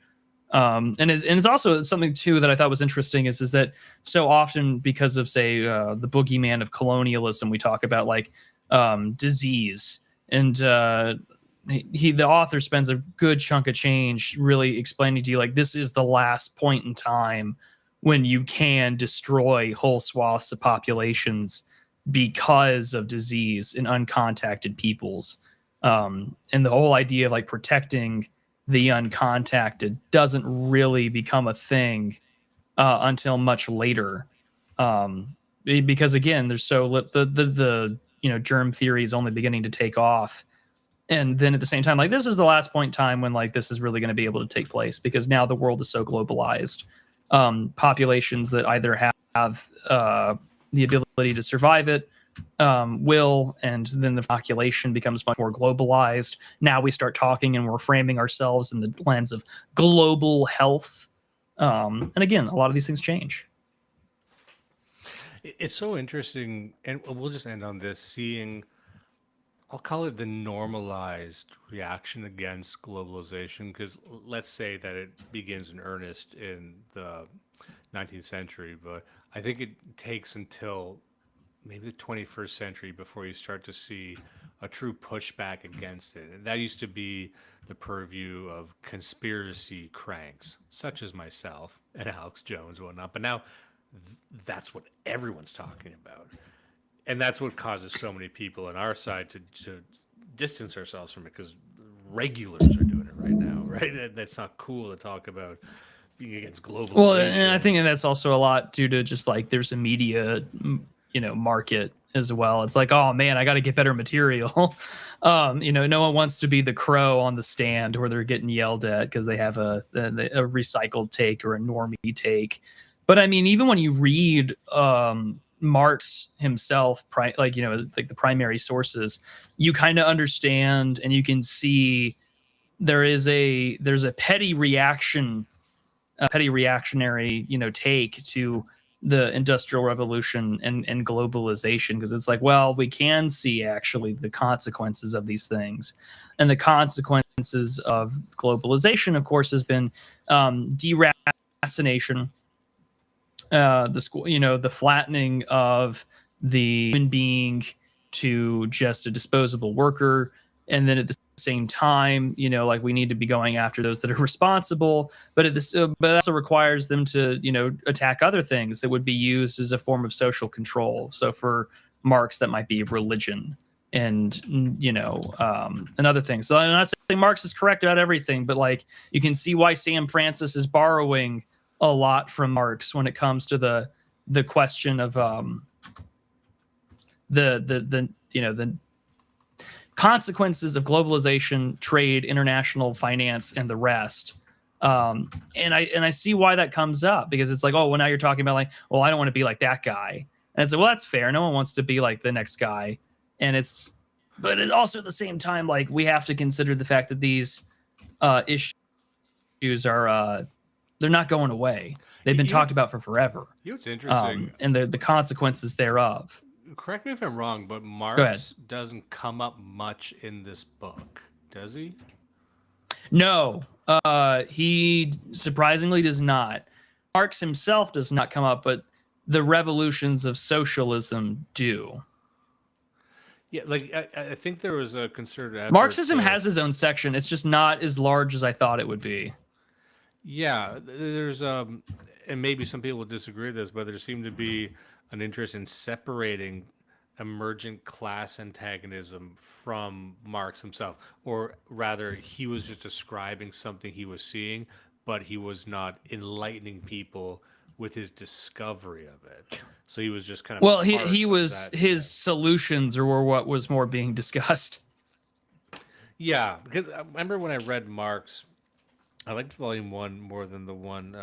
And it's also something too that I thought was interesting is that so often because of say the boogeyman of colonialism, we talk about like disease, and the author spends a good chunk of change really explaining to you like this is the last point in time when you can destroy whole swaths of populations because of disease in uncontacted peoples. And the whole idea of like protecting the uncontacted doesn't really become a thing until much later, because again, there's the germ theory is only beginning to take off, and then at the same time, like this is the last point in time when like this is really going to be able to take place because now the world is so globalized. Populations that either have the ability to survive it will, and then the population becomes much more globalized. Now we start talking and we're framing ourselves in the lens of global health. And again, a lot of these things change. It's so interesting, and we'll just end on this, seeing, I'll call it the normalized reaction against globalization, because let's say that it begins in earnest in the 19th century, but I think it takes until maybe the 21st century before you start to see a true pushback against it. And that used to be the purview of conspiracy cranks, such as myself and Alex Jones and whatnot. But now that's what everyone's talking about. And that's what causes so many people on our side to distance ourselves from it, because regulars are doing it right now, right? That's not cool to talk about being against globalization. Well, and I think that's also a lot due to just like there's a media market as well. It's like, oh man, I got to get better material. No one wants to be the crow on the stand where they're getting yelled at because they have a recycled take or a normie take. But I mean, even when you read Marx himself, like the primary sources, you kind of understand and you can see there's a petty reaction, a petty reactionary take to the Industrial Revolution and globalization, because it's like, well, we can see actually the consequences of these things, and the consequences of globalization, of course, has been deracination, the flattening of the human being to just a disposable worker, and then at the same time, like we need to be going after those that are responsible, but but also requires them to attack other things that would be used as a form of social control. So for Marx, that might be religion and and other things. So I'm not saying Marx is correct about everything, but like you can see why Sam Francis is borrowing a lot from Marx when it comes to the question of the consequences of globalization, trade, international finance, and the rest. And I see why that comes up, because it's like, oh, well, now you're talking about like, well, I don't want to be like that guy. And it's like, well, that's fair. No one wants to be like the next guy. But it also at the same time, like we have to consider the fact that these issues are, they're not going away. They've been talked about for forever. It's interesting. And the consequences thereof. Correct me if I'm wrong, but Marx doesn't come up much in this book, does he? No, he surprisingly does not. Marx himself does not come up, but the revolutions of socialism do. Yeah, like I think there was a concerted effort. Marxism has his own section. It's just not as large as I thought it would be. Yeah, there's and maybe some people will disagree with this, but there seemed to be an interest in separating emergent class antagonism from Marx himself, or rather, he was just describing something he was seeing, but he was not enlightening people with his discovery of it. So he was just kind of his solutions were what was more being discussed. Yeah, because I remember when I read Marx, I liked Volume One more than the one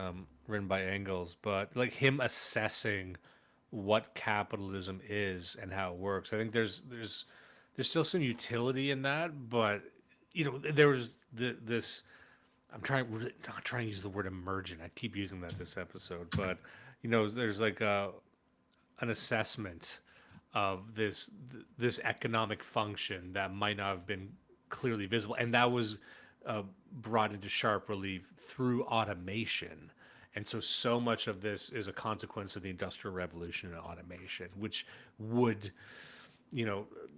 written by Engels, but like him assessing what capitalism is and how it works. I think there's still some utility in that, but there was this. Not trying to use the word emergent. I keep using that this episode, but there's like an assessment of this economic function that might not have been clearly visible, and that was brought into sharp relief through automation. And so much of this is a consequence of the Industrial Revolution and automation, which would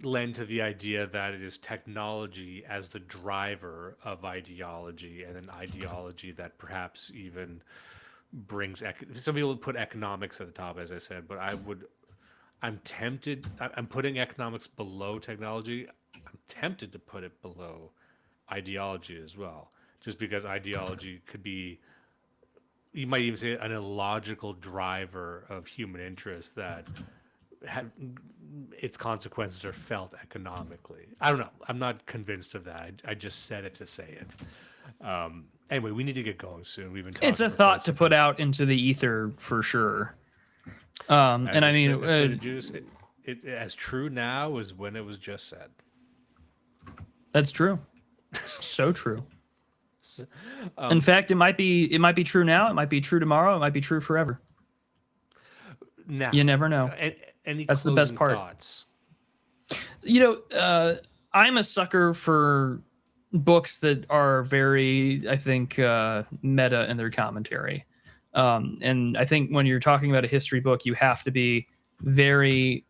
lend to the idea that it is technology as the driver of ideology, and an ideology that perhaps even brings some people would put economics at the top, as I said, but I'm tempted. I'm putting economics below technology. I'm tempted to put it below ideology as well, just because ideology could be, you might even say, an illogical driver of human interest that its consequences are felt economically. I don't know. I'm not convinced of that. I just said it to say it. Anyway, we need to get going soon. We've been talking. It's a thought to put out into the ether for sure. And I mean, it as true now as when it was just said. That's true. So true. In fact, it might be true now. It might be true tomorrow. It might be true forever. Now, you never know. That's the best part. Thoughts? I'm a sucker for books that are very, I think, meta in their commentary. And I think when you're talking about a history book, you have to be very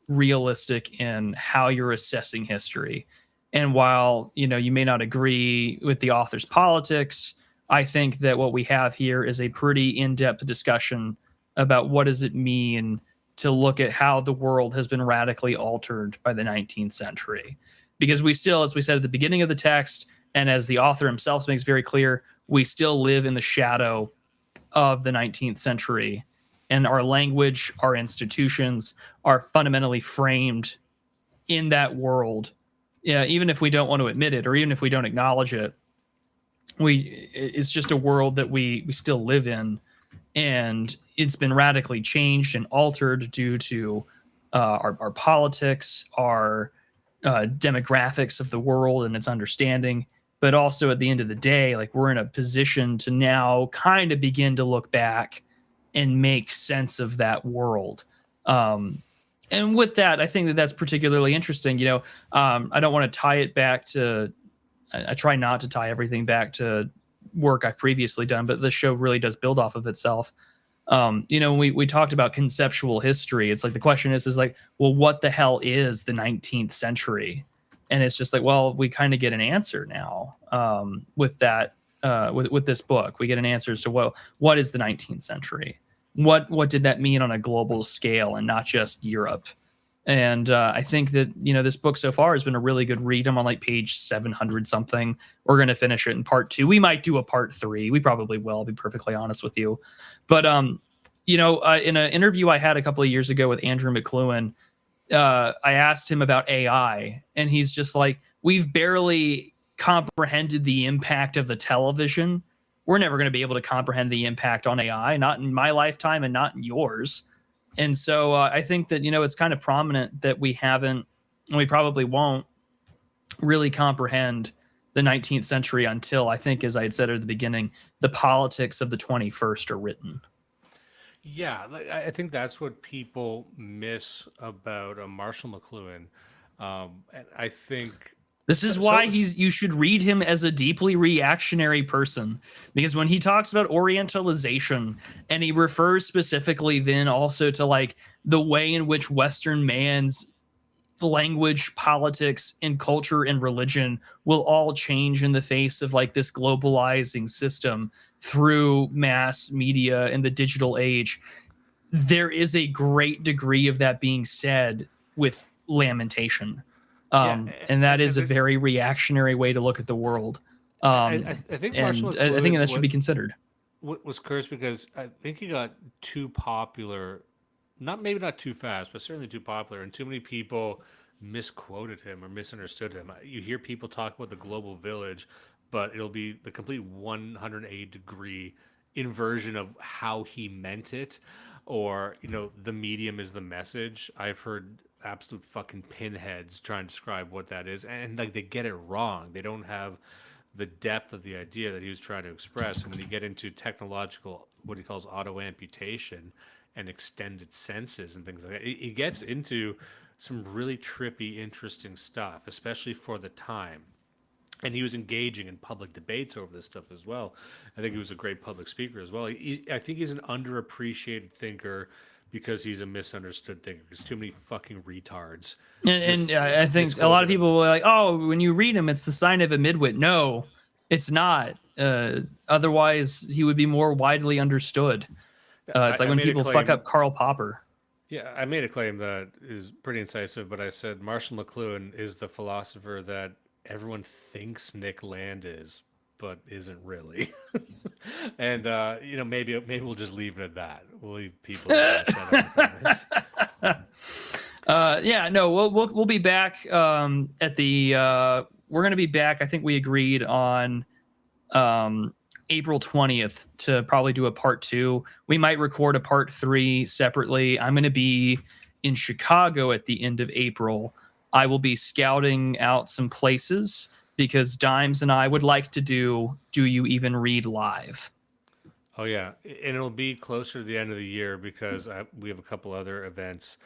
realistic in how you're assessing history. And while, you may not agree with the author's politics, I think that what we have here is a pretty in-depth discussion about what does it mean to look at how the world has been radically altered by the 19th century. Because we still, as we said at the beginning of the text, and as the author himself makes very clear, we still live in the shadow of the 19th century. And our language, our institutions are fundamentally framed in that world. Yeah, even if we don't want to admit it, or even if we don't acknowledge it, it's just a world that we still live in. And it's been radically changed and altered due to our politics, our demographics of the world and its understanding. But also at the end of the day, like, we're in a position to now kind of begin to look back and make sense of that world. And with that, I think that that's particularly interesting. I don't want to tie it back to, I try not to tie everything back to work I've previously done, but the show really does build off of itself. We talked about conceptual history. It's like, the question is like, well, what the hell is the 19th century? And it's just like, well, we kind of get an answer now with that, with this book. We get an answer as to, well, what is the 19th century? What did that mean on a global scale and not just Europe? And I think that, this book so far has been a really good read. I'm on like page 700 something. We're going to finish it in part 2. We might do a part 3. We probably will, I'll be perfectly honest with you. But, in an interview I had a couple of years ago with Andrew McLuhan, I asked him about AI, and he's just like, we've barely comprehended the impact of the television. We're never going to be able to comprehend the impact on AI, not in my lifetime and not in yours. And so I think that, it's kind of prominent that we haven't, and we probably won't really comprehend the 19th century until, I think, as I had said at the beginning, the politics of the 21st are written. Yeah, I think that's what people miss about Marshall McLuhan. And I think this is why you should read him as a deeply reactionary person, because when he talks about Orientalization, and he refers specifically then also to like the way in which Western man's language, politics, and culture and religion will all change in the face of like this globalizing system through mass media and the digital age, there is a great degree of that being said with Lamentation. And that is a very reactionary way to look at the world. I think Marshall McLuhan, I think that should be considered. Was cursed because I think he got too popular, maybe not too fast, but certainly too popular, and too many people misquoted him or misunderstood him. You hear people talk about the global village, but it'll be the complete 180-degree inversion of how he meant it, or the medium is the message. I've heard absolute fucking pinheads trying to describe what that is, and like they get it wrong. They don't have the depth of the idea that he was trying to express. And when you get into technological, what he calls auto amputation and extended senses and things like that, it gets into some really trippy, interesting stuff, especially for the time. And he was engaging in public debates over this stuff as well. I think he was a great public speaker as well. I think he's an underappreciated thinker because he's a misunderstood thinker. There's too many fucking retards. And I think a lot of people were like, oh, when you read him, it's the sign of a midwit. No, it's not. Otherwise, he would be more widely understood. It's like when people fuck up Karl Popper. Yeah, I made a claim that is pretty incisive, but I said Marshall McLuhan is the philosopher that everyone thinks Nick Land is, but isn't really. And maybe we'll just leave it at that. We'll leave people. We'll be back at the. We're gonna be back. I think we agreed on April 20th to probably do a part 2. We might record a part 3 separately. I'm gonna be in Chicago at the end of April. I will be scouting out some places because Dimes and I would like to do You Even Read Live? Oh, yeah. And it'll be closer to the end of the year because we have a couple other events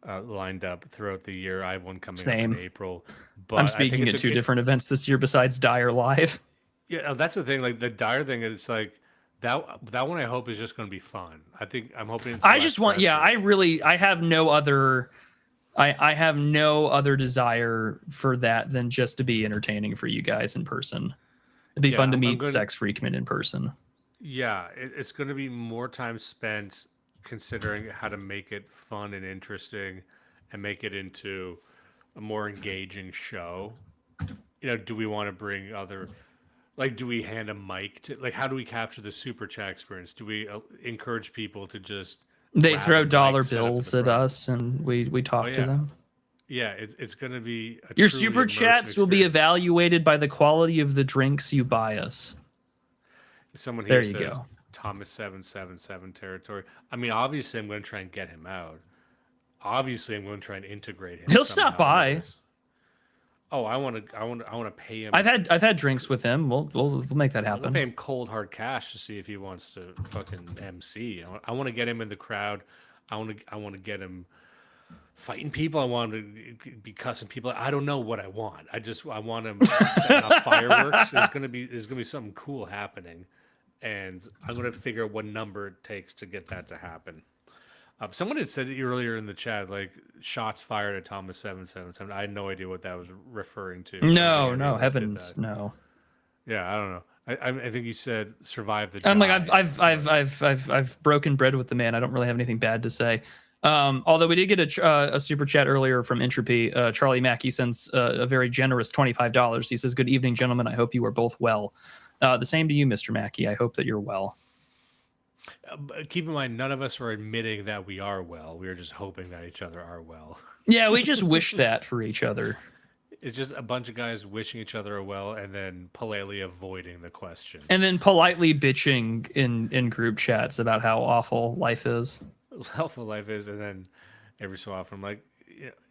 lined up throughout the year. I have one coming up in April. But I'm speaking at 2 different events this year besides Dyer Live. Yeah, that's the thing. Like the Dyer thing, it's like that one I hope is just going to be fun. I'm hoping it's I just want, I have no other... I have no other desire for that than just to be entertaining for you guys in person. It'd be fun to meet Sex Freakman in person. Yeah, it's going to be more time spent considering how to make it fun and interesting and make it into a more engaging show. Do we want to bring other... Like, do we hand a mic to... Like, how do we capture the super chat experience? Do we encourage people to just... They throw dollar bills at us, and we talk to them. Yeah, it's going to be your super chats will be evaluated by the quality of the drinks you buy us. Someone here says Thomas 777 territory. I mean, obviously, I'm going to try and get him out. Obviously, I'm going to try and integrate him. He'll stop by. Oh, I want to pay him. I've had drinks with him. We'll make that happen. I'll pay him cold hard cash to see if he wants to fucking MC. I want to get him in the crowd. I want to get him fighting people. I want him to be cussing people. I don't know what I want. I want him setting off fireworks. There's gonna be something cool happening, and I'm gonna figure out what number it takes to get that to happen. Someone had said earlier in the chat, like, shots fired at Thomas 777. I had no idea what that was referring to. No, heavens, no. Yeah, I don't know. I think you said survive the. I'm like I've broken bread with the man. I don't really have anything bad to say. Although we did get a super chat earlier from Entropy. Charlie Mackey sends a very generous $25. He says, "Good evening, gentlemen. I hope you are both well." The same to you, Mr. Mackey. I hope that you're well. Keep in mind, none of us are admitting that we are well. We are just hoping that each other are well. Yeah, we just wish that for each other. It's just a bunch of guys wishing each other are well and then politely avoiding the question. And then politely bitching in group chats about how awful life is. Awful life is, and then every so often I'm like,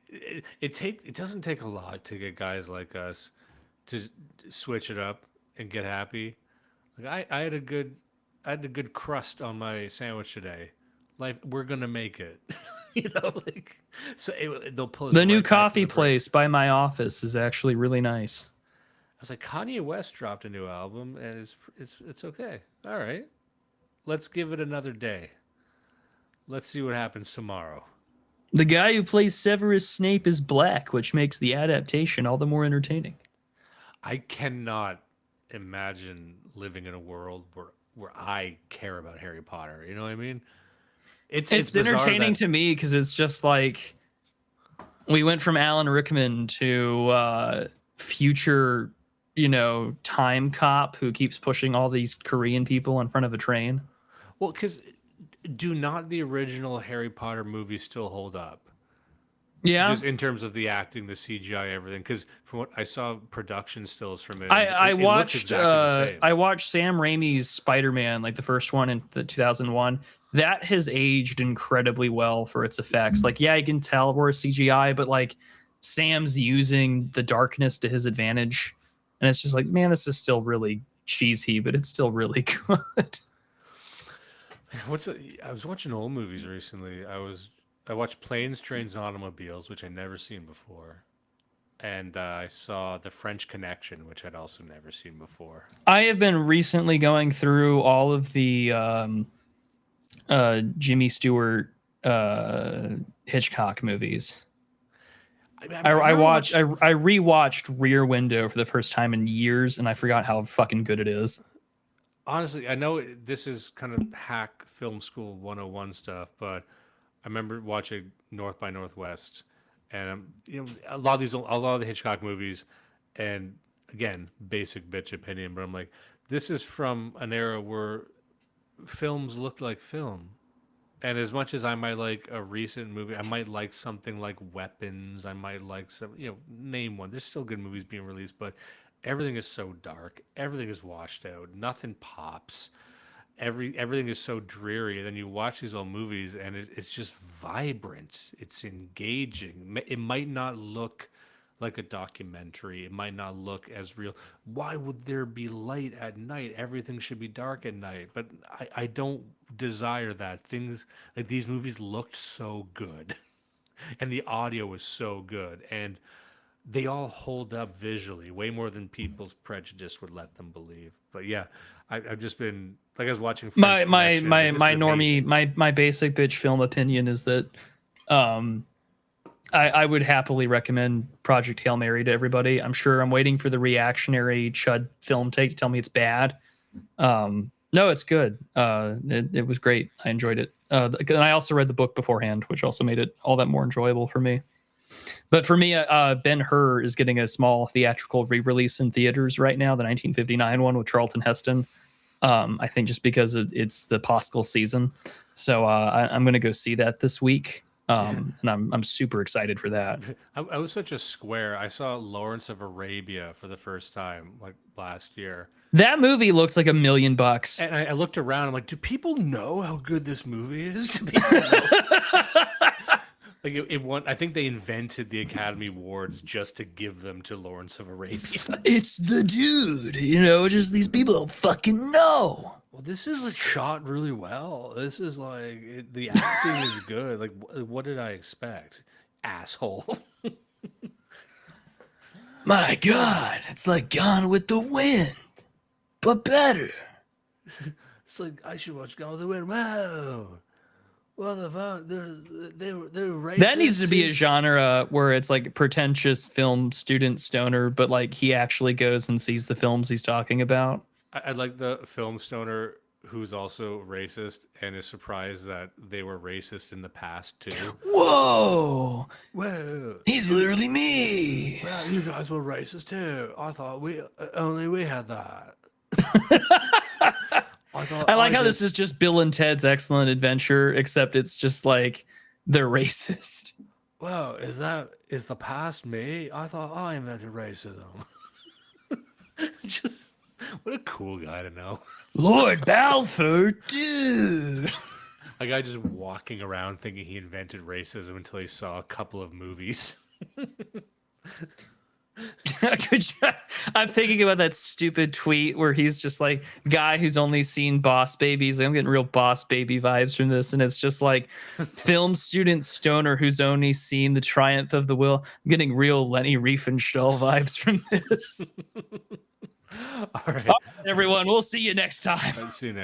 it doesn't take a lot to get guys like us to switch it up and get happy. Like I had a good crust on my sandwich today. We're gonna make it. They'll pull the new coffee place by my office is actually really nice. I was like, Kanye West dropped a new album, and it's okay. All right, let's give it another day. Let's see what happens tomorrow. The guy who plays Severus Snape is black, which makes the adaptation all the more entertaining. I cannot imagine living in a world where I care about Harry Potter. You know what I mean? It's entertaining to me because it's just like we went from Alan Rickman to future, time cop who keeps pushing all these Korean people in front of a train. Well, because do not the original Harry Potter movies still hold up? Yeah. Just in terms of the acting, the CGI, everything. Because from what I saw, production stills from it. I it looks watched exactly the same. I watched Sam Raimi's Spider-Man, like the first one in the 2001. That has aged incredibly well for its effects. Like, yeah, you can tell we're CGI, but like Sam's using the darkness to his advantage, and it's just like, man, this is still really cheesy, but it's still really good. I was watching old movies recently. I watched Planes, Trains, and Automobiles, which I'd never seen before. And I saw The French Connection, which I'd also never seen before. I have been recently going through all of the Jimmy Stewart Hitchcock movies. I rewatched Rear Window for the first time in years, and I forgot how fucking good it is. Honestly, I know this is kind of hack film school 101 stuff, but I remember watching North by Northwest, and a lot of the Hitchcock movies, and again, basic bitch opinion, but I'm like, this is from an era where films looked like film. And as much as I might like a recent movie, I might like something like Weapons. I might like some, name one. There's still good movies being released, but everything is so dark. Everything is washed out. Nothing pops. Everything is so dreary. And then you watch these old movies, and it's just vibrant. It's engaging. It might not look like a documentary. It might not look as real. Why would there be light at night? Everything should be dark at night. But I don't desire that. Things like these movies looked so good, and the audio was so good, and they all hold up visually way more than people's prejudice would let them believe. But yeah, I've just been like, I was watching French Connection, my normie my basic bitch film opinion is that I would happily recommend Project Hail Mary to everybody. I'm sure I'm waiting for the reactionary chud film take to tell me it's bad. No, it's good. It was great. I enjoyed it. And I also read the book beforehand, which also made it all that more enjoyable for me. But for me, Ben-Hur is getting a small theatrical re-release in theaters right now, the 1959 one with Charlton Heston. I think just because it's the Pascal season. So I'm going to go see that this week. And I'm super excited for that. I was such a square. I saw Lawrence of Arabia for the first time like last year. That movie looks like $1 million. And I looked around. I'm like, do people know how good this movie is? Do people know? Like it won. I think they invented the Academy Awards just to give them to Lawrence of Arabia. It's the dude, just these people don't fucking know. Well, this is like shot really well. This is like the acting is good. Like, what did I expect? Asshole. My God, it's like Gone with the Wind, but better. It's like I should watch Gone with the Wind. Wow. Well, the fuck? They're racist. That needs to be a genre where it's like pretentious film student stoner, but like he actually goes and sees the films he's talking about. I'd like the film stoner who's also racist and is surprised that they were racist in the past too. Whoa! Whoa! He's literally me. Well, you guys were racist too. I thought we had that. I like how this is just Bill and Ted's Excellent Adventure, except it's just like they're racist. Wow, is the past me? I thought I invented racism. Just what a cool guy to know. Lord Balfour, dude. A guy just walking around thinking he invented racism until he saw a couple of movies. I'm thinking about that stupid tweet where he's just like, guy who's only seen Boss Babies. I'm getting real Boss Baby vibes from this, and it's just like film student stoner who's only seen The Triumph of the Will. I'm getting real Lenny Riefenstahl vibes from this. All right, everyone, we'll see you next time. I'll see you next